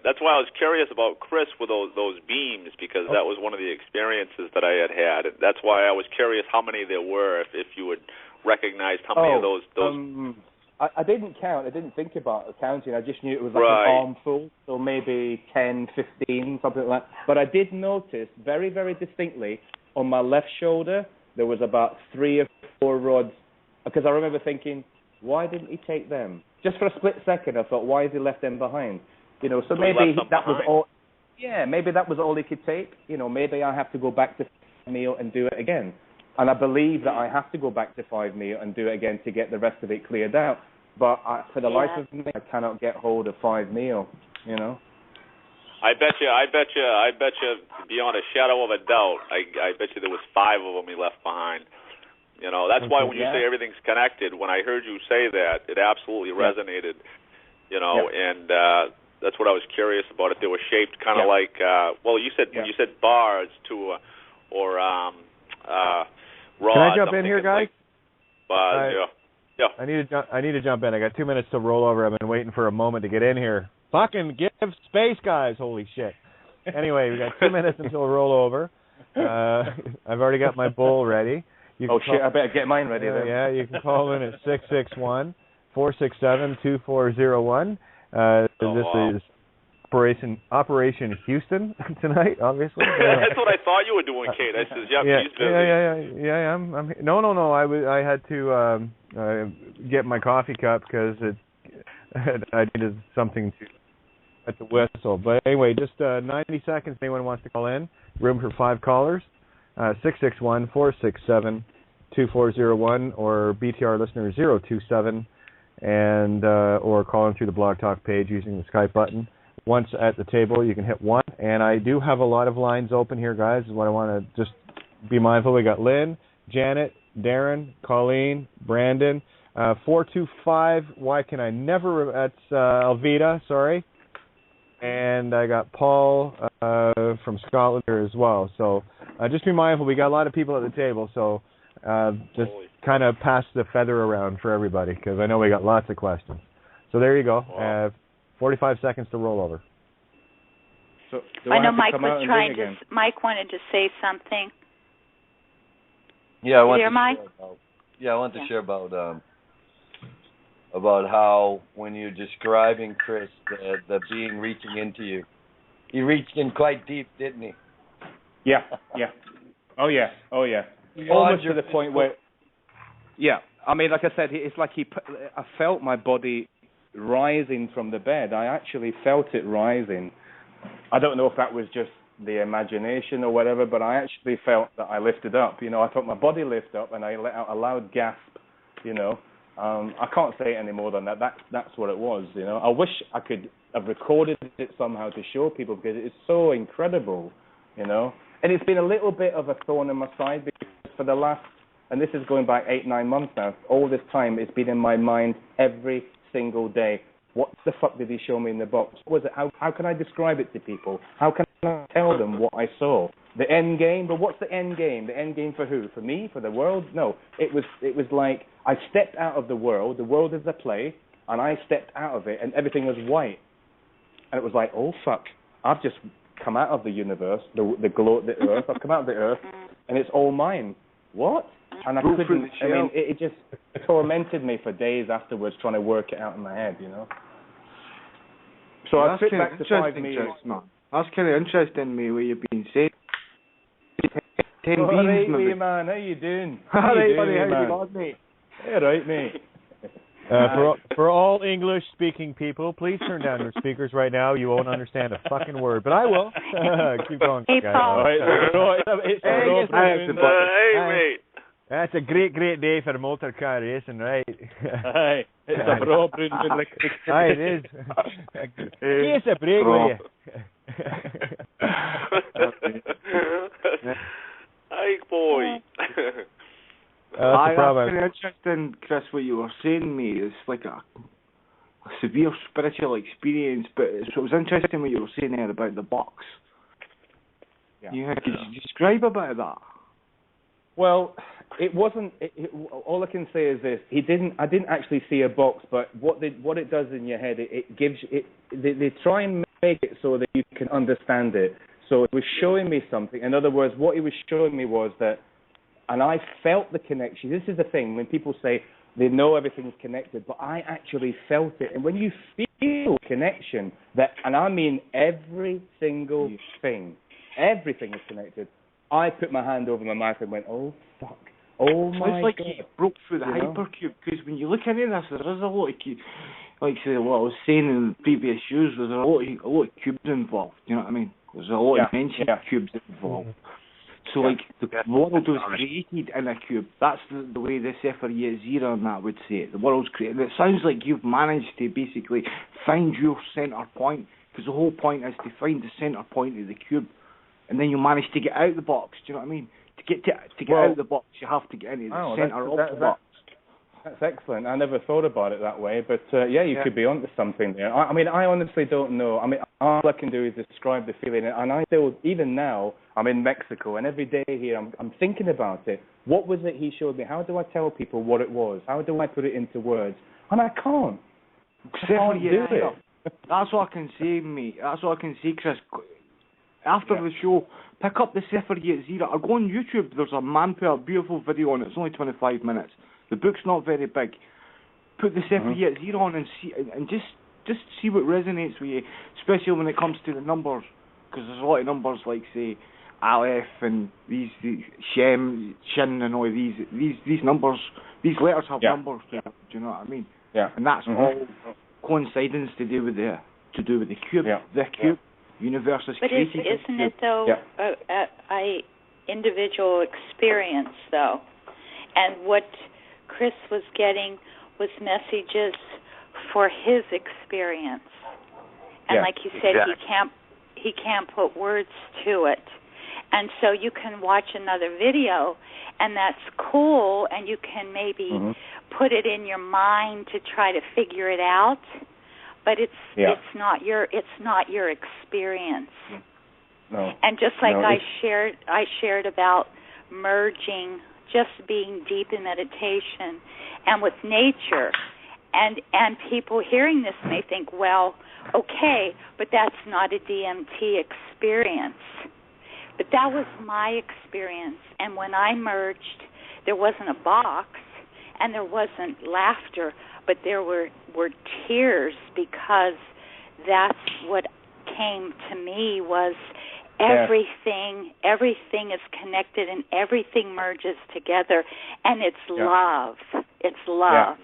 That's why I was curious about Chris with those beams, because that was one of the experiences that I had. That's why I was curious how many there were, if you would recognize how many of those. I didn't count. I didn't think about counting. I just knew it was like an armful, so maybe 10, 15, something like that. But I did notice very, very distinctly on my left shoulder, there was about 3 or 4 rods, because I remember thinking, why didn't he take them? Just for a split second, I thought, why has he left them behind? You know, so maybe that was all. Yeah, maybe that was all he could take. You know, maybe I have to go back to 5 meal and do it again. And I believe that I have to go back to 5 meal and do it again to get the rest of it cleared out. But for the life of me, I cannot get hold of 5 meal. You know. I bet you, beyond a shadow of a doubt, I bet you there was 5 of them he left behind. You know, that's why when you say everything's connected, when I heard you say that, it absolutely resonated. You know, and that's what I was curious about. If they were shaped kind of like, you said when you said bars to, or rods. Can I jump in here, guys? Like, yeah. I need to jump in. I got 2 minutes to roll over. I've been waiting for a moment to get in here. Fucking give space, guys. Holy shit. Anyway, we got 2 minutes until roll over. I've already got my bowl ready. Shit, I better get mine ready then. Yeah, you can call in at 661-467-2401. This is Operation Houston tonight, obviously. That's what I thought you were doing, Kate. I said, he's busy. Yeah. I'm no. I had to get my coffee cup because I needed something to at the whistle. But anyway, just 90 seconds. If anyone wants to call in, room for 5 callers. 661-467-2401 or BTR listener 027 and or call in through the Blog Talk page using the Skype button. Once at the table, you can hit 1. And I do have a lot of lines open here, guys. Is what I want to just be mindful. We got Lynn, Janet, Darren, Colleen, Brandon, 425. Why can I never? That's Alvita. Sorry. And I got Paul from Scotland here as well. So just be mindful. We got a lot of people at the table. So just kind of pass the feather around for everybody because I know we got lots of questions. So there you go. 45 seconds to roll over. So I know Mike was trying to. Mike wanted to say something. Yeah, I want to share about how when you're describing Chris, the being reaching into you, he reached in quite deep, didn't he? Yeah. Oh yeah. Almost to the point where. Yeah, I mean, like I said, it's like I felt my body rising from the bed. I actually felt it rising. I don't know if that was just the imagination or whatever, but I actually felt that I lifted up. You know, I felt my body lift up, and I let out a loud gasp. You know, I can't say it any more than that. That's what it was. You know, I wish I could have recorded it somehow to show people because it is so incredible. You know, and it's been a little bit of a thorn in my side because for the last, and this is going back 8-9 months now. All this time, it's been in my mind every single day. What the fuck did he show me in the box? What was it? How can I describe it to people? How can I tell them what I saw? The end game? But what's the end game? The end game for who? For me? For the world? No. It was like I stepped out of the world. The world is a play, and I stepped out of it, and everything was white. And it was like, oh fuck! I've just come out of the universe, the earth. I've come out of the earth, and it's all mine. What? And I couldn't. I mean, it just tormented me for days afterwards, trying to work it out in my head. You know. So I fit back to 5 meals. That's kind of interesting, me, what you've been saying. 10 all right, maybe. Man, how you doing? All right, buddy, how you doing, mate? All right, mate. For all English-speaking people, please turn down your speakers right now. You won't understand a fucking word, but I will. Keep going, hey, guys. Paul. Hey, mate. That's a great day for motor car racing, right? Aye, it's a bra, Bruno. Aye, it is. It's a break with you. Hey, boy. That's very interesting, Chris, what you were saying, mate. It's like a severe spiritual experience, but it was interesting what you were saying there about the box. Yeah. Could you describe a bit of that? Well, it wasn't. All I can say is this: I didn't actually see a box, but what it does in your head, it gives it. They try and make it so that you can understand it. So it was showing me something. In other words, what it was showing me was that, and I felt the connection. This is the thing when people say they know everything's connected, but I actually felt it. And when you feel connection, and I mean every single thing, everything is connected. I put my hand over my mouth and went, oh, fuck. Oh, my God. It's like God. you broke through the hypercube, because when you look into this, there is a lot of like say what I was saying in the previous shows, there's a lot of cubes involved. You know what I mean? There's a lot of dimension cubes involved. So like the world was created in a cube. That's the way the Sefer Yetzirah and that would say it. The world's created. It sounds like you've managed to basically find your center point, because the whole point is to find the center point of the cube, and then you manage to get out of the box. Do you know what I mean? To get out of the box, you have to get into the center of the box. That's excellent. I never thought about it that way, but you could be onto something there. I mean, I honestly don't know. I mean, all I can do is describe the feeling, and I still, even now, I'm in Mexico, and every day here, I'm thinking about it. What was it he showed me? How do I tell people what it was? How do I put it into words? And I can't. That's what I can say, mate. That's what I can say, Chris. After the show, pick up the Sefer Yetzirah, or go on YouTube. There's a Manpower beautiful video on it. It's only 25 minutes. The book's not very big. Put the Sefer Yetzirah on and see, and just see what resonates with you, especially when it comes to the numbers, because there's a lot of numbers like say Aleph and these Shem, Shin, and all these numbers. These letters have numbers. Do you know what I mean? Yeah. And that's all coincidence to do with the cube. The cube universe is created. But isn't it though a individual experience though? And what Chris was getting was messages for his experience, and like you said, he can't put words to it, and so you can watch another video, and that's cool, and you can maybe put it in your mind to try to figure it out, but it's not your experience. No. And just like I shared about merging, just being deep in meditation and with nature, and people hearing this may think, well, okay, but that's not a DMT experience. But that was my experience, and when I merged, there wasn't a box and there wasn't laughter, but there were tears, because that's what came to me was everything is connected and everything merges together, and it's love. It's love.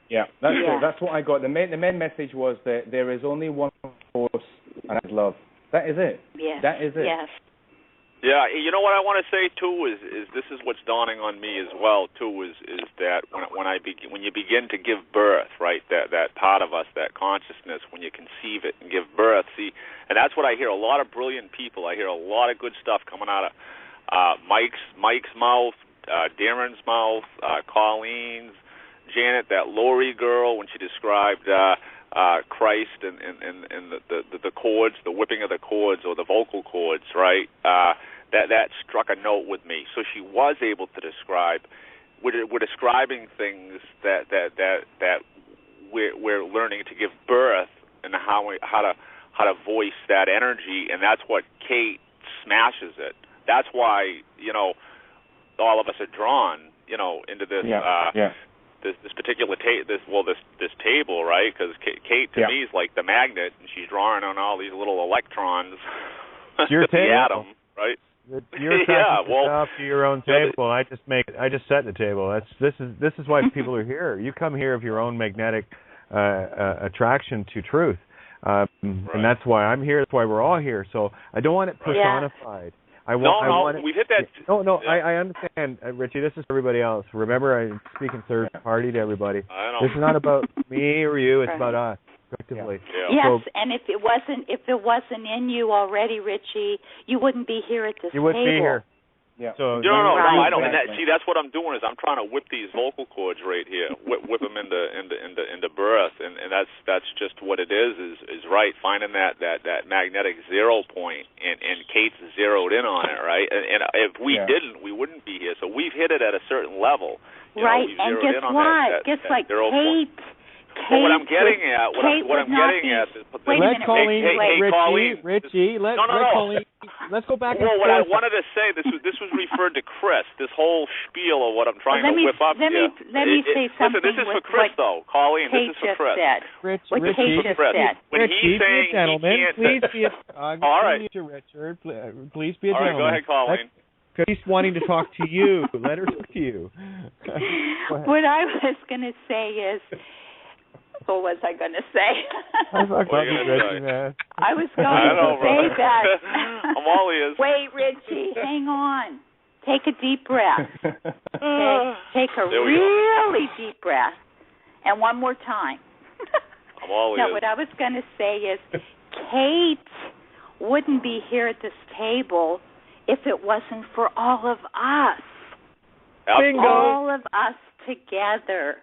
Yeah, that's what I got. The main message was that there is only one force, and that's love. That is it. Yes. That is it. Yes. Yeah, you know what I want to say too is this is what's dawning on me as well too is that when you begin to give birth, right, that part of us, that consciousness, when you conceive it and give birth, see, and that's what I hear. A lot of brilliant people. I hear a lot of good stuff coming out of Mike's mouth, Darren's mouth, Colleen's, Janet, that Lori girl when she described Christ and the chords, the whipping of the chords or the vocal cords, right? That struck a note with me. So she was able to describe. We're describing things that we're learning to give birth and how to voice that energy, and that's what Kate smashes it. That's why all of us are drawn into this. This particular this table, right? Because Kate to me is like the magnet, and she's drawing on all these little electrons. Your the table, atom, right? You're to your own table. I just set the table. This is why people are here. You come here of your own magnetic attraction to truth, and that's why I'm here. That's why we're all here. So I don't want it personified. We've hit that. I understand, Richie. This is for everybody else. Remember, I'm speaking third party to everybody. I know. This is not about me or you. It's about us, collectively. Yes, and if it wasn't in you already, Richie, you wouldn't be here at this table. You wouldn't be here. Yeah. So no, I know. And that's what I'm doing is I'm trying to whip these vocal cords right here, whip them into birth, and that's just what it is right. Finding that magnetic zero point, and Kate's zeroed in on it, right? And if we didn't, we wouldn't be here. So we've hit it at a certain level, right? And guess what? Guess like Kate. What I'm getting at, let Colleen, Richie, Colleen. Let's go back. Well, what I wanted to say, this was referred to Chris. This whole spiel of what I'm trying to whip up here. Let me say something. Listen, this is for Chris, though, Colleen. This is for Chris. Richie just said. When he's saying gentleman, please be a all right, Richard. Please be a gentleman. All right, go ahead, Colleen. Because he's wanting to talk to you. Let her talk to you. What I was going to say is, what was I going to say? I was going to say that. I'm all ears. Wait, Richie, hang on. Take a deep breath. Take a really deep breath. And one more time. I'm all ears. No, what I was going to say is, Kate wouldn't be here at this table if it wasn't for all of us. Bingo. All of us together.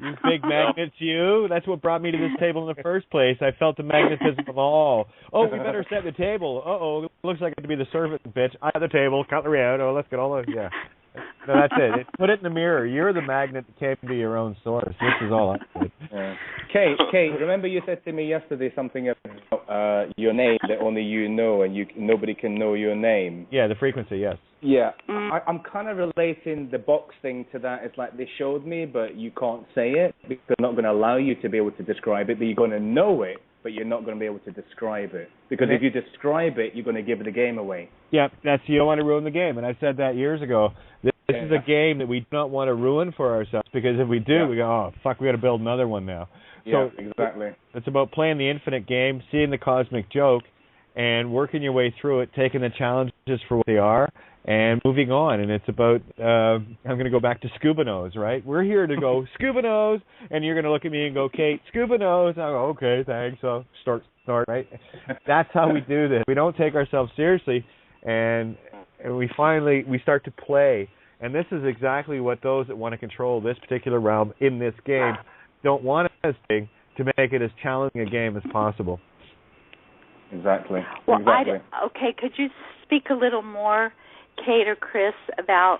You big magnets, you. That's what brought me to this table in the first place. I felt the magnetism of all. Oh, we better set the table. Uh-oh, looks like I have to be the servant, bitch. I have the table, cutlery out. Oh, let's get all those. Yeah. No, that's it. Put it in the mirror. You're the magnet that came to your own source. This is all I did. Yeah. Kate, remember you said to me yesterday something about your name that only you know and nobody can know your name. Yeah, the frequency, yes. Yeah, I'm kind of relating the box thing to that. It's like they showed me, but you can't say it because they're not going to allow you to be able to describe it, but you're going to know it, but you're not going to be able to describe it. Because if you describe it, you're going to give the game away. Yeah, you don't want to ruin the game. And I said that years ago. This is a game that we do not want to ruin for ourselves, because if we do, we go, oh, fuck, we got to build another one now. Yeah, so exactly. It's about playing the infinite game, seeing the cosmic joke, and working your way through it, taking the challenges for what they are, and moving on. And it's about, I'm going to go back to scuba nose, right? We're here to go scuba nose, and you're going to look at me and go, Kate, scuba nose. I go, okay, thanks. So start, right? That's how we do this. We don't take ourselves seriously, and we start to play. And this is exactly what those that want to control this particular realm in this game don't want us to make it as challenging a game as possible. Exactly. Well, exactly. Okay, could you speak a little more, Kate or Chris, about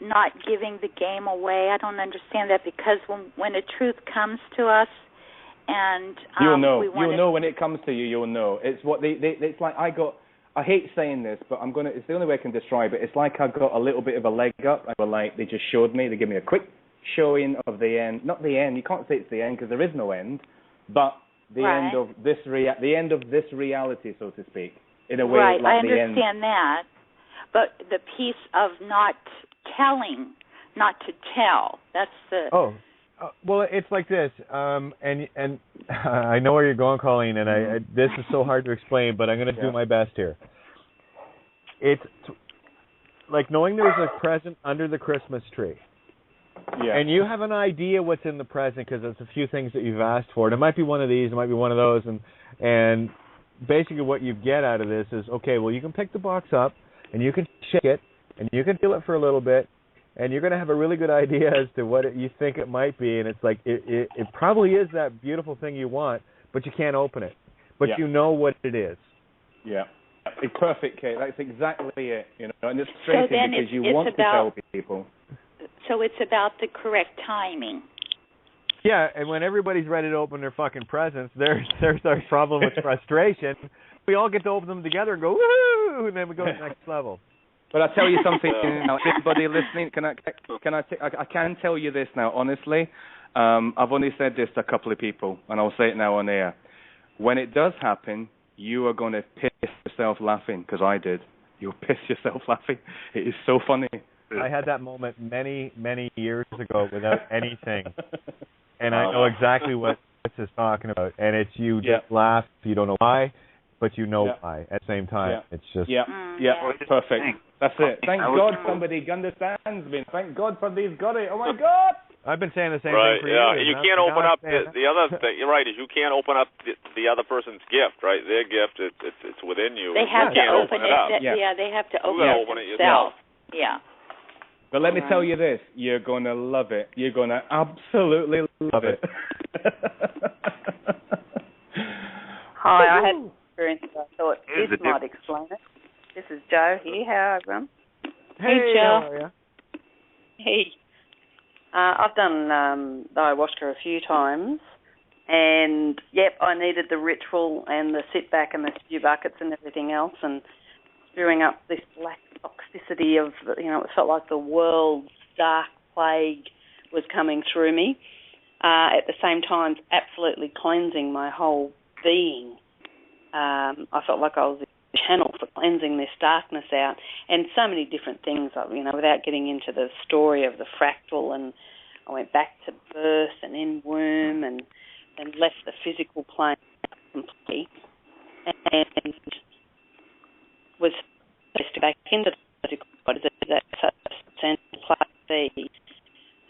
not giving the game away? I don't understand that, because when the truth comes to us, and you'll know. You'll know when it comes to you. You'll know. It's what it's like. I hate saying this, but it's the only way I can describe it. It's like I got a little bit of a leg up. They just showed me. They gave me a quick showing of the end. Not the end. You can't say it's the end because there is no end. But the end of this the end of this reality, so to speak, in a way. Right. Like I understand that. But the piece of not telling, not to tell. That's the. Oh. Well, it's like this, and I know where you're going, Colleen, and this is so hard to explain, but I'm going to do my best here. It's like knowing there's a present under the Christmas tree. Yeah. And you have an idea what's in the present because it's a few things that you've asked for. And it might be one of these, it might be one of those, and basically what you get out of this is, okay, well, you can pick the box up, and you can shake it, and you can feel it for a little bit, and you're going to have a really good idea as to what you think it might be. And it's like, it probably is that beautiful thing you want, but you can't open it. But you know what it is. Yeah. It's perfect, Kate. That's exactly it. And it's frustrating because you want to tell people. So it's about the correct timing. Yeah, and when everybody's ready to open their fucking presents, there's our problem with frustration. We all get to open them together and go, woohoo, and then we go to the next level. But I'll tell you something, everybody listening, I can tell you this now, honestly. I've only said this to a couple of people, and I'll say it now on air. When it does happen, you are going to piss yourself laughing, because I did. You'll piss yourself laughing. It is so funny. I had that moment many, many years ago without anything. And I know exactly what this is talking about. And it's you just laugh, you don't know why, but you know why at the same time. It's just... Perfect. That's it. Thank God somebody understands me. Thank God for these got it. Oh, my God! I've been saying the same thing for years. And you can't open up the other thing. You're right. Is you can't open up the other person's gift, right? Their gift, it's within you. They have to open it. They have to open it themselves. Yeah. But let me tell you this. You're going to love it. You're going to absolutely love it. Hi, I had an experience. I thought this might explain it. This is Jo here. How are everyone? Hey, Jo. How are you? Hey. I've done the ayahuasca a few times, and I needed the ritual and the sit back and the stew buckets and everything else, and spewing up this black toxicity of, it felt like the world's dark plague was coming through me. At the same time, absolutely cleansing my whole being. I felt like I was a channel for cleansing this darkness out, and so many different things, without getting into the story of the fractal, and I went back to birth and in womb and left the physical plane completely and was placed back into the physical body. That's a central place.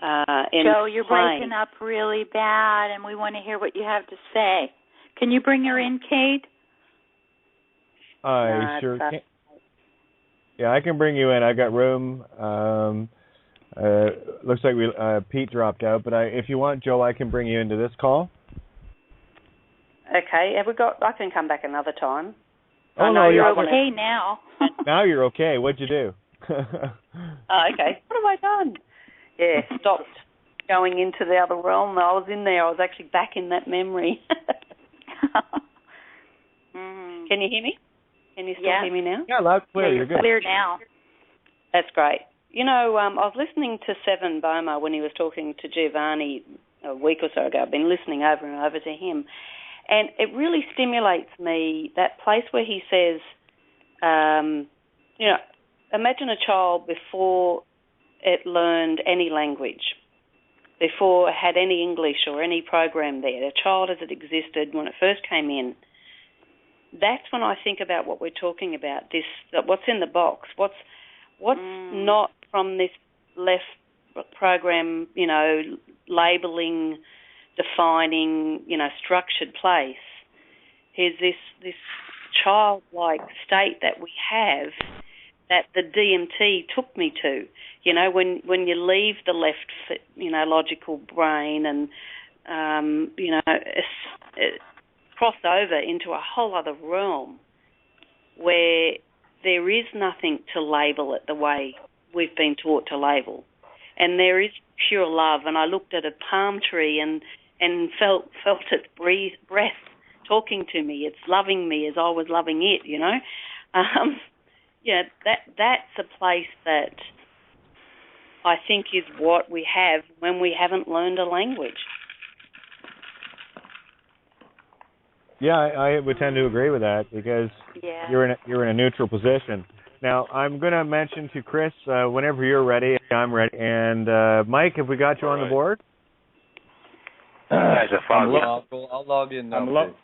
Joe, you're breaking up really bad, and we want to hear what you have to say. Can you bring her in, Kate? I sure can. Yeah, I can bring you in. I got room. Looks like Pete dropped out, but if you want, Joe, I can bring you into this call. Okay. I can come back another time. Oh no, you're okay now. Now you're okay. What'd you do? Okay. What have I done? Yeah, stopped going into the other realm. I was in there. I was actually back in that memory. Can you hear me? Can you still hear me now? Yeah, loud, clear. You're good. Clear now. That's great. I was listening to Seven Boma when he was talking to Giovanni a week or so ago. I've been listening over and over to him. And it really stimulates me, that place where he says, imagine a child before it learned any language, before it had any English or any program there. A child as it existed when it first came in. That's when I think about what we're talking about, what's in the box, what's not from this left program, labeling, defining, structured place. Here's this childlike state that we have that the DMT took me to. When you leave the left, logical brain and, cross over into a whole other realm where there is nothing to label it the way we've been taught to label. And there is pure love. And I looked at a palm tree and felt its breath talking to me. It's loving me as I was loving it, that's a place that I think is what we have when we haven't learned a language. Yeah, I would tend to agree with that because you're in a neutral position. Now, I'm going to mention to Chris, whenever you're ready, I'm ready. And Mike, have we got you on the board? I'll log in now.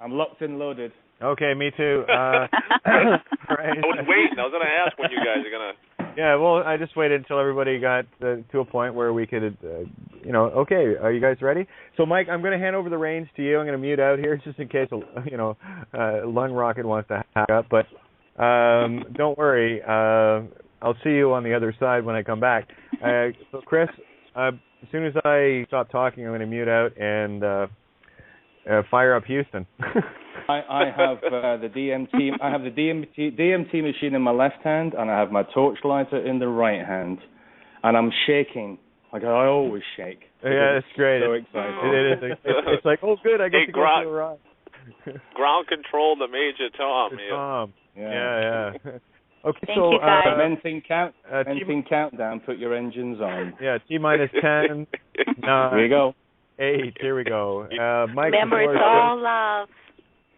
I'm locked and loaded. Okay, me too. Right. I was waiting. I was going to ask when you guys are going to... Yeah, well, I just waited until everybody got to a point where we could, okay, are you guys ready? So, Mike, I'm going to hand over the reins to you. I'm going to mute out here just in case, Lung Rocket wants to hack up. But don't worry. I'll see you on the other side when I come back. So, Chris, as soon as I stop talking, I'm going to mute out and fire up Houston. I have the DMT. I have the DMT machine in my left hand, and I have my torchlighter in the right hand, and I'm shaking like I always shake. Yeah, it's great. So exciting. It is. It's like, oh, good, I get to go for a ride. Ground control to Major Tom. Tom. Yeah. Okay, Thank you, guys. Menting countdown. Put your engines on. Yeah, T-minus 10. 9. Here we go. 8. Here we go. Mike. Remember, it's all love.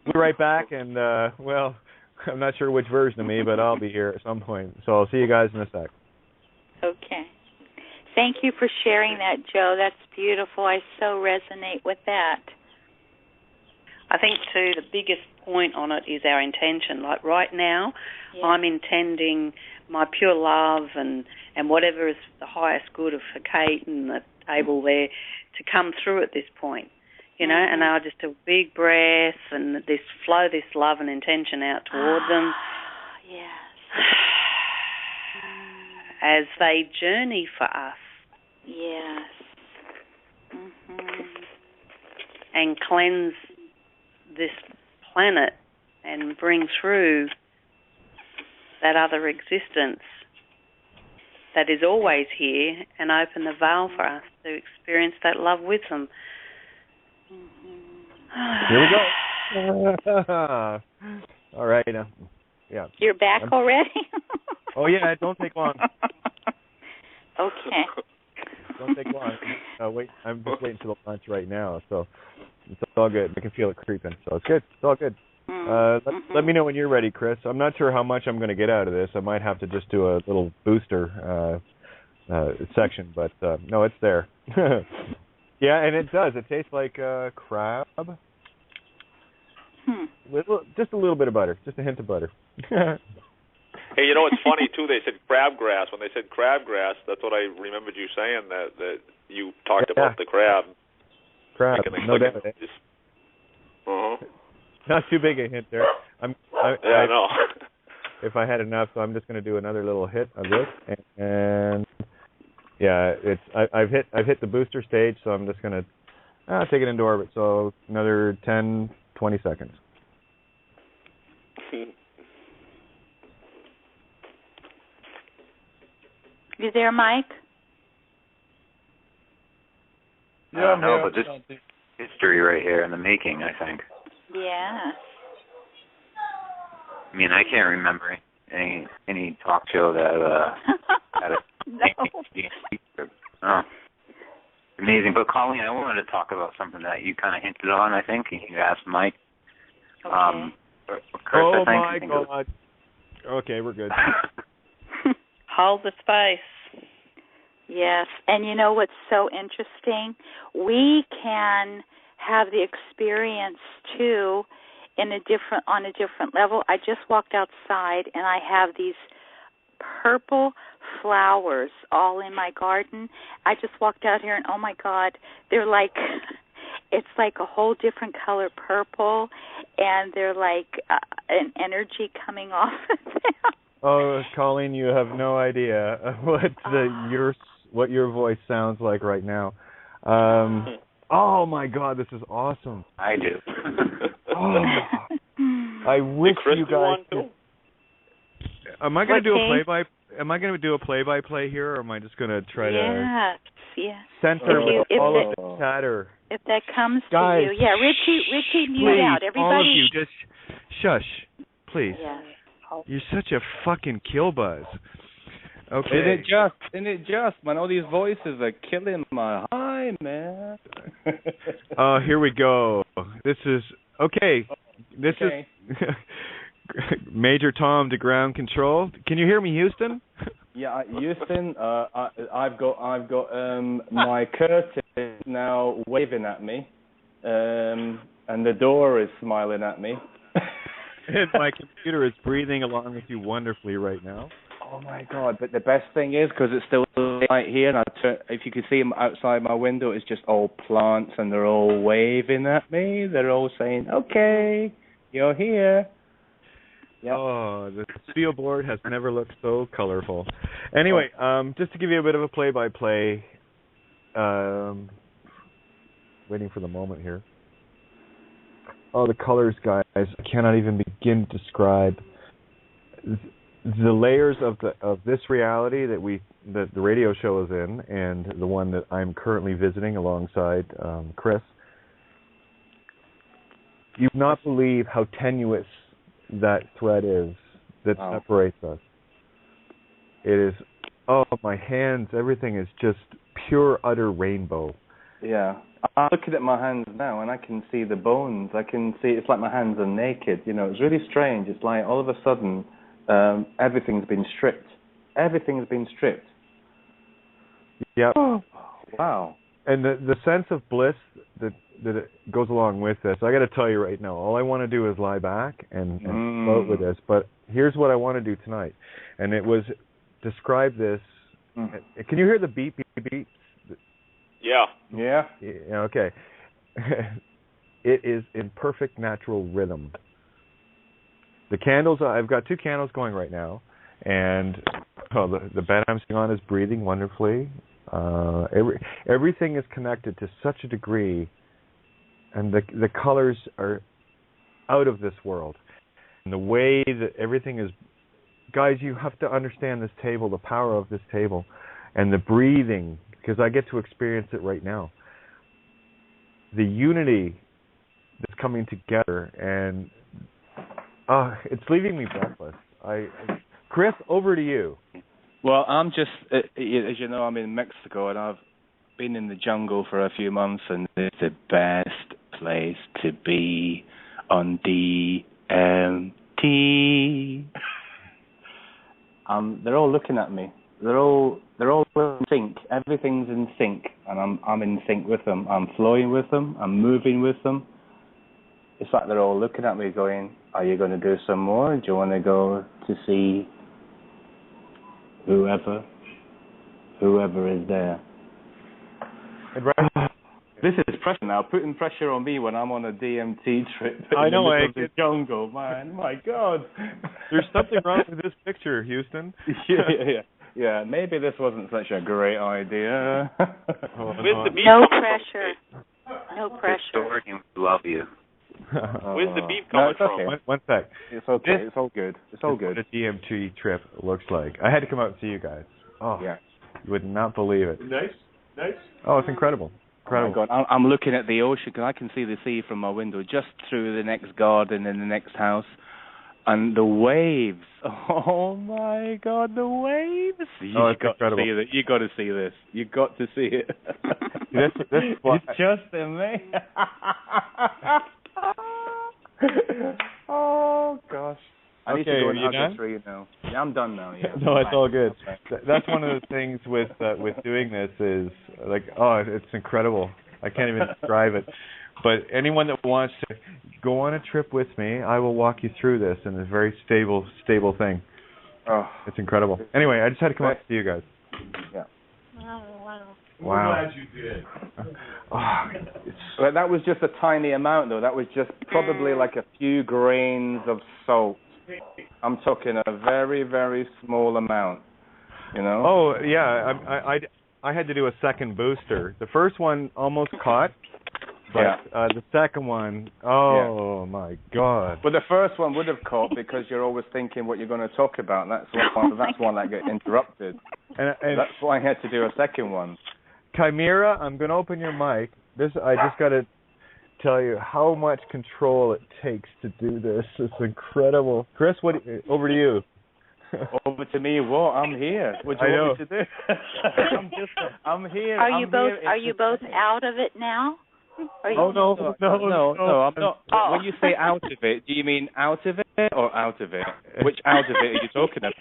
We'll be right back, and, I'm not sure which version of me, but I'll be here at some point. So I'll see you guys in a sec. Okay. Thank you for sharing that, Joe. That's beautiful. I so resonate with that. I think, too, the biggest point on it is our intention. Like right now, I'm intending my pure love and whatever is the highest good for Kate and the table there to come through at this point. And I'll just do a big breath and flow this love and intention out toward them. Yes. As they journey for us. Yes. And cleanse this planet and bring through that other existence that is always here and open the veil for us to experience that love with them. Here we go. All right. Yeah. You're back already? Oh, yeah. Don't take long. Okay. Don't take long. Wait. I'm just waiting for the lunch right now, so it's all good. I can feel it creeping, so it's good. It's all good. Let me know when you're ready, Chris. I'm not sure how much I'm going to get out of this. I might have to just do a little booster section, but no, it's there. Yeah, and it does. It tastes like crab. Just a little bit of butter, just a hint of butter. Hey, you know, it's funny, too. They said crabgrass. When they said crabgrass, that's what I remembered you saying, that you talked about the crab. Crab, no doubt. Not too big a hint there. I know. If I had enough, so I'm just going to do another little hit of this, and yeah, I've hit the booster stage, so I'm just going to take it into orbit. So another 10, 20 seconds. You there, Mike? Yeah, I don't know, but this history right here in the making, I think. Yeah. I mean, I can't remember any talk show that had a Oh, amazing. But Colleen, I wanted to talk about something that you kind of hinted on. I think you asked Mike. Okay. Chris, oh I think. My God. Okay, we're good. Hold the space. Yes, and you know what's so interesting? We can have the experience too on a different level. I just walked outside and I have these purple flowers all in my garden. I just walked out here and oh my God, they're like it's like a whole different color purple, and they're like an energy coming off of them. Oh, Colleen, you have no idea what your voice sounds like right now. Oh my God, this is awesome. I do. I wish Chris, you guys could. Am I going to do a play-by-play here, or am I just going to try to censor all of the chatter? If that comes guys, to you, yeah, Richie, mute please, out. Everybody, all of you, just shush, please. Yes. You're such a fucking killbuzz. Okay. Isn't it just, man? All these voices are killing my high, man. Oh, here we go. This is okay. This is Major Tom to ground control. Can you hear me, Houston? Yeah, Houston. I've got my curtain now waving at me, and the door is smiling at me. And my computer is breathing along with you wonderfully right now. Oh my God! But the best thing is, because it's still light here, and if you can see them outside my window, it's just all plants, and they're all waving at me. They're all saying, "Okay, you're here." Yep. Oh, the steel board has never looked so colorful. Anyway, just to give you a bit of a play-by-play, waiting for the moment here. Oh, the colors, guys! I cannot even begin to describe the layers of this reality that the radio show is in, and the one that I'm currently visiting alongside Chris. You would not believe how tenuous that thread is that separates us. It is, my hands, everything is just pure, utter rainbow. Yeah. I'm looking at my hands now, and I can see the bones. I can see, it's like my hands are naked. You know, it's really strange. It's like all of a sudden, everything's been stripped. Everything's been stripped. Yep. Oh, wow. And the sense of bliss that it goes along with this, I got to tell you right now, all I want to do is lie back and float with this. But here's what I want to do tonight, and it was describe this. Can you hear the beep, beep, beep? Yeah. Okay. It is in perfect natural rhythm. The candles, I've got 2 candles going right now, and the bed I'm sitting on is breathing wonderfully. Everything is connected to such a degree, and the colors are out of this world. And the way that everything is, guys, you have to understand this table, the power of this table, and the breathing, because I get to experience it right now. The unity that's coming together, and it's leaving me breathless. Chris, over to you. Well, I'm just, as you know, I'm in Mexico, and I've been in the jungle for a few months, and it's the best place to be on the DMT. They're all looking at me. They're all in sync. Everything's in sync, and I'm in sync with them. I'm flowing with them. I'm moving with them. It's like they're all looking at me, going, "Are you going to do some more? Do you want to go to see whoever is there?" This is pressure now, putting pressure on me when I'm on a DMT trip. I know, in the jungle, man. My God. There's something wrong with this picture, Houston. Yeah, maybe this wasn't such a great idea. No pressure. No pressure. We love you. Where's the beef coming from? One sec. It's okay. It's all good. It's all good. What a DMT trip looks like. I had to come out and see you guys. Oh, yeah. You would not believe it. Nice. Oh, it's incredible. Oh my God. I'm looking at the ocean because I can see the sea from my window just through the next garden and the next house. And the waves. Oh my God, the waves. It's incredible. You got to see this. You got to see it. It's just amazing. Oh gosh. I need to go and hug a tree now. Yeah, I'm done now. Yeah. No, it's all good. That's one of the things with doing this is like, it's incredible. I can't even describe it. But anyone that wants to go on a trip with me, I will walk you through this, and it's a very stable thing. Oh, it's incredible. Anyway, I just had to come out to see you guys. Yeah. Wow. I'm glad you did. But that was just a tiny amount, though. That was just probably like a few grains of salt. I'm talking a very, very small amount. You know? Oh yeah, I had to do a second booster. The first one almost caught, but the second one, my God. But the first one would have caught because you're always thinking what you're going to talk about. That's one that got interrupted. And that's why I had to do a second one. Chimera, I'm going to open your mic. I just got to tell you how much control it takes to do this. It's incredible. Chris, over to you. Over to me? What? I'm here. What do you want me to do? I'm here. Are you both out of it now? No, I'm not. Oh. When you say out of it, do you mean out of it or out of it? Which out of it are you talking about?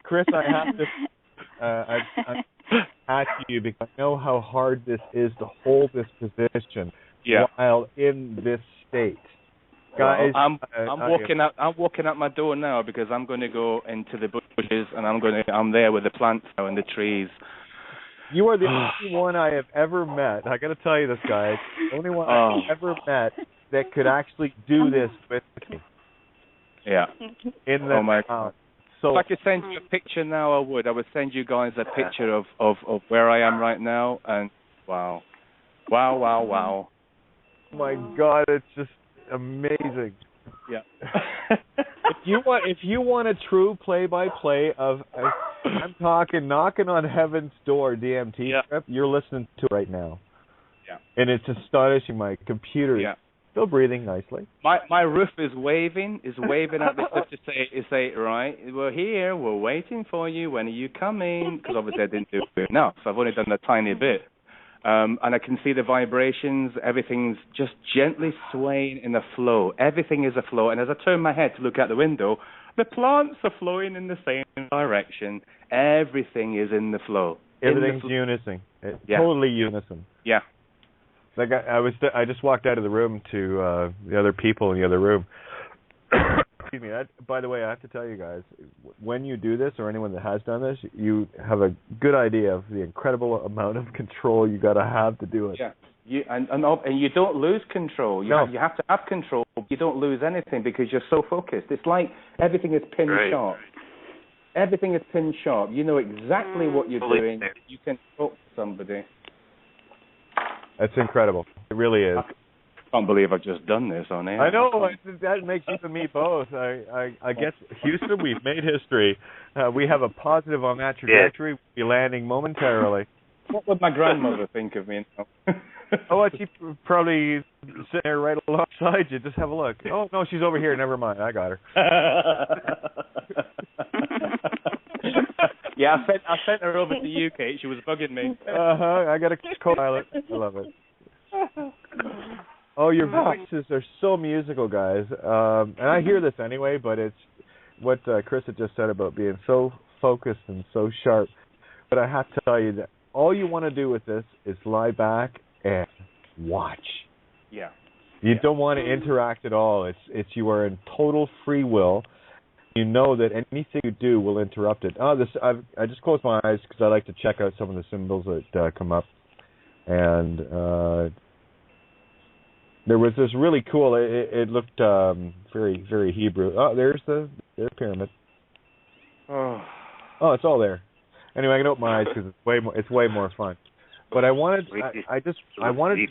Chris, I have to ask you because I know how hard this is to hold this position while in this state. Guys, I'm walking out my door now because I'm going to go into the bushes and I'm there with the plants now and the trees. You are the only one I have ever met. I got to tell you this, guys. The only one I've ever met that could actually do this with me. Yeah. In the God. So if I could send you a picture now, I would. I would send you guys a picture of where I am right now, and wow. Oh my God, it's just amazing. Yeah. if you want a true play-by-play of, I'm talking knocking on heaven's door DMT trip, you're listening to it right now. Yeah. And it's astonishing. My computer is still breathing nicely. My roof is waving at me to say, right, we're here, we're waiting for you. When are you coming? Because obviously I didn't do enough. So I've only done a tiny bit. And I can see the vibrations. Everything's just gently swaying in a flow. Everything is a flow. And as I turn my head to look out the window, the plants are flowing in the same direction. Everything is in the flow. Everything's unison. Totally unison. Yeah. Like I just walked out of the room to the other people in the other room. Excuse me. By the way, I have to tell you guys, when you do this, or anyone that has done this, you have a good idea of the incredible amount of control you got to have to do it. Yeah. And you don't lose control. You have to have control. You don't lose anything because you're so focused. It's like everything is pin sharp. Everything is pin sharp. You know exactly what you're doing. You can talk to somebody. That's incredible. It really is. I can't believe I've just done this on air. I know. That makes you and me both. I guess, Houston, we've made history. We have a positive on that trajectory. We'll be landing momentarily. What would my grandmother think of me now? She's probably sitting there right alongside you. Just have a look. Oh, no, she's over here. Never mind. I got her. I sent her over to you, Kate. She was bugging me. Uh-huh. I got a co-pilot. I love it. Oh, your voices are so musical, guys. And I hear this anyway, but it's what Chris had just said about being so focused and so sharp. But I have to tell you that all you want to do with this is lie back and watch. Yeah. You don't want to interact at all. It's you are in total free will. You know that anything you do will interrupt it. I just closed my eyes because I like to check out some of the symbols that come up. And there was this really cool. It looked very, very Hebrew. Oh, there's the pyramid. Oh, it's all there. Anyway, I can open my eyes because it's way more fun. But I wanted to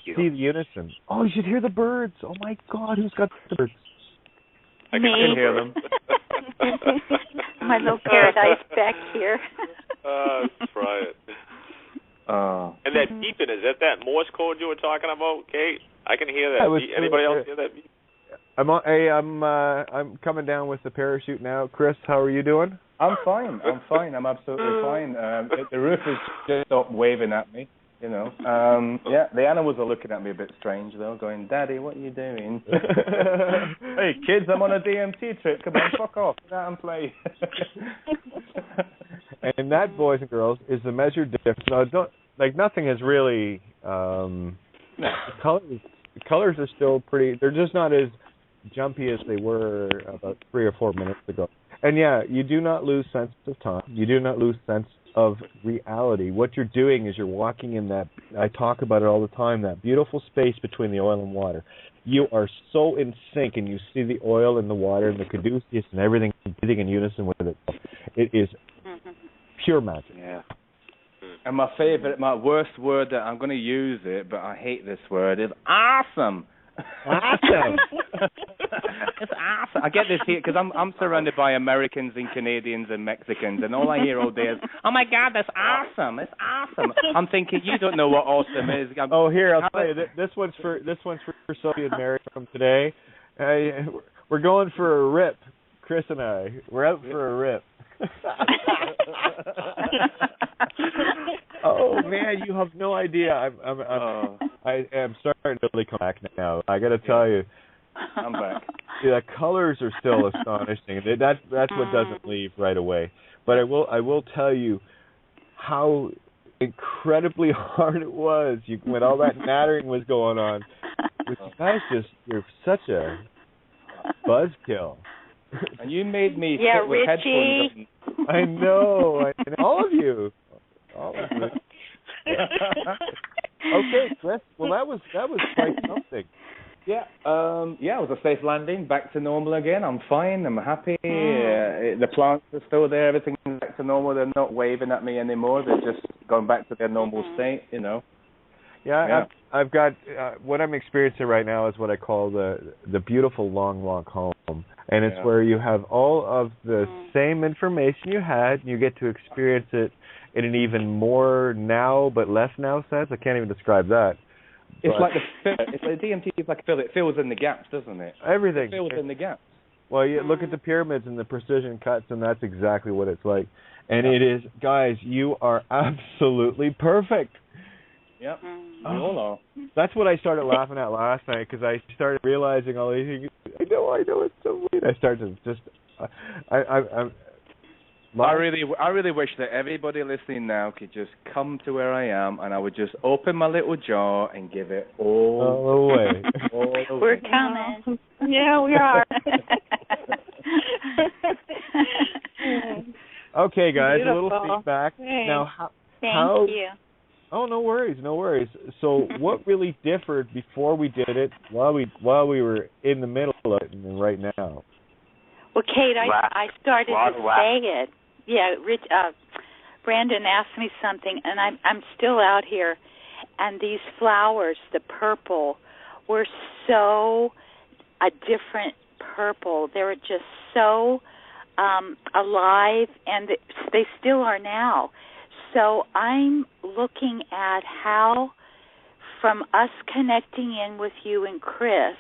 see the unison. Oh, you should hear the birds. Oh my God, who's got the birds? I can hear them. My little paradise back here. That's right. And that beeping, is that Morse code you were talking about, Kate? I can hear that. Anybody else hear that beep? I'm coming down with the parachute now. Chris, how are you doing? I'm fine. I'm absolutely fine. The roof has just stopped waving at me. You know, the animals are looking at me a bit strange though, going, "Daddy, what are you doing?" Hey kids, I'm on a DMT trip. Come on, fuck off, get out and play. And that, boys and girls, is the measured difference. Now, nothing has really. Colors are still pretty. They're just not as jumpy as they were about 3 or 4 minutes ago. And yeah, you do not lose sense of time. You do not lose sense of reality. What you're doing is you're walking in that, I talk about it all the time, that beautiful space between the oil and water. You are so in sync, and you see the oil and the water and the caduceus and everything breathing in unison with it. It is pure magic. Yeah. And my worst word that I'm going to use it, but I hate this word, is awesome. Awesome. It's awesome. I get this here because I'm surrounded by Americans and Canadians and Mexicans, and all I hear all day is, "Oh my God, that's awesome! It's awesome." I'm thinking, you don't know what awesome is. Here, I'll tell you. This one's for Sophie and Mary from today. We're going for a rip, Chris and I. We're out for a rip. Oh man, you have no idea. I am starting to really come back now. I got to tell you, I'm back. The colors are still astonishing. That's what doesn't leave right away. But I will tell you how incredibly hard it was when all that nattering was going on. With you guys, you're such a buzzkill. And you made me sit with headphones on. I know. All of you. Okay, Chris. Well, that was quite something. Yeah. It was a safe landing. Back to normal again. I'm fine. I'm happy. The plants are still there. Everything's back to normal. They're not waving at me anymore. They're just going back to their normal state. You know. Yeah. I've got what I'm experiencing right now is what I call the beautiful long walk home, and it's where you have all of the same information you had, and you get to experience it in an even more now but less now sense. I can't even describe that. It's like the DMT is like a fill. It fills in the gaps, doesn't it? Everything. It fills in the gaps. Well, you look at the pyramids and the precision cuts, and that's exactly what it's like. And it is, guys, you are absolutely perfect. Yep. You all are. That's what I started laughing at last night, because I started realizing all these things. I know, it's so weird. I started to just, I really wish that everybody listening now could just come to where I am, and I would just open my little jaw and give it all away. We're coming. Yeah, we are. Okay, guys, Beautiful. A little feedback. Thanks. Now, Thank you. Oh, no worries. So, what really differed before we did it, while we were in the middle of it, and right now? Well, Kate, I started to say it. Yeah, Brandon asked me something, and I'm still out here, and these flowers, the purple, were so a different purple. They were just so alive, and they still are now. So I'm looking at how, from us connecting in with you and Chris.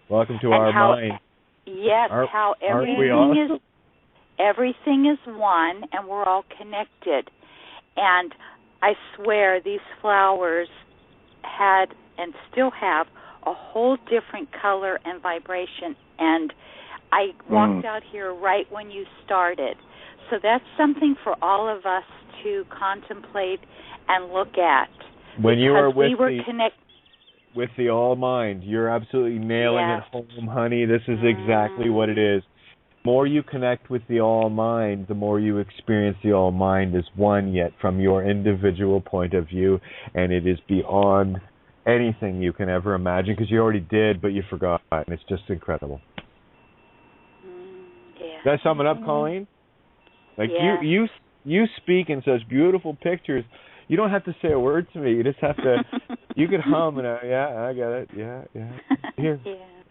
Welcome to our mind. Yes, how everything is one, and we're all connected. And I swear these flowers had and still have a whole different color and vibration. And I walked out here right when you started. So that's something for all of us to contemplate and look at. When you are with the All Mind, you're absolutely nailing it home, honey. This is exactly what it is. The more you connect with the All Mind, the more you experience the All Mind as one, yet from your individual point of view, and it is beyond anything you can ever imagine, because you already did, but you forgot, and it's just incredible. Did I sum it up, Colleen? Like you speak in such beautiful pictures. You don't have to say a word to me. You just have to. You could hum and I got it. Yeah. Here,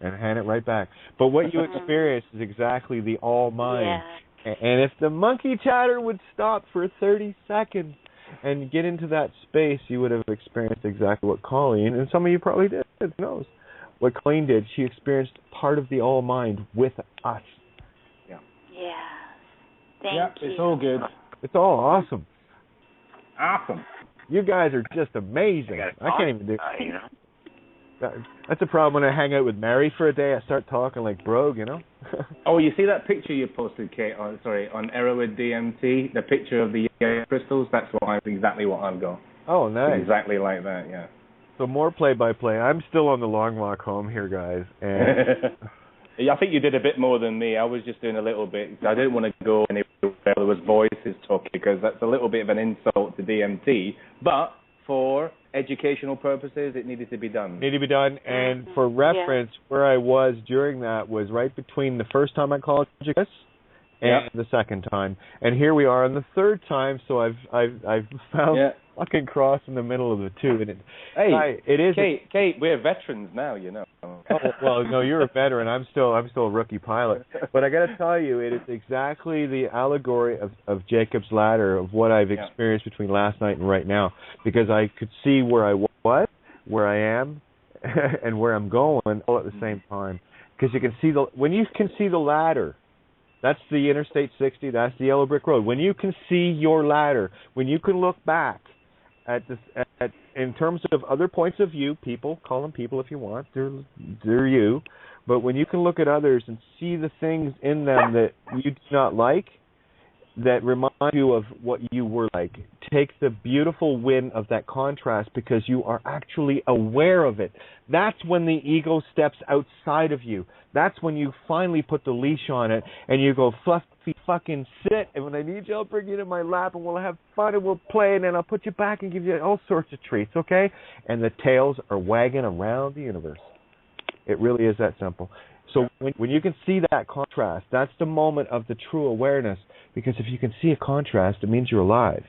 and hand it right back. But what you experience is exactly the All Mind. Yeah. And if the monkey chatter would stop for 30 seconds and get into that space, you would have experienced exactly what Colleen, and some of you probably did. Who knows what Colleen did? She experienced part of the All Mind with us. Yeah. Thank you. It's all good. It's all awesome. Awesome. You guys are just amazing. I can't even do it. That's a problem when I hang out with Mary for a day. I start talking like Brogue, you know? Oh, you see that picture you posted, Kate, on Erowid DMT, the picture of the crystals? That's exactly what I've got. Oh, nice. Exactly like that, yeah. So more play-by-play. I'm still on the long walk home here, guys. And I think you did a bit more than me. I was just doing a little bit. I didn't want to go anywhere where there was voices talking, because that's a little bit of an insult to DMT. But for educational purposes, it needed to be done. And for reference, where I was during that was right between the first time I called you Chris and the second time. And here we are on the third time, so I've found fucking cross in the middle of the two. And it is Kate, we're veterans now, you know. Oh, well, no, you're a veteran. I'm still a rookie pilot. But I got to tell you, it is exactly the allegory of Jacob's ladder of what I've experienced between last night and right now, because I could see where I was, where I am, and where I'm going all at the same time. Because you can see when you can see the ladder. That's the Interstate 60. That's the yellow brick road. When you can see your ladder, when you can look back at in terms of other points of view, people, call them people if you want, they're you. But when you can look at others and see the things in them that you do not like, that remind you of what you were like, take the beautiful win of that contrast, because you are actually aware of it. That's when the ego steps outside of you. That's when you finally put the leash on it and you go, fluffy fucking sit, and when I need you, I'll bring you to my lap and we'll have fun and we'll play, and then I'll put you back and give you all sorts of treats, okay? And the tails are wagging around the universe. It really is that simple. So when you can see that contrast, that's the moment of the true awareness, because if you can see a contrast, it means you're alive.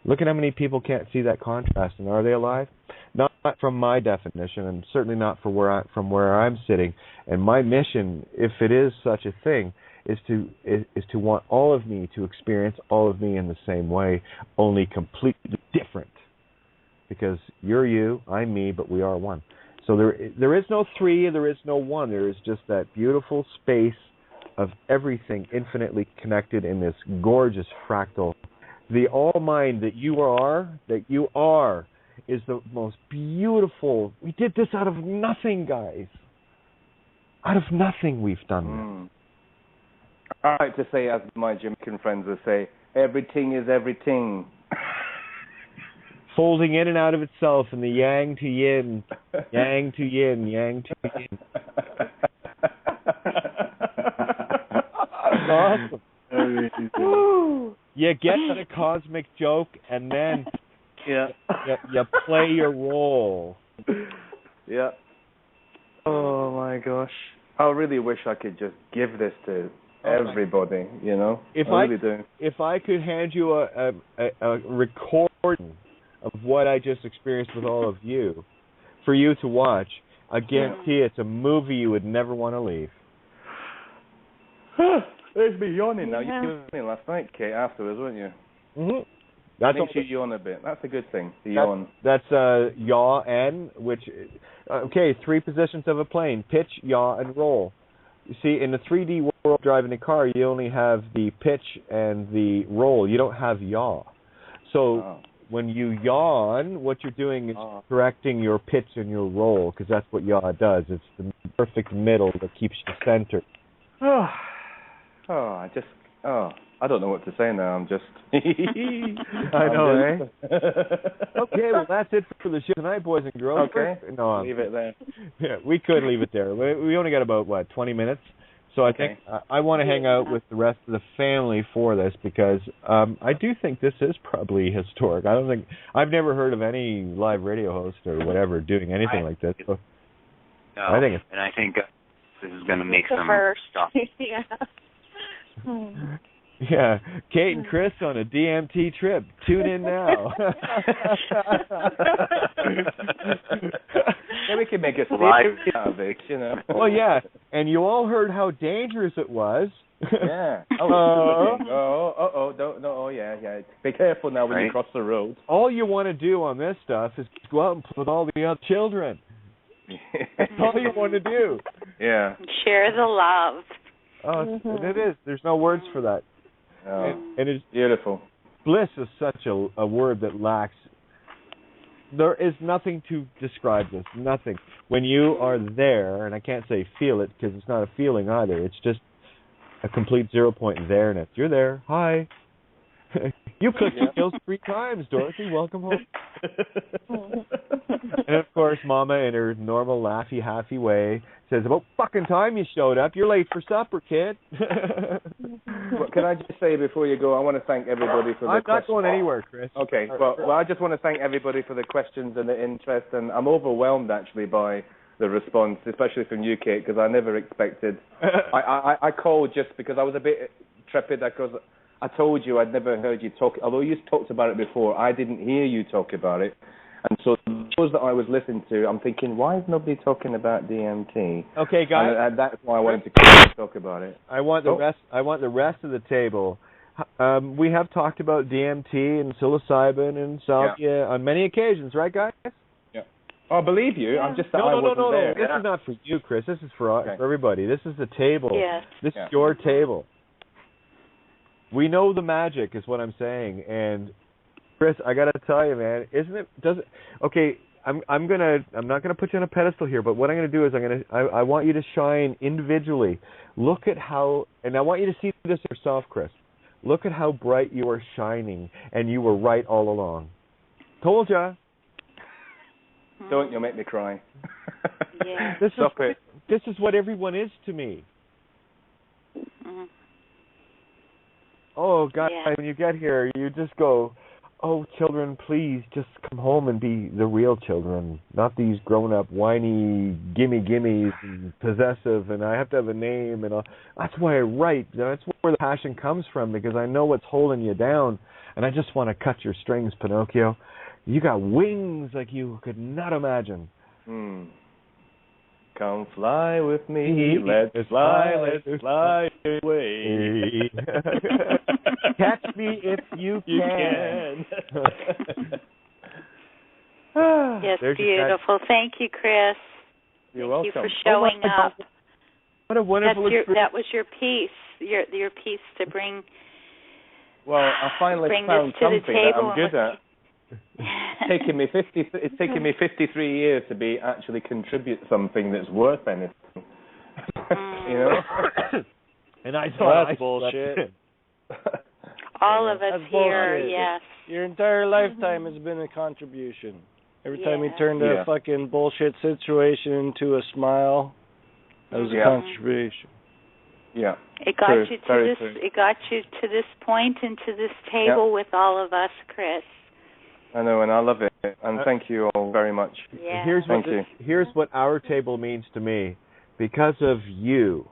Look at how many people can't see that contrast, and are they alive? Not from my definition, and certainly not from where I'm sitting. And my mission, if it is such a thing, is to want all of me to experience all of me in the same way, only completely different. Because you're you, I'm me, but we are one. So there is no three, there is no one. There is just that beautiful space of everything infinitely connected in this gorgeous fractal. The All Mind that you are is the most beautiful. We did this out of nothing, guys. Out of nothing we've done this. I like to say, as my Jamaican friends would say, everything is everything. Folding in and out of itself in the yang to yin, yang to yin, yang to yin. Awesome. You get the cosmic joke, and then you play your role. Yeah. Oh my gosh. I really wish I could just give this to everybody, you know. I really do. If I could hand you a recording of what I just experienced with all of you, for you to watch, I guarantee it's a movie you would never want to leave. There's me yawning now. You were yawning last night, Kate, afterwards, weren't you? Mm-hmm. That makes you yawn a bit. That's a good thing, to yawn. That's yaw and, which, three positions of a plane: pitch, yaw, and roll. You see, in the 3D world driving a car, you only have the pitch and the roll. You don't have yaw. So when you yawn, what you're doing is correcting your pitch and your roll, because that's what yaw does. It's the perfect middle that keeps you centered. I don't know what to say now. I'm just. I know, eh? Okay, well, that's it for the show tonight, boys and girls. Okay. No, leave it there. Yeah, we could leave it there. We only got about, 20 minutes? So I think I want to hang out with the rest of the family for this, because I do think this is probably historic. I've never heard of any live radio host or whatever doing anything like this. So I think this is going to make some stuff. Yeah, Kate and Chris on a DMT trip. Tune in now. We can make a series out of it, you know. Well, yeah, and you all heard how dangerous it was. Yeah. Yeah. Be careful now when you cross the road. All you want to do on this stuff is go out and play with all the other children. That's all you want to do. Yeah. Share the love. Oh, it is. There's no words for that. Oh, and it's beautiful. Bliss is such a word that lacks. There is nothing to describe this. Nothing. When you are there, and I can't say feel it because it's not a feeling either. It's just a complete 0 point there-ness. You're there. Hi. You cooked your meals 3 times, Dorothy. Welcome home. And of course, Mama, in her normal laughy, happy way, says, "About fucking time you showed up. You're late for supper, kid." Well, can I just say before you go, I want to thank everybody for the questions. I'm not going anywhere, Chris. Okay. Well, I just want to thank everybody for the questions and the interest, and I'm overwhelmed actually by the response, especially from you, Kate, because I never expected. I called just because I was a bit trepid because I told you I'd never heard you talk. Although you talked about it before, I didn't hear you talk about it. And so the shows that I was listening to, I'm thinking, why is nobody talking about DMT? Okay, guys. And that's why I wanted to talk about it. I want the rest of the table. We have talked about DMT and psilocybin and salvia on many occasions, right, guys? Yeah. Oh, I believe you. I'm just that I wasn't there. This is not for you, Chris. This is for everybody. This is the table. Yes. This is your table. We know the magic, is what I'm saying, and Chris, I gotta tell you, man, okay, I'm not gonna put you on a pedestal here, but what I'm gonna do is I want you to shine individually. Look at how, and I want you to see this yourself, Chris. Look at how bright you are shining, and you were right all along. Told ya. Don't, you'll make me cry. Yeah. This is what everyone is to me. Mm-hmm. Oh, God, when you get here, you just go, "Oh, children, please just come home and be the real children, not these grown-up, whiny gimme-gimmes and possessive, and I have to have a name." And that's why I write. That's where the passion comes from, because I know what's holding you down, and I just want to cut your strings, Pinocchio. You got wings like you could not imagine. Come fly with me, let's fly away. Catch me if you can. Yes, beautiful. Thank you, Chris. You're welcome. Thank you for showing up. What a wonderful experience. That was your piece. Your piece to bring. Well, I finally found something that I'm good at. It's taken me 53 years to actually contribute something that's worth anything. You know? And I thought that's bullshit. All of us here, yes. Your entire lifetime has been a contribution. Every time you turned a fucking bullshit situation into a smile, that was a contribution. Yeah. It got you to this. It got you to this point and to this table with all of us, Chris. I know, and I love it. And thank you all very much. Yeah. Here's what our table means to me. Because of you,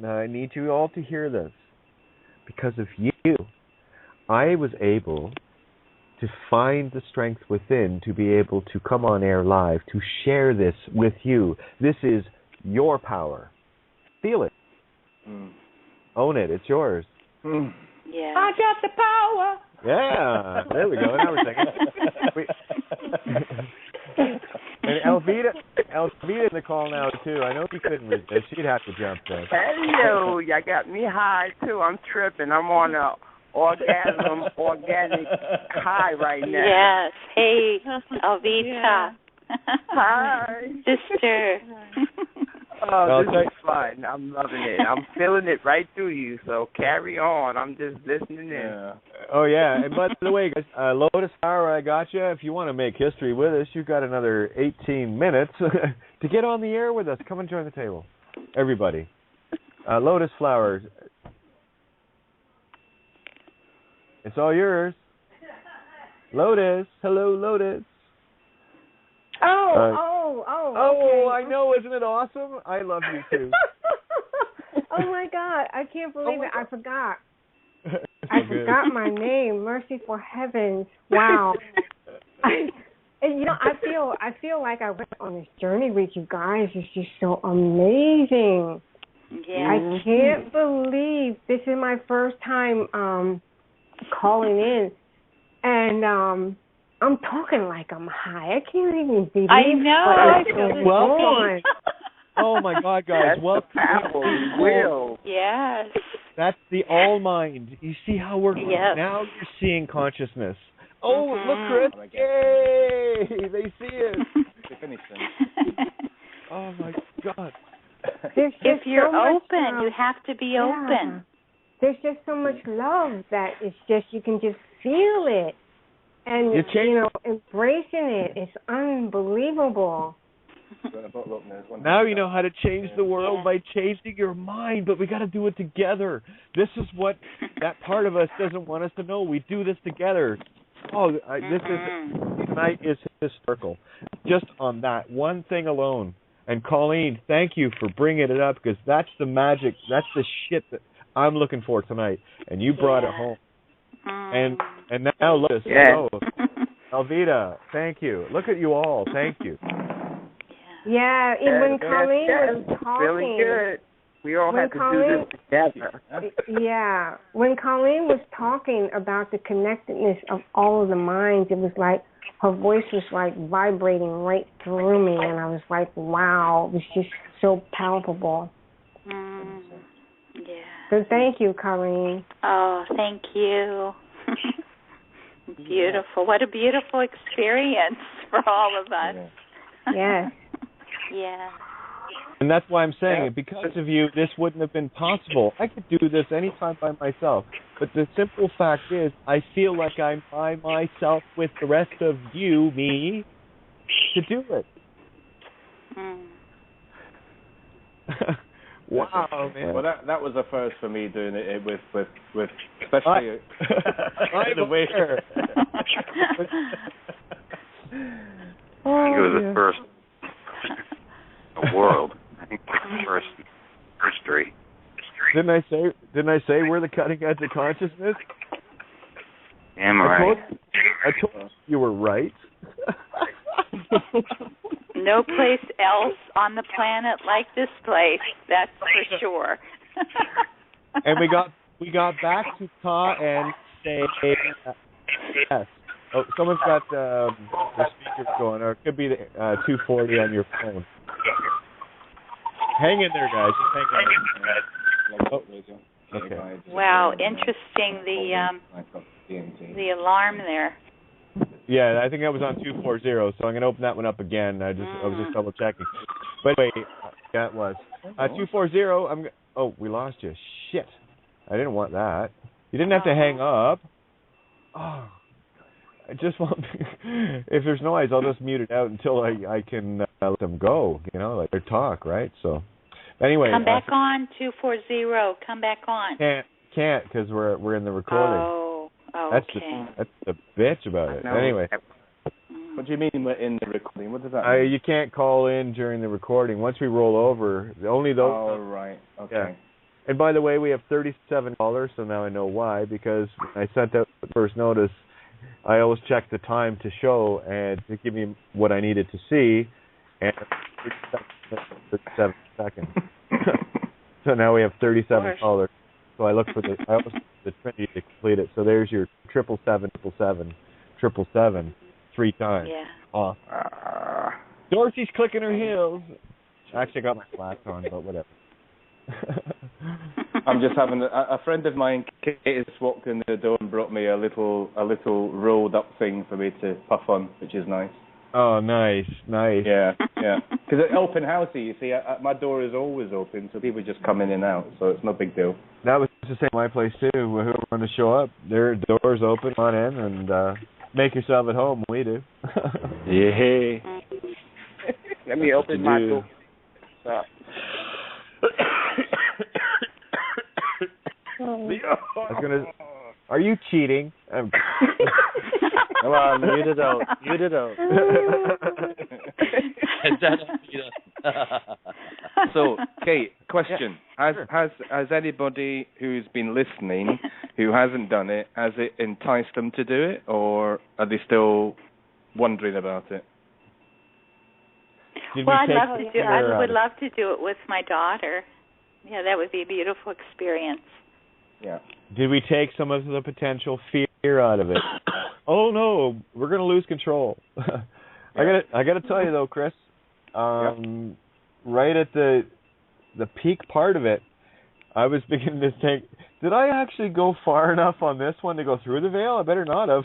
I need you all to hear this. Because of you, I was able to find the strength within to be able to come on air live, to share this with you. This is your power. Feel it. Own it. It's yours. Yeah. I got the power. Yeah, there we go. Now we're singing. And Elvita in the call now too. I know she couldn't resist. She'd have to jump there. Hello, y'all got me high too. I'm tripping. I'm on orgasm, organic high right now. Yes. Hey, Alvita. Hi. Sister. Oh, this is fun. I'm loving it. I'm feeling it right through you, so carry on. I'm just listening in. Yeah. Oh, yeah. And by the way, guys, Lotus Flower, I got you. If you want to make history with us, you've got another 18 minutes to get on the air with us. Come and join the table. Everybody. Lotus Flower, it's all yours. Lotus. Hello, Lotus. Okay. I know, isn't it awesome? I love you too. Oh my God, I can't believe it. I forgot. I forgot my name. Merciful heavens! Wow. I feel like I went on this journey with you guys. It's just so amazing. Yeah. I can't believe this is my first time calling in, and I'm talking like I'm high. I can't even believe I know. Welcome. Oh my God, guys! Welcome. Will. Yes. That's the all mind. You see how we're now you're seeing consciousness. Oh, look, Chris! Yay! They see it. They finished Oh my God! If you're so open, you have to be open. There's just so much love that it's just you can just feel it, and embracing it. It's unbelievable. Now you know how to change the world by changing your mind, but we got to do it together. This is what that part of us doesn't want us to know. We do this together. Tonight is historical. Just on that one thing alone. And Colleen, thank you for bringing it up, because that's the magic. That's the shit that I'm looking for tonight. And you brought it home. And now look at Alvita, thank you. Look at you all. Thank you. Yeah, when Colleen was talking, really good. We all have to do this together. Yeah, when Colleen was talking about the connectedness of all of the minds, it was like her voice was like vibrating right through me, and I was like, wow, it was just so palpable. Yeah. So thank you, Colleen. Oh, thank you. Beautiful. What a beautiful experience for all of us. Yes. Yeah. And that's why I'm saying it. Because of you, this wouldn't have been possible. I could do this anytime by myself. But the simple fact is, I feel like I'm by myself with the rest of you, me, to do it. Wow, man. Well, that was a first for me doing it with especially the way. I think it was the first in the world. I think it was the first in history. Didn't I say we're the cutting edge of consciousness? Damn right. I told you were right. No place else on the planet like this place. That's for sure. And we got back to Ta and say yes. Oh, someone's got the speakers going, or it could be the 240 on your phone. Hang in there, guys. Just hang in there. Okay. Wow, interesting. The alarm there. Yeah, I think that was on 240, so I'm going to open that one up again. I was just double checking. But anyway, that was 240. Oh, we lost you. Shit, I didn't want that. You didn't have to hang up. Oh, I just want. If there's noise, I'll just mute it out until I can let them go. Like their talk, right? So, anyway, come back on 240. Come back on. Can't because we're in the recording. Oh, okay. That's the bitch about it. Anyway. What do you mean we're in the recording? What does that mean? You can't call in during the recording. Once we roll over, only those. Oh, right. Okay. Yeah. And by the way, we have $37, so now I know why, because when I sent out the first notice, I always checked the time to show and to give me what I needed to see, and 37 seconds. So now we have $37. So I looked for I always looked for the Trinity to complete it. So there's your 777, 3 times. Yeah. Off. Dorothy's clicking her heels. Actually, I got my flats on, but whatever. I'm just having a friend of mine is just walked in the door and brought me a little rolled up thing for me to puff on, which is nice. Oh, nice. Yeah. Because at open house, you see, my door is always open, so people just come in and out, so it's no big deal. That was the same at my place too. Whoever wanted to show up, their doors open on in, and make yourself at home. We do. Yeah. Let me open my door. Are you cheating? Come on, mute it out. So, Kate, question: Has anybody who's been listening who hasn't done it, has it enticed them to do it, or are they still wondering about it? Well, I would love to do it with my daughter. Yeah, that would be a beautiful experience. Yeah. Did we take some of the potential fear out of it? Oh no, we're going to lose control. I got to tell you though, Chris. Right at the peak part of it, I was beginning to think, did I actually go far enough on this one to go through the veil? I better not have.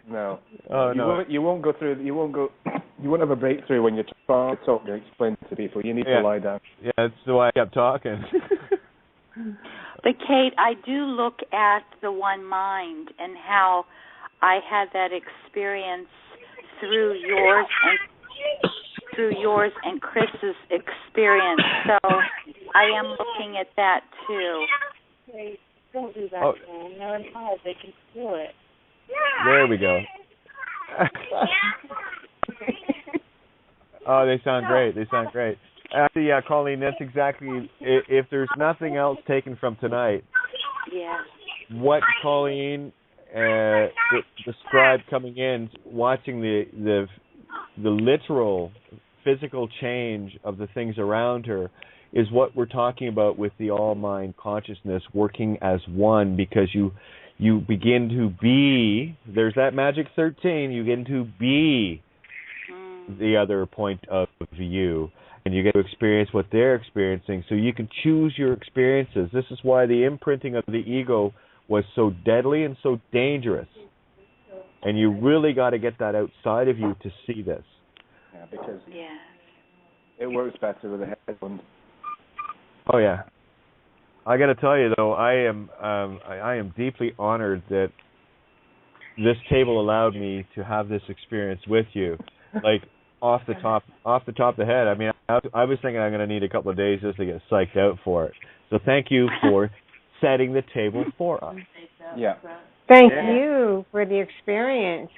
No. Oh no. You won't go through. You won't have a breakthrough when you're trying to talk and explain to people. You need to lie down. Yeah, that's the way I kept talking. But Kate, I do look at the one mind and how I had that experience through yours and Chris's experience. So I am looking at that too. Hey, don't do that, man. They're in love. They can do it. There we go. Oh, they sound great. Actually, yeah, Colleen, that's exactly, if there's nothing else taken from tonight, what Colleen described coming in, watching the literal physical change of the things around her, is what we're talking about with the all-mind consciousness working as one, because you begin to be, there's that magic 13, you begin to be the other point of view, and you get to experience what they're experiencing, so you can choose your experiences. This is why the imprinting of the ego was so deadly and so dangerous, and you really got to get that outside of you to see this. Yeah, because it works better with a headband. Oh yeah. I got to tell you though, I am deeply honored that this table allowed me to have this experience with you. Like off the top of the head. I mean, I was thinking I'm going to need a couple of days just to get psyched out for it. So thank you for setting the table for us. Yeah. Thank you for the experience.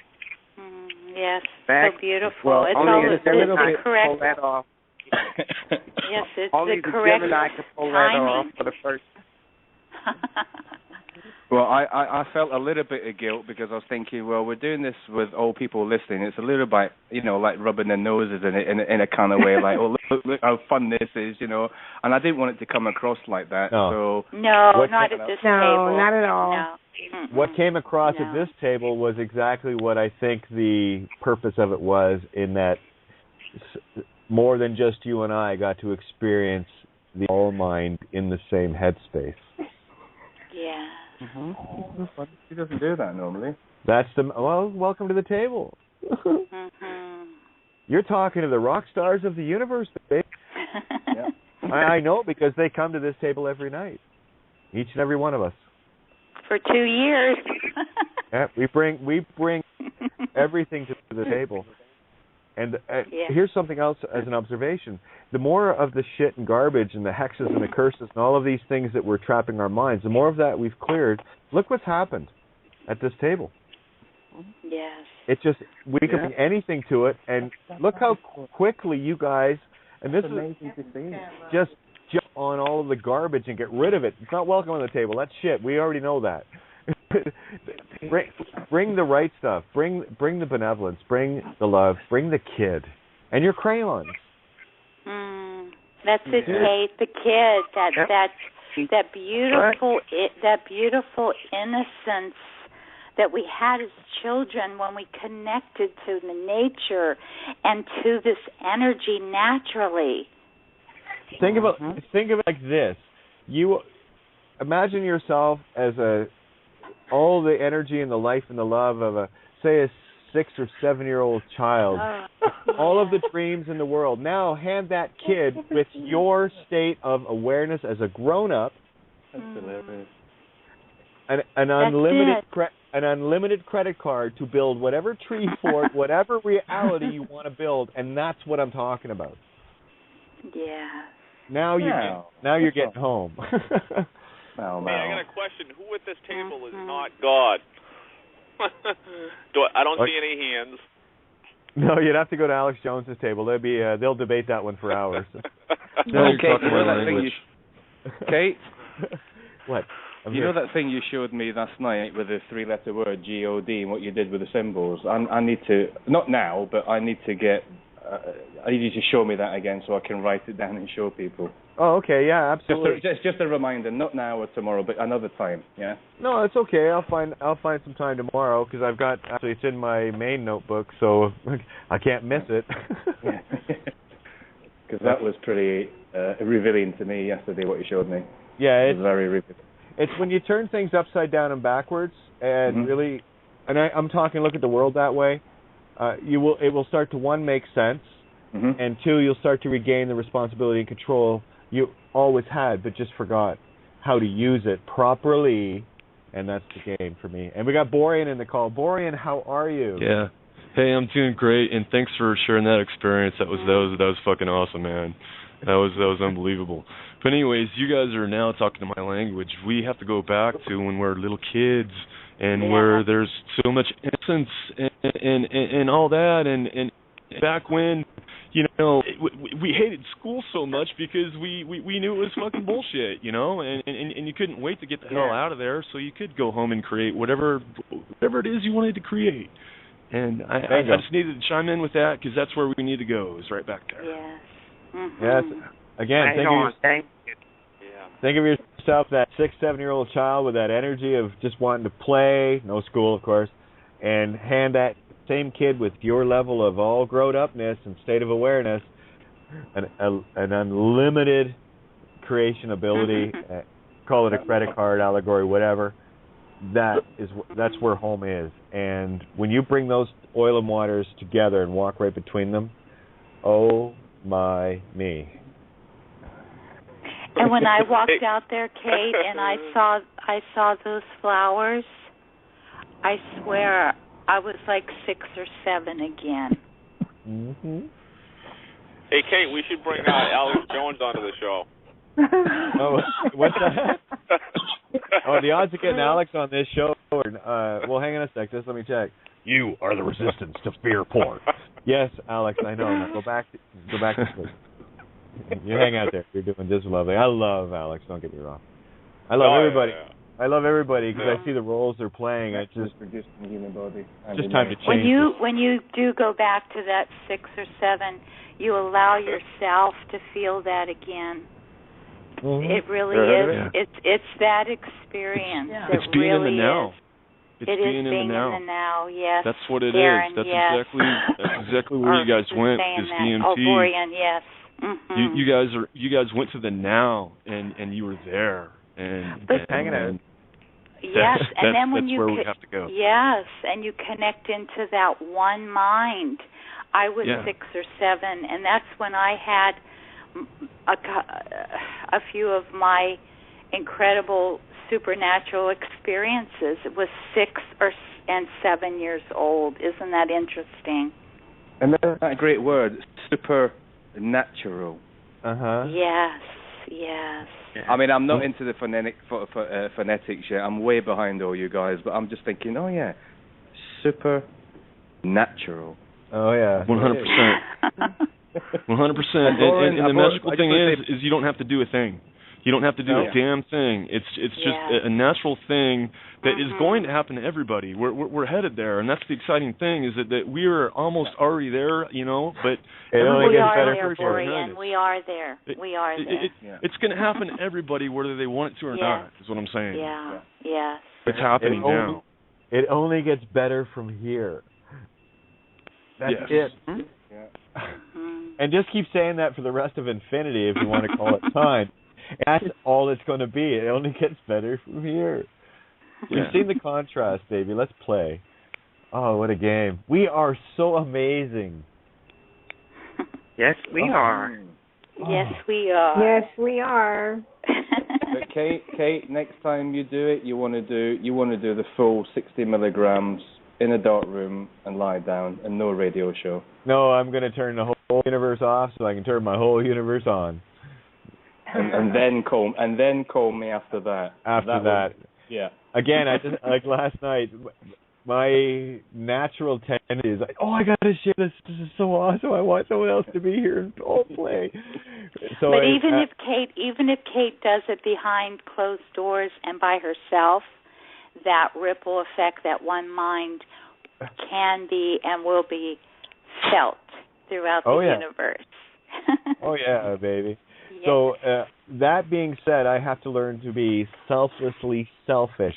Yes, so beautiful. Well, it's only the Gemini correct. can pull that off. Yes, it's only the correct Gemini can pull timing. that off for the first. Well, I felt a little bit of guilt because I was thinking, well, we're doing this with all people listening. It's a little bit, like rubbing their noses in a kind of way, like, oh, look how fun this is, And I didn't want it to come across like that. No. So not at this table. No, not at all. No. What came across at this table was exactly what I think the purpose of it was, in that more than just you and I got to experience the all mind in the same headspace. Yeah. Mm-hmm. He doesn't do that normally. Welcome to the table. You're talking to the rock stars of the universe, baby. Yeah. I know, because they come to this table every night, each and every one of us. For 2 years. Yeah, we bring everything to the table. And here's something else as an observation. The more of the shit and garbage and the hexes and the curses and all of these things that we're trapping our minds, the more of that we've cleared. Look what's happened at this table. Yes. It's just, we can bring anything to it, and look how quickly you guys, and this is amazing to see, just jump on all of the garbage and get rid of it. It's not welcome on the table. That's shit. We already know that. Bring the right stuff. Bring the benevolence. Bring the love. Bring the kid and your crayons. That's it, Kate. The kid. That beautiful innocence that we had as children when we connected to the nature and to this energy naturally. Think of it like this. You imagine yourself as a all the energy and the life and the love of a 6 or 7 year old child, all of the dreams in the world. Now hand that kid with your state of awareness as a grown up. That's hilarious. An unlimited credit card to build whatever tree fort, whatever reality you want to build, and that's what I'm talking about. Yeah. Now you're getting home. Hey, I got a question. Who at this table is not God? I don't see any hands. No, you'd have to go to Alex Jones's table. They'll debate that one for hours. Kate? What? You know that thing you showed me last night with the 3-letter word G-O-D and what you did with the symbols? I need to, not now, but I need to get, I need you to show me that again so I can write it down and show people. Oh, okay, yeah, absolutely. Just a reminder, not now or tomorrow, but another time, yeah? No, it's okay. I'll find some time tomorrow because I've got, actually it's in my main notebook, so I can't miss it. Because that was pretty revealing to me yesterday, what you showed me. Yeah, it was very revealing. It's when you turn things upside down and backwards, and really, and I'm talking, look at the world that way. It will start to, one, make sense, and two, you'll start to regain the responsibility and control you always had, but just forgot how to use it properly, and that's the game for me. And we got Borean in the call. Borean, how are you? Yeah. Hey, I'm doing great, and thanks for sharing that experience. That was fucking awesome, man. That was unbelievable. But anyways, you guys are now talking to my language. We have to go back to when we're little kids and where there's so much innocence and all that, and back when, you know, we hated school so much because we knew it was fucking bullshit, you know, and you couldn't wait to get the hell out of there so you could go home and create whatever it is you wanted to create. And I just needed to chime in with that because that's where we need to go, is right back there. Yes. Yes. Again, think of yourself, that 6-7-year-old child with that energy of just wanting to play, no school, of course, and hand that same kid with your level of all grown-upness and state of awareness an unlimited creation ability, call it a credit card, allegory, whatever. That's where home is. And when you bring those oil and waters together and walk right between them, oh my me. And when I walked out there, Kate, and I saw those flowers, I swear I was like 6 or 7 again. Hey, Kate, we should bring Alex Jones onto the show. Oh, what's that? Oh, the odds of getting Alex on this show are, well, hang on a sec, just let me check. You are the resistance to fear porn. Yes, Alex, I know. Now go back to sleep. You hang out there. You're doing just lovely. I love Alex, don't get me wrong. I love everybody. Yeah. I love everybody because I see the roles they're playing. It's just time to change. When you do go back to that 6 or 7, you allow yourself to feel that again. It really is. Yeah. It's that experience. It's being really in the now. It is being in the now. Yes. That's what it Darren, is. That's exactly where you guys went. Is DMT. Oh, Borean, yes. You guys went to the now, and you were there, and hanging out. Yes, and then when that's where we have to go. Yes, and you connect into that one mind. I was 6 or 7, and that's when I had a few of my incredible supernatural experiences. It was 6 and 7 years old. Isn't that interesting? And that's that great word, supernatural. Yes. I mean, I'm not into the phonetics yet. I'm way behind all you guys, but I'm just thinking, oh yeah, supernatural. Oh yeah, 100%. 100%. And the magical thing is you don't have to do a thing. You don't have to do a damn thing. It's just a natural thing that is going to happen to everybody. We're headed there, and that's the exciting thing is that we are almost already there, you know. But it only gets better for Borean. We are there. We are there. It's going to happen to everybody, whether they want it to or not. Is what I'm saying. Yeah. Yes. It's happening now. It only gets better from here. That's it. And just keep saying that for the rest of infinity, if you want to call it time. That's all it's going to be. It only gets better from here. We've seen the contrast, baby. Let's play. Oh, what a game. We are so amazing. Yes, we are. Yes, we are. Yes, we are. But Kate, next time you do it, you want to do the full 60 milligrams in a dark room and lie down and no radio show. No, I'm going to turn the whole universe off so I can turn my whole universe on. And then call me after that. Yeah. Again, I just like last night. My natural tendency is like, oh, I gotta share this. This is so awesome. I want someone else to be here and play. So but even if Kate does it behind closed doors and by herself, that ripple effect, that one mind, can be and will be felt throughout the universe. Oh yeah, baby. Yes. So that being said, I have to learn to be selflessly selfish.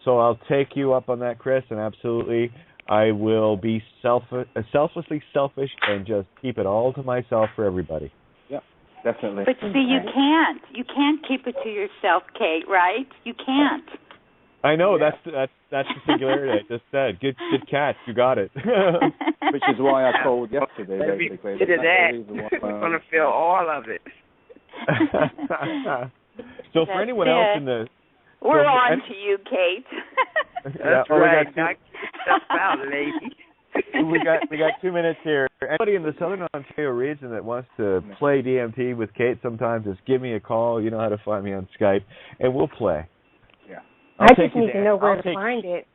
So I'll take you up on that, Chris, and absolutely I will be selflessly selfish and just keep it all to myself for everybody. Yeah, definitely. But see, you can't. You can't keep it to yourself, Kate, right? You can't. I know, that's the singularity I just said. Good catch, you got it. Which is why I called yesterday, basically. We're going to feel all of it. So for anyone else in the... We're on to you, Kate. That's right. Knock yourself out, lady. we got 2 minutes here. Anybody in the Southern Ontario region that wants to play DMT with Kate sometime, just give me a call. You know how to find me on Skype, and we'll play. Yeah. I just need to know where to find it.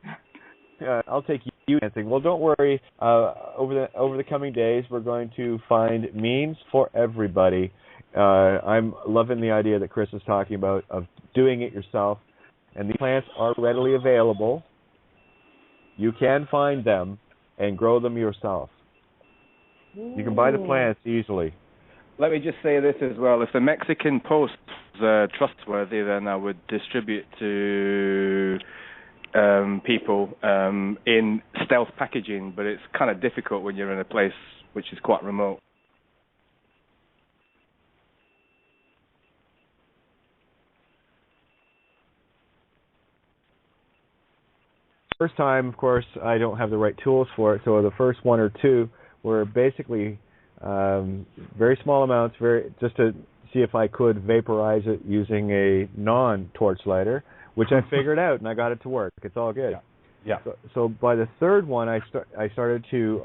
I'll take you dancing. Well, don't worry. Over the coming days, we're going to find means for everybody. I'm loving the idea that Chris is talking about of doing it yourself. And the plants are readily available. You can find them and grow them yourself. You can buy the plants easily. Let me just say this as well. If the Mexican Post is trustworthy, then I would distribute to people in stealth packaging, but it's kind of difficult when you're in a place which is quite remote. First time, of course, I don't have the right tools for it, so the first one or two were basically very small amounts, just to see if I could vaporize it using a non-torch lighter, which I figured out, and I got it to work. It's all good. Yeah. So by the third one, I started to,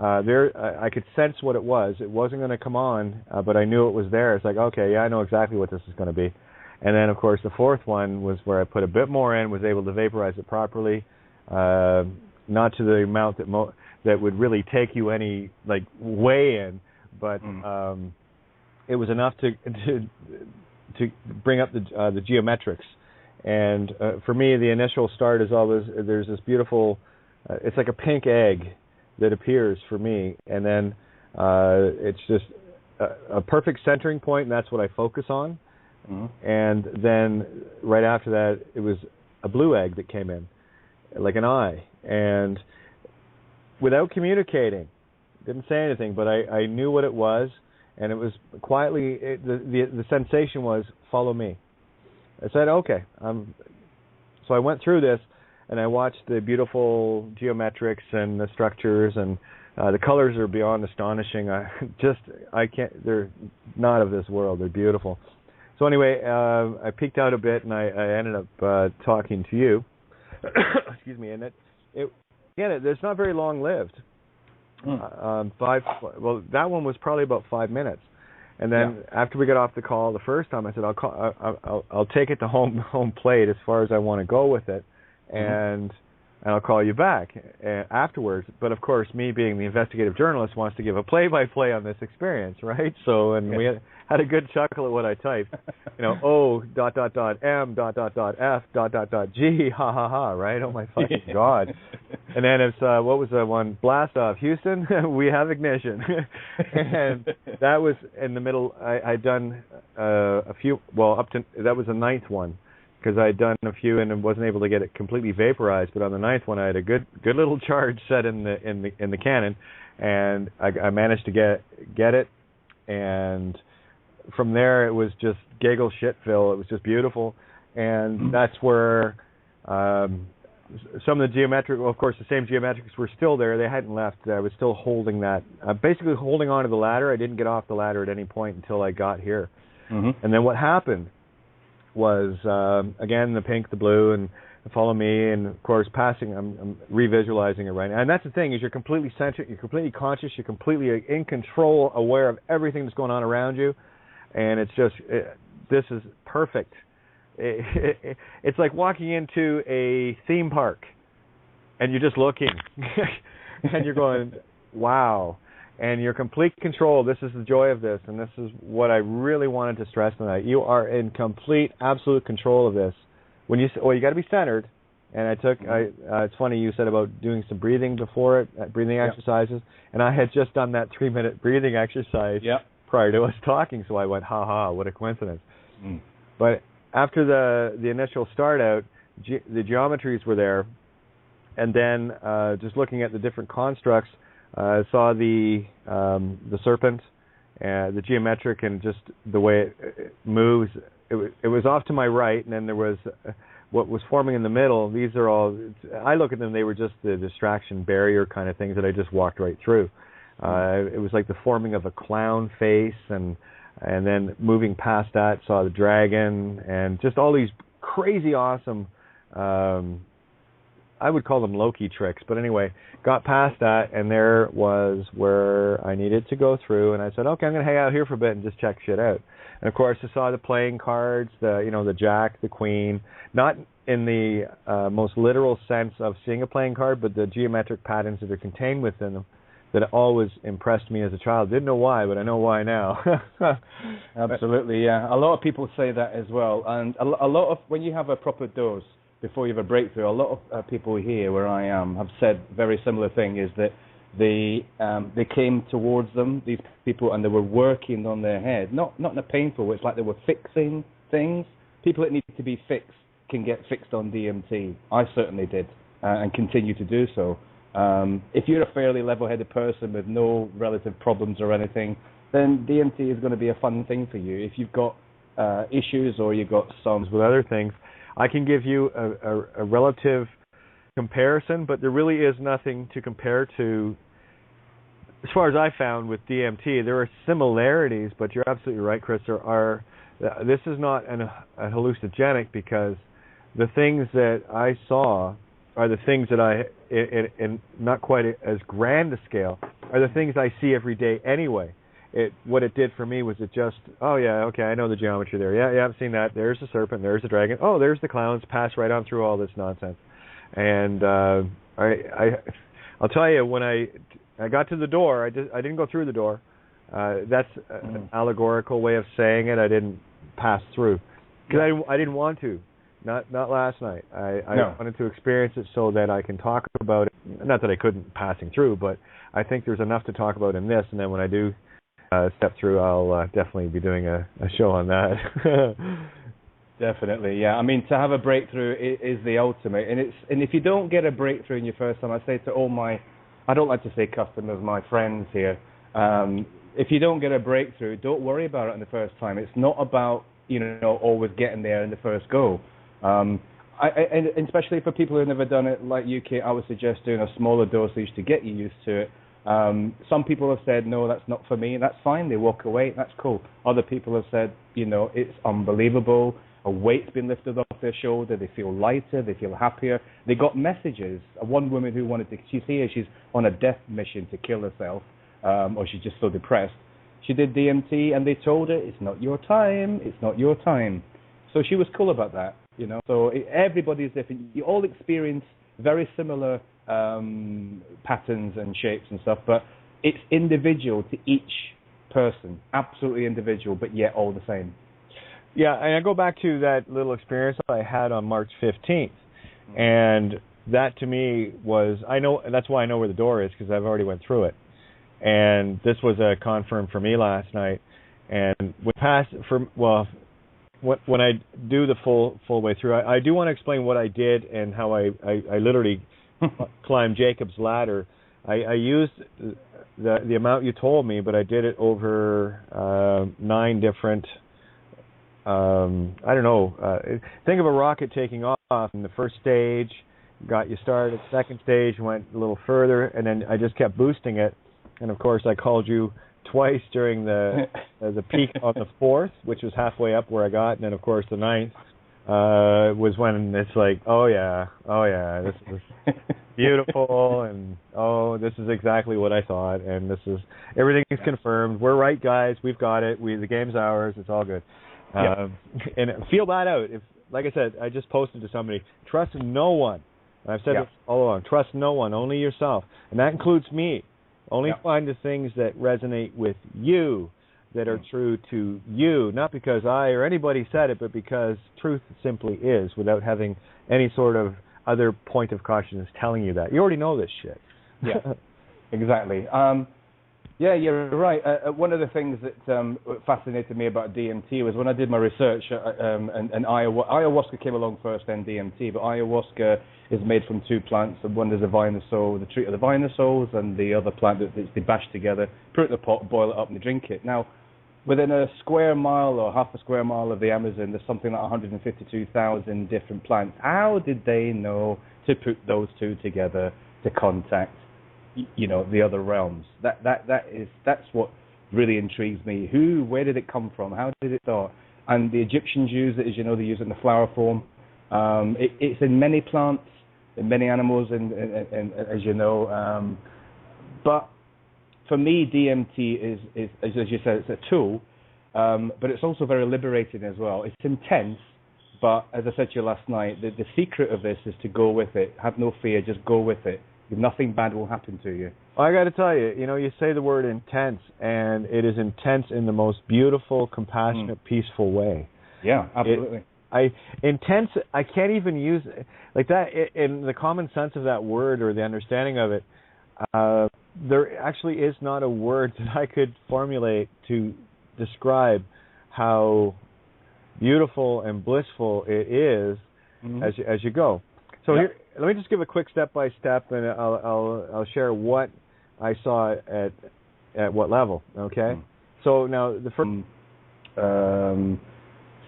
I could sense what it was. It wasn't going to come on, but I knew it was there. It's like, okay, I know exactly what this is going to be. And then, of course, the fourth one was where I put a bit more in, was able to vaporize it properly, not to the amount that would really take you any way in, but it was enough to bring up the geometrics. And for me, the initial start is always there's this beautiful, it's like a pink egg that appears for me, and then it's just a perfect centering point, and that's what I focus on. Mm-hmm. And then right after that, it was a blue egg that came in, like an eye. And without communicating, didn't say anything, but I knew what it was, and it was quietly, the sensation was, follow me. I said, okay. So I went through this, and I watched the beautiful geometrics and the structures, and the colors are beyond astonishing. I can't, they're not of this world. They're beautiful. So anyway, I peeked out a bit, and I ended up talking to you. Excuse me. And it's not very long lived. That one was probably about 5 minutes. And then after we got off the call the first time, I said I'll take it to home plate as far as I want to go with it, and I'll call you back afterwards. But of course, me being the investigative journalist wants to give a play-by-play on this experience, right? So, and we had a good chuckle at what I typed. O.M.F.G, ha ha ha, right? Oh my fucking God. And then it's, what was the one? Blast off. Houston, we have ignition. And that was in the middle. I'd done a few, that was the ninth one, because I'd done a few and wasn't able to get it completely vaporized. But on the ninth one, I had a good little charge set in the cannon, and I managed to get it. And from there, it was just giggle shitville. It was just beautiful, and that's where some of the geometric, well, of course, the same geometrics were still there. They hadn't left. I was still holding that, basically holding on to the ladder. I didn't get off the ladder at any point until I got here. Mm-hmm. And then what happened was, again, the pink, the blue, and follow me, and of course, passing. I'm revisualizing it right now. And that's the thing, is you're completely centered, you're completely conscious, you're completely in control, aware of everything that's going on around you. And it's just, this is perfect. It's like walking into a theme park, and you're just looking, and you're going, wow. And you're complete control. This is the joy of this, and this is what I really wanted to stress tonight. You are in complete, absolute control of this. When you you got to be centered. And I took. It's funny you said about doing some breathing before it, breathing exercises, and I had just done that 3-minute breathing exercise prior to us talking. So I went, ha, what a coincidence. Mm. But after the initial start out, the geometries were there, and then just looking at the different constructs. I saw the serpent, the geometric, and just the way it moves. It was off to my right, and then there was what was forming in the middle. These are all, I look at them, they were just the distraction barrier kind of things that I just walked right through. It was like the forming of a clown face, and then moving past that, saw the dragon, and just all these crazy awesome, I would call them Loki tricks, but anyway, got past that, and there was where I needed to go through, and I said, okay, I'm going to hang out here for a bit and just check shit out. And of course, I saw the playing cards, the Jack, the Queen, not in the most literal sense of seeing a playing card, but the geometric patterns that are contained within them that always impressed me as a child. Didn't know why, but I know why now. Absolutely, yeah. A lot of people say that as well, and a lot of, when you have a proper dose before you have a breakthrough, a lot of people here where I am have said very similar thing, is that they came towards them, these people, and they were working on their head, not in a painful way. It's like they were fixing things. People that need to be fixed can get fixed on DMT. I certainly did, and continue to do so. If you're a fairly level-headed person with no relative problems or anything, then DMT is going to be a fun thing for you. If you've got issues or you've got some with other things, I can give you a relative comparison, but there really is nothing to compare to. As far as I found with DMT, there are similarities, but you're absolutely right, Chris. This is not a hallucinogenic, because the things that I saw are the things that in not quite as grand a scale, are the things I see every day anyway. What it did for me was it just, oh yeah, okay, I know the geometry there. Yeah, I've seen that. There's the serpent, there's the dragon. Oh, there's the clowns. Pass right on through all this nonsense. And I'll tell you, when I got to the door, I didn't go through the door. That's an allegorical way of saying it. I didn't pass through because I didn't want to. Not last night. I wanted to experience it so that I can talk about it. Not that I couldn't passing through, but I think there's enough to talk about in this. And then when I do step through, I'll definitely be doing a show on that. Definitely, yeah. I mean, to have a breakthrough is the ultimate, and if you don't get a breakthrough in your first time, I say to all my, I don't like to say customers, my friends here, if you don't get a breakthrough, don't worry about it in the first time. It's not about always getting there in the first go. And especially for people who've never done it like you, Kate, I would suggest doing a smaller dosage to get you used to it. Some people have said, no, that's not for me. That's fine. They walk away. That's cool. Other people have said, it's unbelievable. A weight's been lifted off their shoulder. They feel lighter. They feel happier. They got messages. One woman who wanted to, she's here, she's on a death mission to kill herself, or she's just so depressed. She did DMT, and they told her, it's not your time. It's not your time. So she was cool about that, So everybody is different. You all experience very similar patterns and shapes and stuff, but it's individual to each person, absolutely individual, but yet all the same. Yeah, and I go back to that little experience I had on March 15th, and that to me was, I know, that's why I know where the door is, because I've already went through it, and this was a confirm for me last night, and when I do the full way through, I do want to explain what I did and how I literally climbed Jacob's ladder. I used the amount you told me, but I did it over 9 different, I don't know, think of a rocket taking off. off in the first stage, got you started. Second stage went a little further, and then I just kept boosting it. And of course, I called you twice during the peak on the 4th, which was halfway up where I got, and then of course the 9th was when it's like, oh yeah, this is beautiful, and this is exactly what I thought, and this is everything is confirmed. We're right, guys. We've got it. The game's ours. It's all good. And feel that out. If, like I said, I just posted to somebody, trust no one. I've said this all along. Trust no one, only yourself, and that includes me. Only find the things that resonate with you, that are true to you, not because I or anybody said it, but because truth simply is, without having any sort of other point of consciousness telling you that. You already know this shit. Yeah, exactly. Yeah, you're right. One of the things that fascinated me about DMT was when I did my research, and ayahuasca came along first, then DMT, but ayahuasca is made from 2 plants, and one is a vine of soul, the tree of the vine of souls, and the other plant that they bash together, put it in the pot, boil it up, and they drink it. Now, within a square mile or half a square mile of the Amazon, there's something like 152,000 different plants. How did they know to put those 2 together to contact, the other realms? That's what really intrigues me. Where did it come from? How did it start? And the Egyptians use it, as you know, they use it in the flower form. It's in many plants, in many animals, and as you know. But for me, DMT is, as you said, it's a tool, but it's also very liberating as well. It's intense, but as I said to you last night, the secret of this is to go with it. Have no fear, just go with it. Nothing bad will happen to you. I got to tell you, you say the word intense, and it is intense in the most beautiful, compassionate, peaceful way. Yeah, absolutely. Intense, I can't even use like that in the common sense of that word or the understanding of it. There actually is not a word that I could formulate to describe how beautiful and blissful it is as you go. So here, let me just give a quick step by step, and I'll share what I saw at what level. Okay. So now the first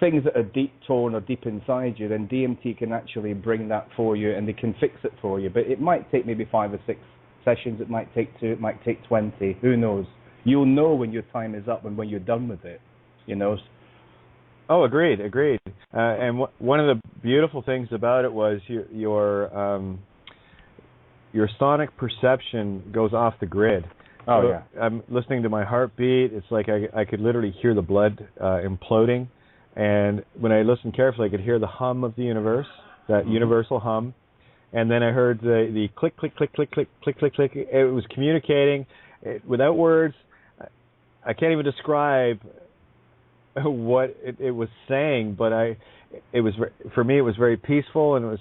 things that are deep torn or deep inside you, then DMT can actually bring that for you, and they can fix it for you. But it might take maybe 5 or 6 sessions. It might take 2. It might take 20. Who knows? You'll know when your time is up and when you're done with it. Oh, agreed. And one of the beautiful things about it was your sonic perception goes off the grid. Oh, so yeah. I'm listening to my heartbeat. It's like I could literally hear the blood imploding. And when I listened carefully, I could hear the hum of the universe, that universal hum. And then I heard the click, click, click, click, click, click, click, click. It was communicating without words. I can't even describe what it was saying, but for me it was very peaceful, and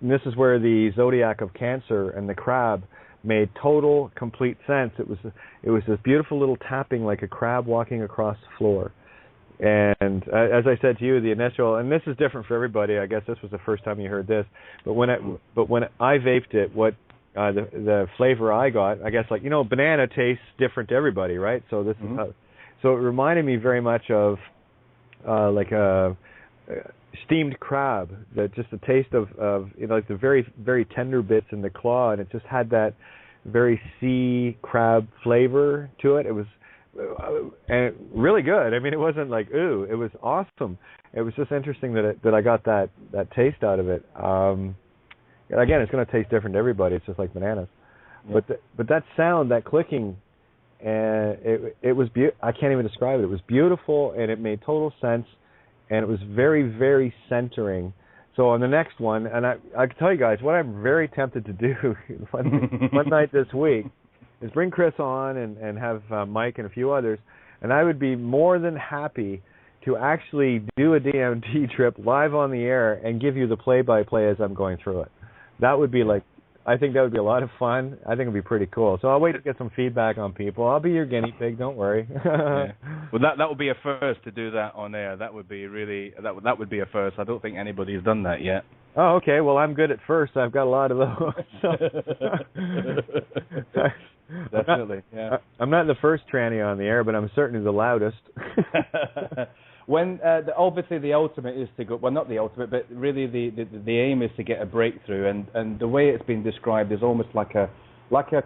this is where the zodiac of Cancer and the crab made total, complete sense. It was this beautiful little tapping, like a crab walking across the floor. And as I said to you, the initial, and this is different for everybody. I guess this was the first time you heard this, but when I vaped it, what the flavor I got, I guess, like banana tastes different to everybody, right? So this is how. So it reminded me very much of like a steamed crab, that just the taste of like the very, very tender bits in the claw, and it just had that very sea crab flavor to it. It was and really good. I mean, it wasn't like ooh, it was awesome. It was just interesting that I got that taste out of it. Again, it's going to taste different to everybody. It's just like bananas. Yeah. But that sound, that clicking, and it was I can't even describe it. It was beautiful, and it made total sense, and it was very, very centering. So on the next one, and I can tell you guys, what I'm very tempted to do one night this week is bring Chris on and have Mike and a few others, and I would be more than happy to actually do a DMT trip live on the air and give you the play-by-play as I'm going through it. That would be like, I think that would be a lot of fun. I think it would be pretty cool. So I'll wait to get some feedback on people. I'll be your guinea pig, don't worry. Yeah. Well, that would be a first to do that on air. That would be really, that would be a first. I don't think anybody's done that yet. Oh, okay. Well, I'm good at first. I've got a lot of those. Definitely, yeah. I'm not the first tranny on the air, but I'm certainly the loudest. When obviously the ultimate is to go, well, not the ultimate, but really the aim is to get a breakthrough, and the way it's been described is almost like a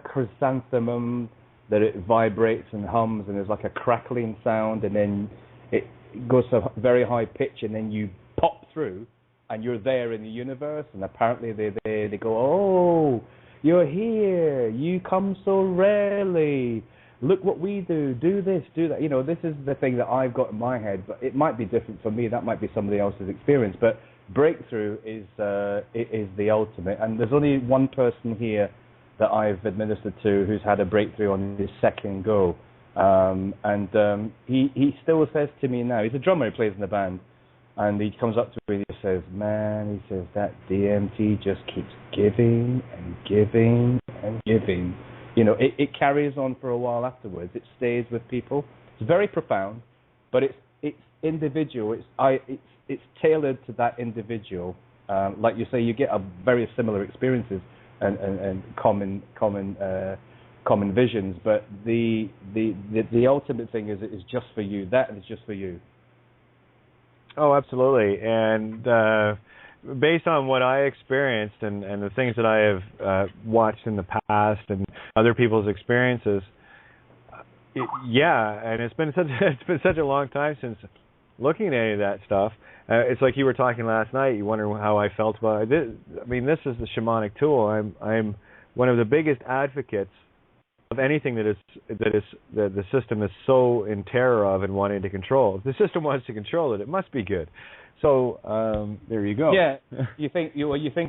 chrysanthemum that it vibrates and hums, and there's like a crackling sound, and then it goes to a very high pitch, and then you pop through, and you're there in the universe, and apparently they go, oh, you're here, you come so rarely. Look what we do this, do that. You know, this is the thing that I've got in my head, but it might be different for me. That might be somebody else's experience. But breakthrough is the ultimate. And there's only one person here that I've administered to who's had a breakthrough on his second go. He still says to me now, he's a drummer, he plays in the band, and he comes up to me and he says, man, he says, that DMT just keeps giving and giving and giving. You know, it carries on for a while afterwards. It stays with people. It's very profound, but it's individual. It's tailored to that individual. Like you say, you get a very similar experiences and common visions. But the ultimate thing is just for you. That is just for you. Oh, absolutely. And based on what I experienced and the things that I have watched in the past and other people's experiences, and it's been such a long time since looking at any of that stuff. It's like you were talking last night. You wonder how I felt about it. I mean, this is the shamanic tool. I'm one of the biggest advocates of anything that the system is so in terror of and wanting to control. If the system wants to control it, it must be good. So there you go. Yeah, you think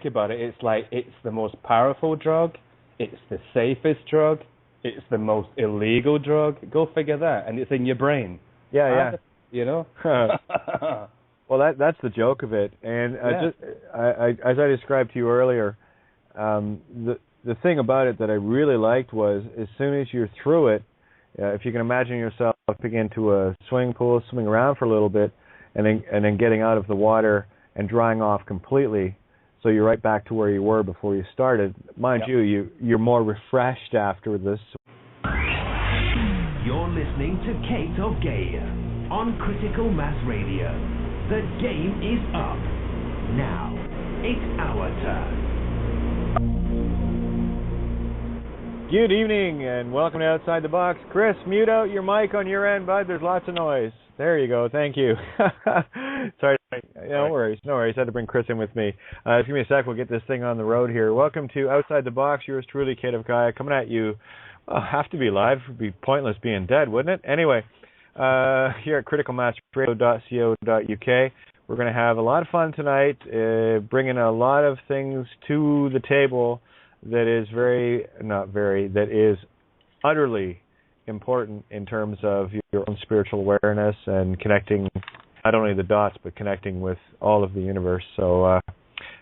about it. It's like it's the most powerful drug. It's the safest drug. It's the most illegal drug. Go figure that. And it's in your brain. Yeah. You know. Well, that's the joke of it. And as I described to you earlier, the thing about it that I really liked was as soon as you're through it, if you can imagine yourself into a swimming pool, swimming around for a little bit, and then getting out of the water and drying off completely, so you're right back to where you were before you started. Mind you, you're more refreshed after this. You're listening to Kate of Gaia on Critical Mass Radio. The game is up. Now, it's our turn. Good evening and welcome to Outside the Box. Chris, mute out your mic on your end, bud. There's lots of noise. There you go. Thank you. Sorry. No worries. I had to bring Chris in with me. Just give me a sec. We'll get this thing on the road here. Welcome to Outside the Box. Yours truly, Kate of Gaia, coming at you. Have to be live. It would be pointless being dead, wouldn't it? Anyway, here at criticalmassradio.co.uk, we're going to have a lot of fun tonight, bringing a lot of things to the table that is utterly important in terms of your own spiritual awareness and connecting not only the dots but connecting with all of the universe. So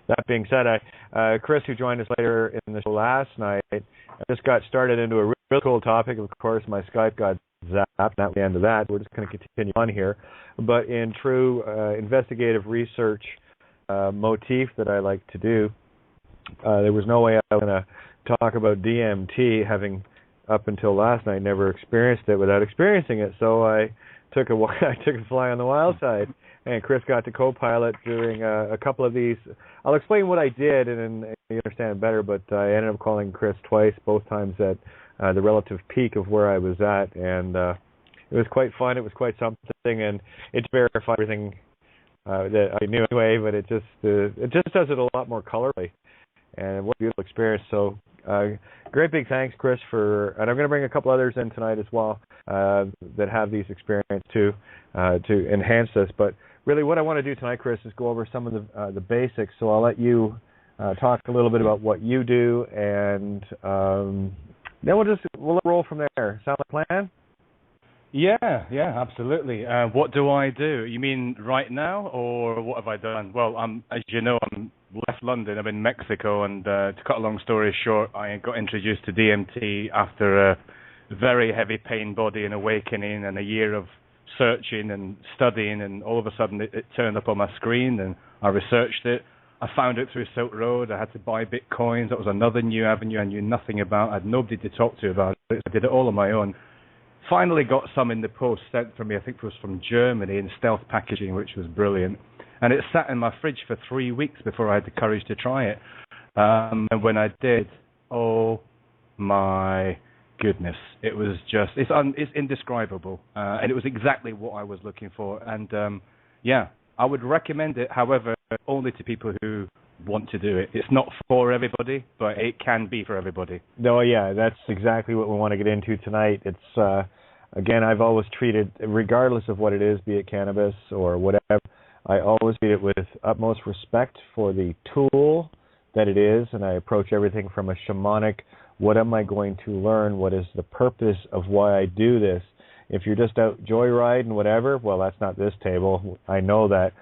that being said, Chris, who joined us later in the show last night, just got started into a really cool topic. Of course, my Skype got zapped. Not the end of that. We're just going to continue on here. But in true investigative research motif that I like to do, there was no way I was going to talk about DMT, having up until last night never experienced it without experiencing it. So I took a fly on the wild side, and Chris got to co-pilot during a couple of these. I'll explain what I did, and you understand better. But I ended up calling Chris twice, both times at the relative peak of where I was at, and it was quite fun. It was quite something, and it verified everything that I knew anyway. But it just does it a lot more colorfully. And what a beautiful experience. So great big thanks, Chris, and I'm going to bring a couple others in tonight as well that have these experiences to enhance this. But really what I want to do tonight, Chris, is go over some of the basics. So I'll let you talk a little bit about what you do, and then we'll roll from there. Sound like a plan? Yeah, absolutely. What do I do? You mean right now, or what have I done? Well, as you know, I'm left London. I'm in Mexico, and to cut a long story short, I got introduced to DMT after a very heavy pain body and awakening and a year of searching and studying, and all of a sudden it turned up on my screen, and I researched it. I found it through Silk Road. I had to buy Bitcoins. That was another new avenue I knew nothing about. I had nobody to talk to about it. I did it all on my own. finally got some in the post sent from me. I think it was from Germany in stealth packaging, which was brilliant. And it sat in my fridge for 3 weeks before I had the courage to try it. And when I did, oh my goodness, it was just, it's indescribable. And it was exactly what I was looking for. And yeah, I would recommend it, however, only to people who want to do it. It's not for everybody, but it can be for everybody. No, yeah, that's exactly what we want to get into tonight. It's, again, I've always treated, regardless of what it is, be it cannabis or whatever, I always treat it with utmost respect for the tool that it is, and I approach everything from a shamanic, what am I going to learn, what is the purpose of why I do this. If you're just out joyriding, whatever, well, that's not this table. I know that.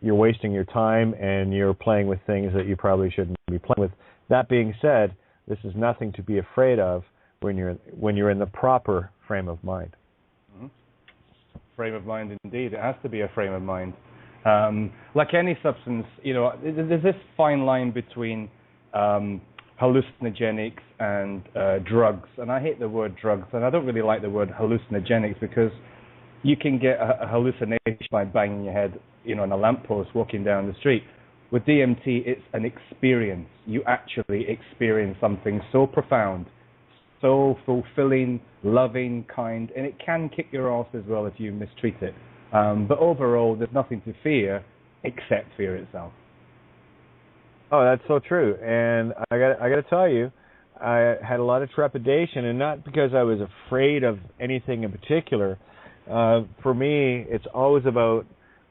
You're wasting your time and you're playing with things that you probably shouldn't be playing with. That being said, this is nothing to be afraid of when you're in the proper frame of mind. Mm-hmm. Frame of mind, indeed. It has to be a frame of mind. Like any substance, you know, there's this fine line between hallucinogenics and drugs, and I hate the word drugs, and I don't really like the word hallucinogenics because you can get a hallucination by banging your head, you know, on a lamppost walking down the street. With DMT, it's an experience. You actually experience something so profound, so fulfilling, loving, kind, and it can kick your ass as well if you mistreat it. But overall, there's nothing to fear except fear itself. Oh, that's so true. And I got to tell you, I had a lot of trepidation, and not because I was afraid of anything in particular. For me, it's always about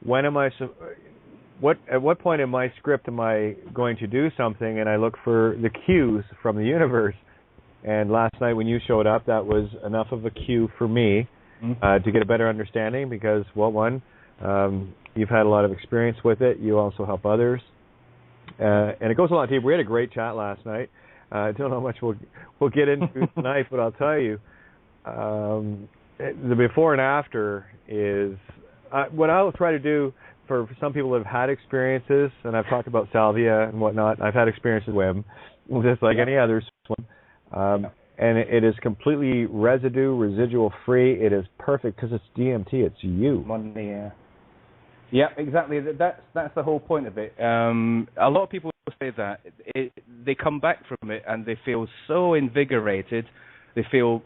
at what point in my script am I going to do something, and I look for the cues from the universe. And last night when you showed up, that was enough of a cue for me to get a better understanding because, well, one, you've had a lot of experience with it. You also help others. And it goes a lot deeper. We had a great chat last night. I don't know how much we'll get into tonight, but I'll tell you, the before and after is what I'll try to do for some people who have had experiences, and I've talked about salvia and whatnot. I've had experiences with them, just like any other one. And it is completely residual free. It is perfect because it's DMT. It's you. Money, yeah, exactly. That's the whole point of it. A lot of people say that they come back from it and they feel so invigorated. They feel.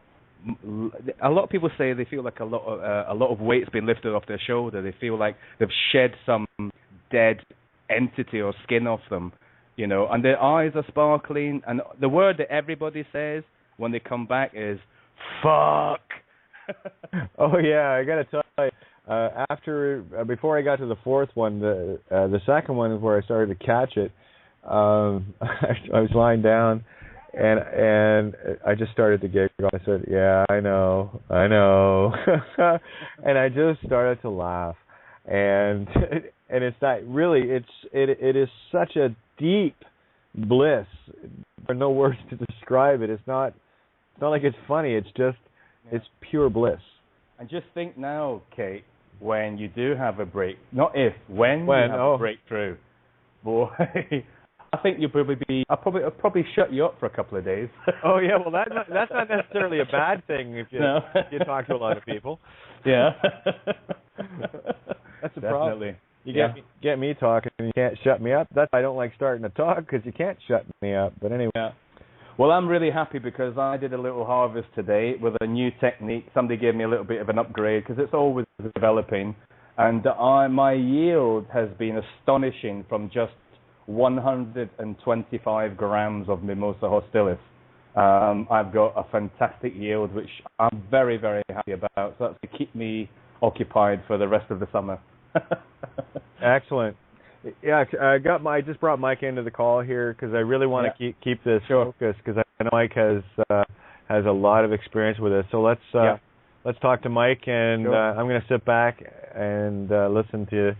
A lot of people say they feel like a lot of weight's been lifted off their shoulder. They feel like they've shed some dead entity or skin off them, you know, and their eyes are sparkling. And the word that everybody says when they come back is "fuck." Oh yeah, I gotta tell you. Before I got to the fourth one, the second one is where I started to catch it. I was lying down. And I just started to giggle. I said, "Yeah, I know," and I just started to laugh. And it's that really, it is such a deep bliss. There are no words to describe it. It's not like it's funny. It's just it's pure bliss. And just think now, Kate, when you do have a break, not if, when you have a breakthrough, boy. I think you'll I'll probably shut you up for a couple of days. Oh yeah, well that's not necessarily a bad thing if you you talk to a lot of people. Yeah, that's a problem. You get me talking and you can't shut me up. That's why I don't like starting to talk because you can't shut me up. But anyway. Yeah. Well, I'm really happy because I did a little harvest today with a new technique. Somebody gave me a little bit of an upgrade because it's always developing, and my yield has been astonishing from just 125 grams of Mimosa hostilis. I've got a fantastic yield, which I'm very, very happy about. So that's to keep me occupied for the rest of the summer. Excellent. Yeah, I just brought Mike into the call here because I really want to keep this focused because I know Mike has a lot of experience with this. So let's talk to Mike, and I'm going to sit back and listen to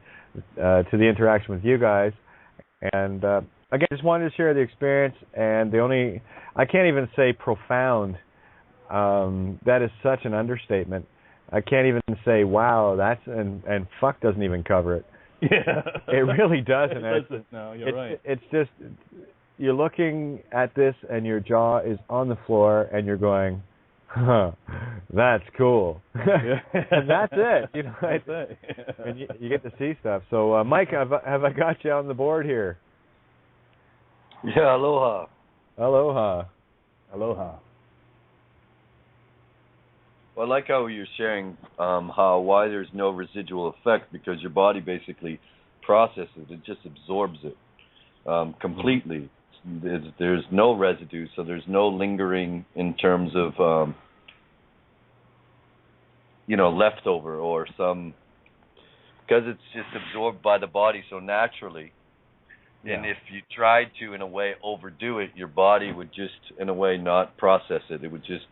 the interaction with you guys. And again, just wanted to share the experience, and I can't even say profound. That is such an understatement. I can't even say wow. And fuck doesn't even cover it. Yeah, it really doesn't. It doesn't. No, you're right. It's just you're looking at this, and your jaw is on the floor, and you're going, That's cool. And that's it. You know, that's it. And you get to see stuff. So, Mike, have I got you on the board here? Yeah, aloha. Aloha. Aloha. Well, I like how you're sharing why there's no residual effect, because your body basically processes it. It just absorbs it completely. There's no residue, so there's no lingering in terms of leftover or some, because it's just absorbed by the body so naturally. Yeah. And if you tried to, in a way, overdo it, your body would just, in a way, not process it. It would just,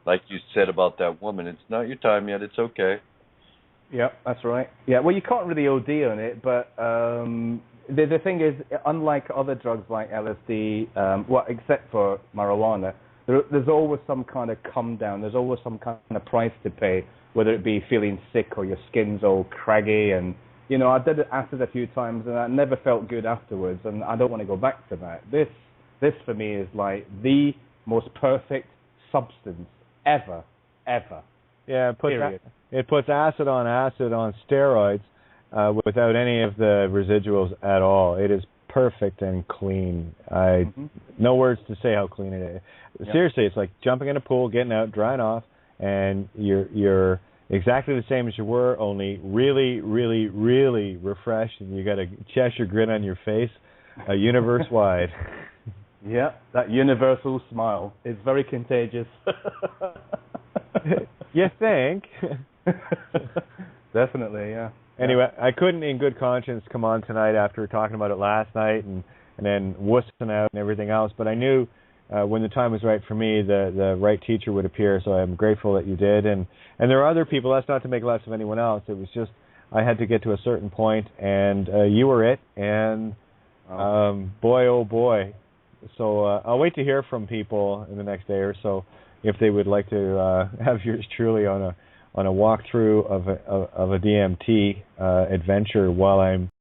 like you said about that woman, it's not your time yet, it's okay. Yeah, that's right. Yeah, well, you can't really OD on it, but the thing is, unlike other drugs like LSD, except for marijuana, there's always some kind of come down. There's always some kind of price to pay, whether it be feeling sick or your skin's all craggy. And, I did acid a few times, and I never felt good afterwards, and I don't want to go back to that. This for me is like the most perfect substance ever. Yeah, it puts acid on steroids without any of the residuals at all. It is perfect and clean. No words to say how clean it is. Yep. Seriously, it's like jumping in a pool, getting out, drying off, and you're exactly the same as you were, only really, really, really refreshed, and you got a Cheshire grin on your face, universe wide. Yeah, that universal smile is very contagious. You think? Definitely, yeah. Anyway, I couldn't in good conscience come on tonight after talking about it last night and then wussing out and everything else, but I knew when the time was right for me, the right teacher would appear, so I'm grateful that you did. And there are other people, that's not to make less of anyone else, it was just I had to get to a certain point, and you were it, and boy, oh boy. So I'll wait to hear from people in the next day or so if they would like to have yours truly on a walkthrough of a DMT adventure while I'm